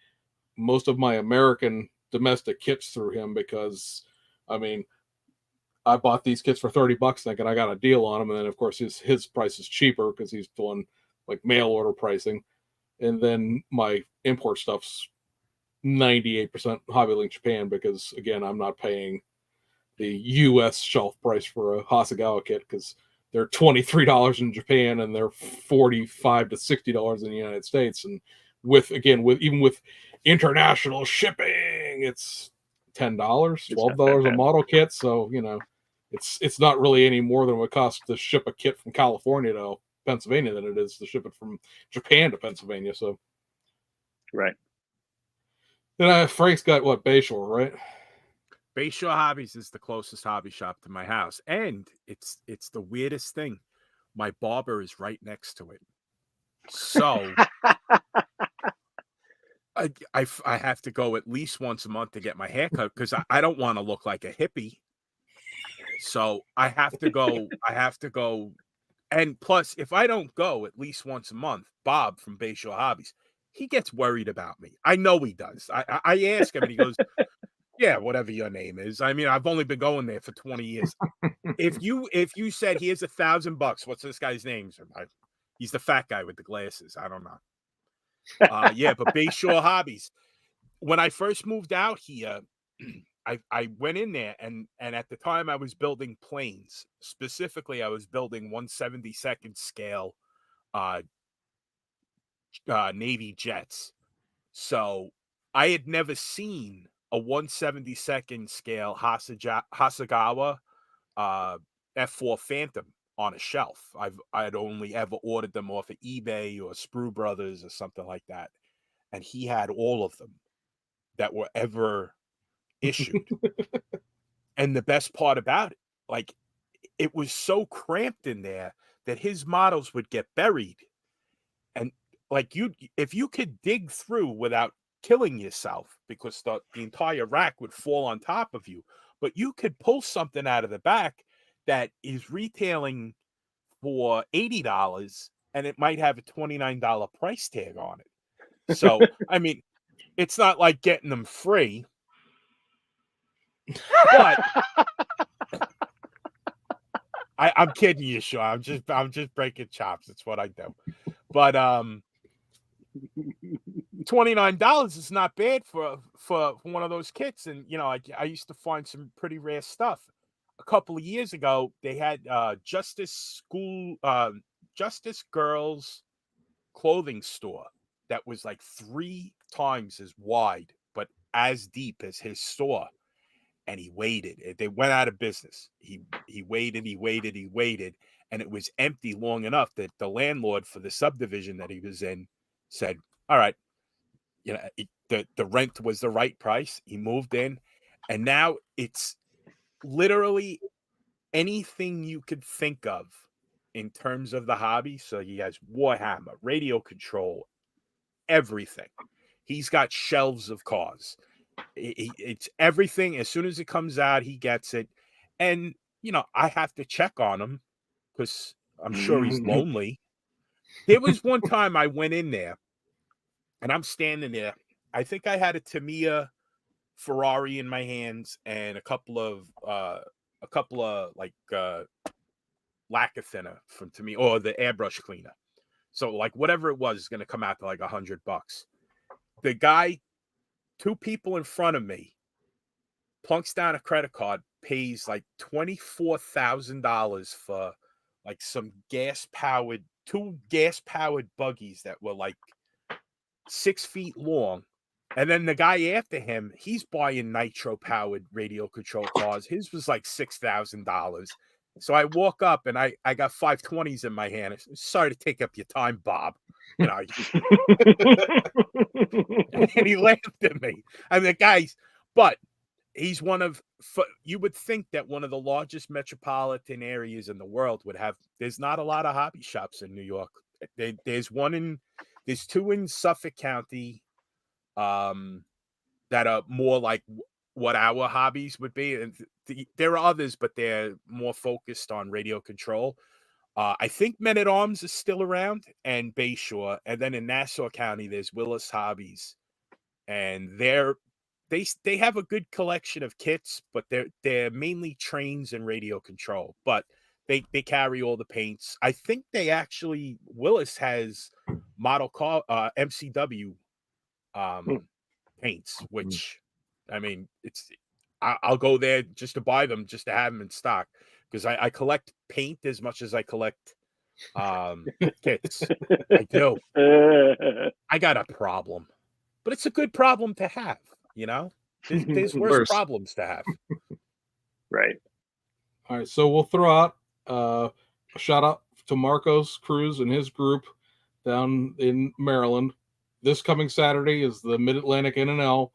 most of my American domestic kits through him because, I mean, I bought these kits for $30 thinking I got a deal on them, and then of course his price is cheaper because he's doing like mail order pricing, and then my import stuff's 98% Hobby Link Japan because again I'm not paying the U.S. shelf price for a Hasegawa kit because they're $23 in Japan and they're $45 to $60 in the United States, and with international shipping, it's $10, $12 a model kit. So it's not really any more than what it costs to ship a kit from California to Pennsylvania than it is to ship it from Japan to Pennsylvania. So right. Then Frank's got what, Bayshore, right? Bayshore Hobbies is the closest hobby shop to my house, and it's the weirdest thing. My barber is right next to it, so I have to go at least once a month to get my hair cut because I don't want to look like a hippie. So I have to go. And plus, if I don't go at least once a month, Bob from Bayshore Hobbies, he gets worried about me. I know he does. I ask him and he goes, yeah, whatever your name is. I mean, I've only been going there for 20 years. If you said here's $1,000, what's this guy's name? He's the fat guy with the glasses. I don't know. Yeah, but Bayshore Hobbies. When I first moved out here, I went in there and at the time I was building planes. Specifically, I was building 1/72nd scale Navy jets. So I had never seen a 1/72nd scale Hasegawa F4 Phantom on a shelf. I had only ever ordered them off of eBay or Sprue Brothers or something like that. And he had all of them that were ever issued. And the best part about it, like, it was so cramped in there that his models would get buried. And like if you could dig through without killing yourself, because the entire rack would fall on top of you, but you could pull something out of the back that is retailing for $80 and it might have a $29 price tag on it. So, I mean, it's not like getting them free, but I'm kidding you, Sean. I'm just breaking chops. It's what I do. But $29 is not bad for one of those kits. And you know, I used to find some pretty rare stuff. A couple of years ago, they had Justice Girls clothing store that was like 3 times as wide, but as deep as his store. And he waited. They went out of business. He waited, and it was empty long enough that the landlord for the subdivision that he was in said, "All right, you know, the rent was the right price." He moved in, and now it's literally anything you could think of in terms of the hobby. So he has Warhammer, radio control, everything. He's got shelves of cars. It's everything. As soon as it comes out, he gets it. And, you know, I have to check on him because I'm sure he's lonely. There was one time I went in there and I'm standing there. I think I had a Tamiya Ferrari in my hands and a couple of like lacquer thinner from Tamiya, or the airbrush cleaner. So like whatever it was is going to come out to like $100. The guy, 2 people in front of me, plunks down a credit card, pays like $24,000 for like some 2 gas-powered buggies that were like 6 feet long. And then the guy after him, he's buying nitro-powered radio control cars. His was like $6,000. So I walk up and I got 520s in my hand. Sorry to take up your time, Bob. You know, and he laughed at me. I mean, the guy's, but he's you would think that one of the largest metropolitan areas in the world would have, there's not a lot of hobby shops in New York. There's 2 in Suffolk County that are more like what our hobbies would be. And there are others, but they're more focused on radio control. I think Men at Arms is still around, and Bayshore. And then in Nassau County, there's Willis Hobbies. And they have a good collection of kits, but they're mainly trains and radio control. But they carry all the paints. I think Willis has model car MCW paints, which I mean, I'll go there just to buy them, just to have them in stock, because I collect paint as much as I collect kits. I do. I got a problem, but it's a good problem to have. You know, there's worse problems to have. Right. All right, so we'll throw out a shout out to Marcos Cruz and his group down in Maryland. This coming Saturday is the Mid-Atlantic NNL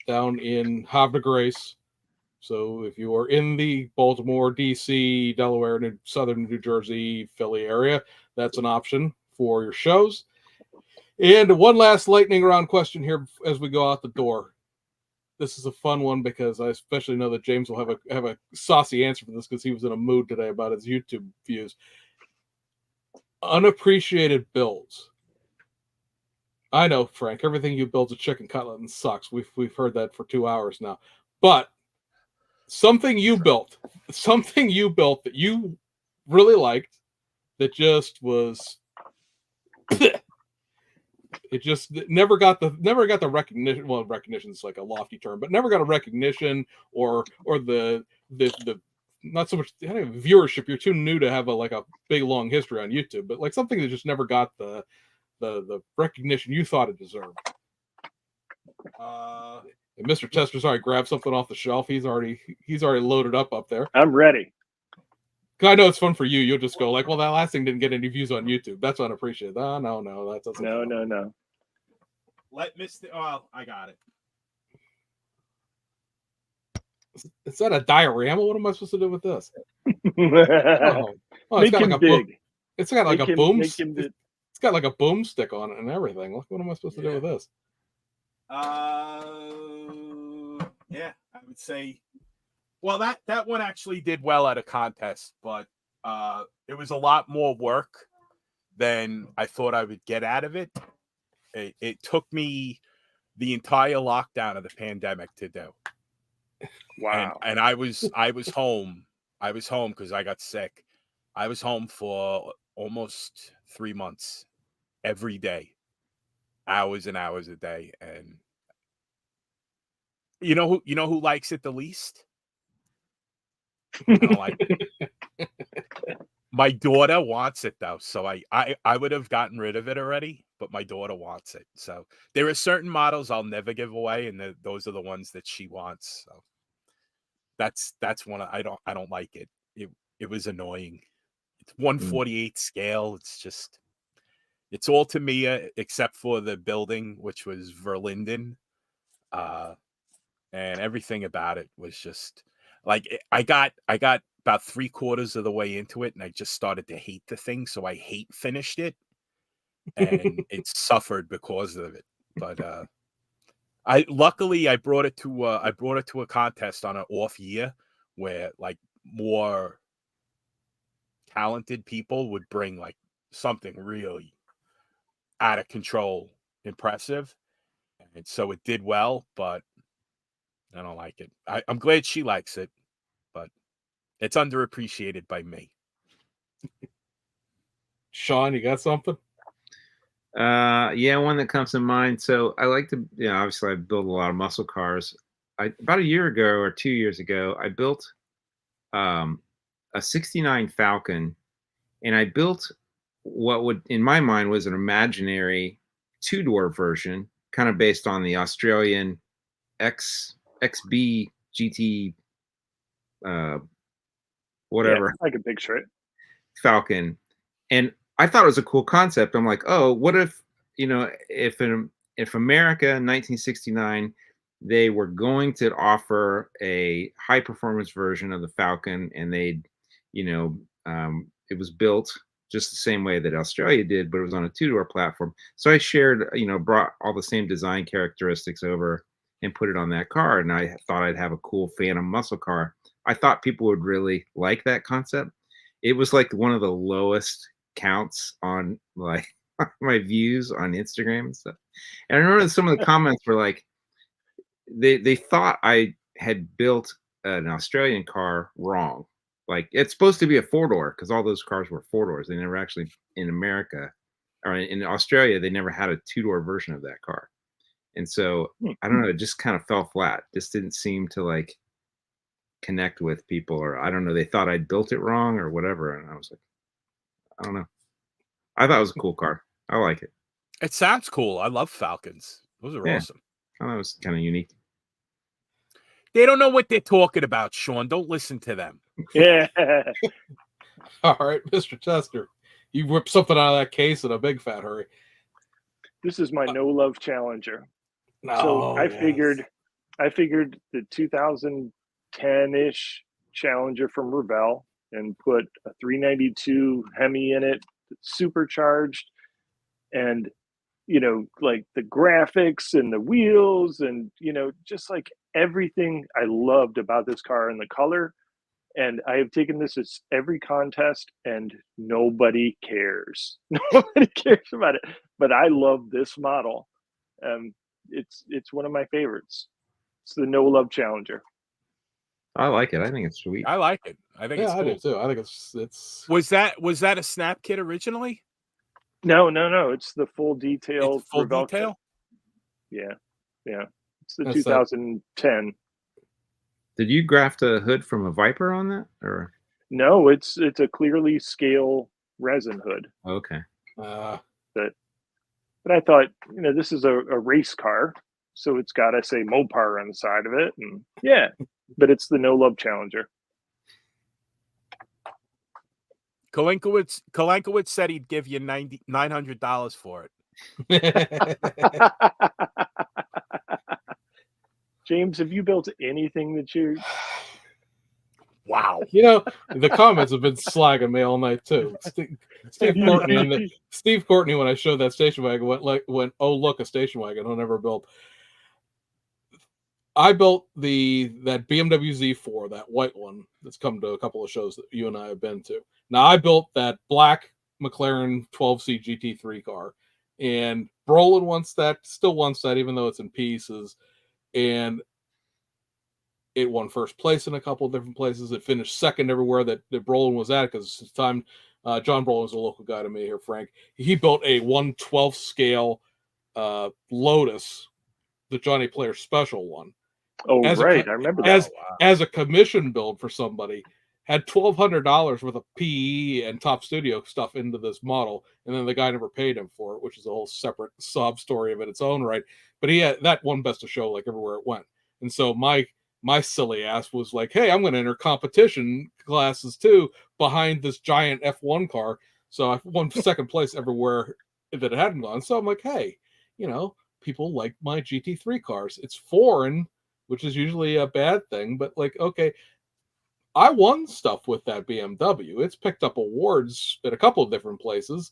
down in Havre de Grace. So if you are in the Baltimore, DC, Delaware, Southern New Jersey, Philly area, that's an option for your shows. And one last lightning round question here as we go out the door. This is a fun one because I especially know that James will have a saucy answer for this because he was in a mood today about his YouTube views. Unappreciated builds. I know, Frank, everything you build's a chicken cutlet and sucks. We've heard that for 2 hours now. But something you built that you really liked, that just was it just never got the recognition. Well, recognition is like a lofty term, but never got a recognition or the not so much viewership. You're too new to have a big long history on YouTube, but like something that just never got the recognition you thought it deserved. And Mr. Tester's already grabbed something off the shelf. He's already loaded up there. I'm ready. I know it's fun for you. You'll just go like, well, that last thing didn't get any views on YouTube. That's unappreciated. Oh, no, that doesn't. No. Let Mr. Oh, I got it. Is that a diorama? What am I supposed to do with this? It's got like a big. It's got like a boom. It's got like a boomstick on it and everything. What am I supposed to do with this? Yeah, I would say. Well, that one actually did well at a contest, but it was a lot more work than I thought I would get out of it. It took me the entire lockdown of the pandemic to do. Wow. And I was home. I was home because I got sick. I was home for almost 3 months, every day, hours and hours a day. And you know who likes it the least? I don't like it. My daughter wants it though, so I would have gotten rid of it already, but my daughter wants it. So there are certain models I'll never give away, and those are the ones that she wants. So that's one I don't like it. It was annoying. It's 1/48 scale. It's all Tamiya except for the building, which was Verlinden, and everything about it was just like I got about 3/4 of the way into it, and I just started to hate the thing. So I finished it, and it suffered because of it. But I brought it to a contest on an off year where like more talented people would bring like something really out of control, impressive, and so it did well. But I don't like it. I'm glad she likes it, but it's underappreciated by me. Sean, you got something? Yeah, one that comes to mind. So I like to, obviously I build a lot of muscle cars. About a year ago or 2 years ago, I built a 69 Falcon, and I built what would, in my mind, was an imaginary two-door version, kind of based on the Australian XB GT, whatever. Yeah, I can picture it. Falcon. And I thought it was a cool concept. I'm like, oh, what if, if America in 1969, they were going to offer a high performance version of the Falcon, and they'd, it was built just the same way that Australia did, but it was on a two-door platform. So I shared, brought all the same design characteristics over and put it on that car. And I thought I'd have a cool Phantom muscle car. I thought people would really like that concept. It was like one of the lowest counts on like my views on Instagram and stuff. And I remember some of the comments were like, they thought I had built an Australian car wrong. Like it's supposed to be a four-door because all those cars were four-doors. They never actually, in America or in Australia, they never had a two-door version of that car. And so I don't know, it just kind of fell flat. Just didn't seem to like connect with people, or I don't know, they thought I'd built it wrong or whatever. And I was like, I don't know. I thought it was a cool car. I like it. It sounds cool. I love Falcons. Those are awesome. I thought it was kind of unique. They don't know what they're talking about, Sean. Don't listen to them. Yeah. All right, Mr. Chester, you whipped something out of that case in a big fat hurry. This is my no love Challenger. No, So I figured the 2010-ish Challenger from Revell and put a 392 Hemi in it, supercharged, and like the graphics and the wheels and just like everything I loved about this car and the color. And I have taken this as every contest, and nobody cares. Nobody cares about it. But I love this model. It's one of my favorites. It's the No Love Challenger. I like it. I think it's sweet. I like it. I think it's cool. I do too. I think it's. Was that a snap kit originally? No. It's the full detail. It's full Revell detail? Kit. Yeah. It's the That's 2010. Did you graft a hood from a Viper on that, or? No, it's a clearly scale resin hood. Okay. But I thought, this is a race car, so it's got to say Mopar on the side of it, and yeah. But it's the No Love Challenger. Kolankowicz said he'd give you $900 for it. James, have you built anything that you? Wow. The comments have been slagging me all night too. Steve Courtney, when I showed that station wagon, went, oh look, a station wagon I'll never build. I built that BMW Z4, that white one that's come to a couple of shows that you and I have been to. Now I built that black McLaren 12C GT3 car. And Brolin still wants that, even though it's in pieces. And it won first place in a couple of different places. It finished second everywhere that Brolin was at, because it's time. John Brolin is a local guy to me here, Frank. He built a 1/12 scale Lotus, the Johnny Player Special one. Oh, right. I remember that. As a commission build for somebody. Had $1,200 worth of PE and Top Studio stuff into this model, and then the guy never paid him for it, which is a whole separate sob story of its own right. But he had that one best of show like everywhere it went. And so my silly ass was like, hey, I'm going to enter competition classes too behind this giant F1 car. So I won second place everywhere that it hadn't gone. So I'm like, hey, people like my GT3 cars. It's foreign, which is usually a bad thing, but like, okay, I won stuff with that BMW. It's picked up awards at a couple of different places.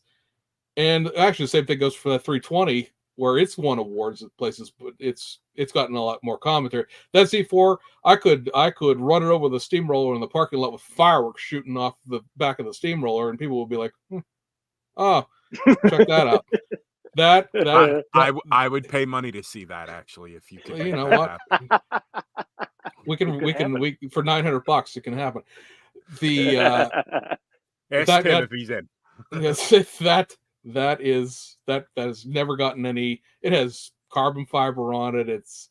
And actually the same thing goes for that 320, where it's won awards at places, but it's gotten a lot more commentary. That Z4, I could run it over the steamroller in the parking lot with fireworks shooting off the back of the steamroller, and people would be like, oh, check that out. I would pay money to see that, actually, if you could. You know what? We can for $900 it can happen. The ask him if he's in. Yes, that has never gotten any. It has carbon fiber on it. It's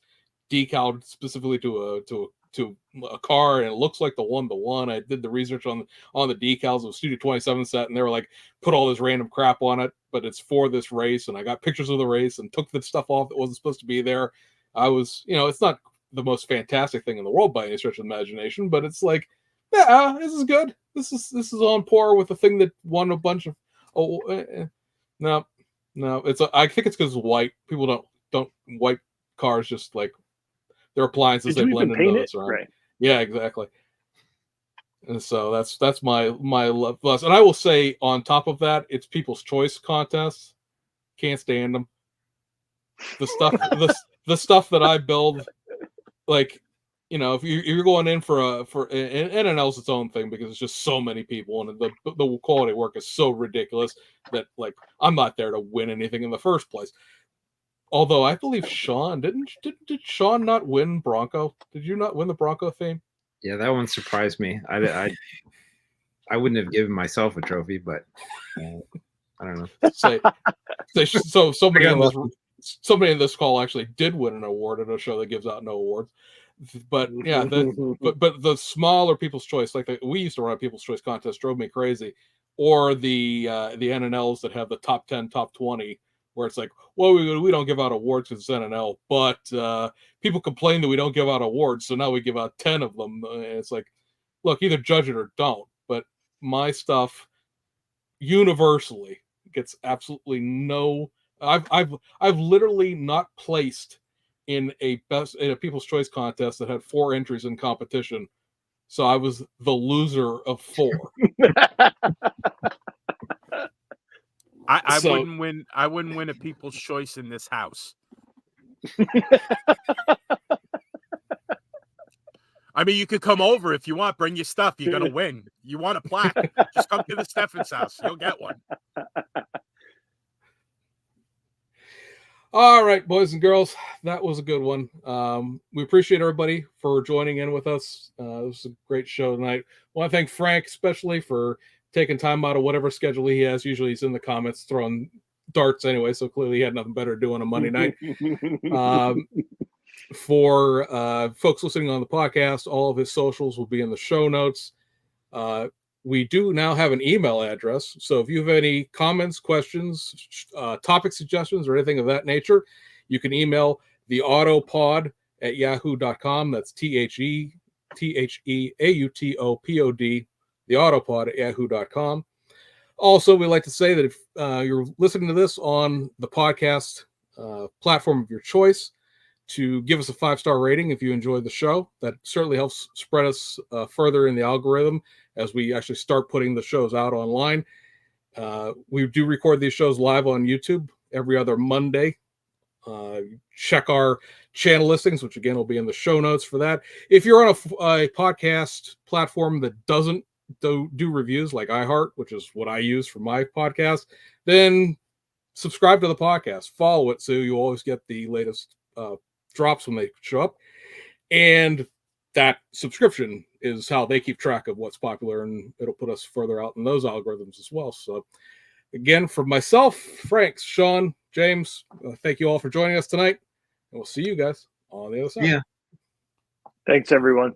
decaled specifically to a car, and it looks like the one-to-one. I did the research on the decals of Studio 27 set, and they were like, put all this random crap on it, but it's for this race. And I got pictures of the race and took the stuff off that wasn't supposed to be there. I was, it's not the most fantastic thing in the world by any stretch of the imagination, but it's like, yeah, this is good. This is on par with the thing that won a bunch of. No, it's. I think it's because white people don't white cars just like their appliances. They blend into this, right? Yeah, exactly. And so that's my love. And I will say, on top of that, it's People's Choice contests. Can't stand them. The stuff the stuff that I build. Like, if you're going in for NNL's its own thing, because it's just so many people, and the quality of work is so ridiculous that, like, I'm not there to win anything in the first place. Although I believe Sean did Sean not win Bronco? Did you not win the Bronco theme? Yeah, that one surprised me. I wouldn't have given myself a trophy, but I don't know. So somebody in this call actually did win an award at a show that gives out no awards. But yeah, but the smaller People's Choice, like we used to run a People's Choice contest, drove me crazy. Or the NNLs that have the top 10, top 20, where it's like, well, we don't give out awards because it's NNL, but people complain that we don't give out awards, so now we give out 10 of them. And it's like, look, either judge it or don't. But my stuff universally gets absolutely no. I've literally not placed in a People's Choice contest that had 4 entries in competition, so I was the loser of 4. I wouldn't win. I wouldn't win a People's Choice in this house. I mean, you could come over if you want. Bring your stuff. You're gonna win. You want a plaque? Just come to the Steffens house. You'll get one. All right, boys and girls, that was a good one. We appreciate everybody for joining in with us. It was a great show tonight. I want to thank Frank especially for taking time out of whatever schedule he has. Usually he's in the comments throwing darts anyway, so clearly he had nothing better to do on a Monday night. For folks listening on the podcast, all of his socials will be in the show notes. We do now have an email address, so if you have any comments, questions, topic suggestions, or anything of that nature, you can email the Autopod at yahoo.com. That's TheAutopod, the Autopod at yahoo.com. Also, we like to say that if you're listening to this on the podcast platform of your choice, to give us a 5-star rating if you enjoyed the show. That certainly helps spread us further in the algorithm as we actually start putting the shows out online. We do record these shows live on YouTube every other Monday. Check our channel listings, which again will be in the show notes for that. If you're on a podcast platform that doesn't do reviews like iHeart, which is what I use for my podcast, then subscribe to the podcast, follow it so you always get the latest drops when they show up. And that subscription is how they keep track of what's popular, and it'll put us further out in those algorithms as well. So again, for myself, Frank, Sean, James, thank you all for joining us tonight, and we'll see you guys on the other side. Yeah. Thanks, everyone.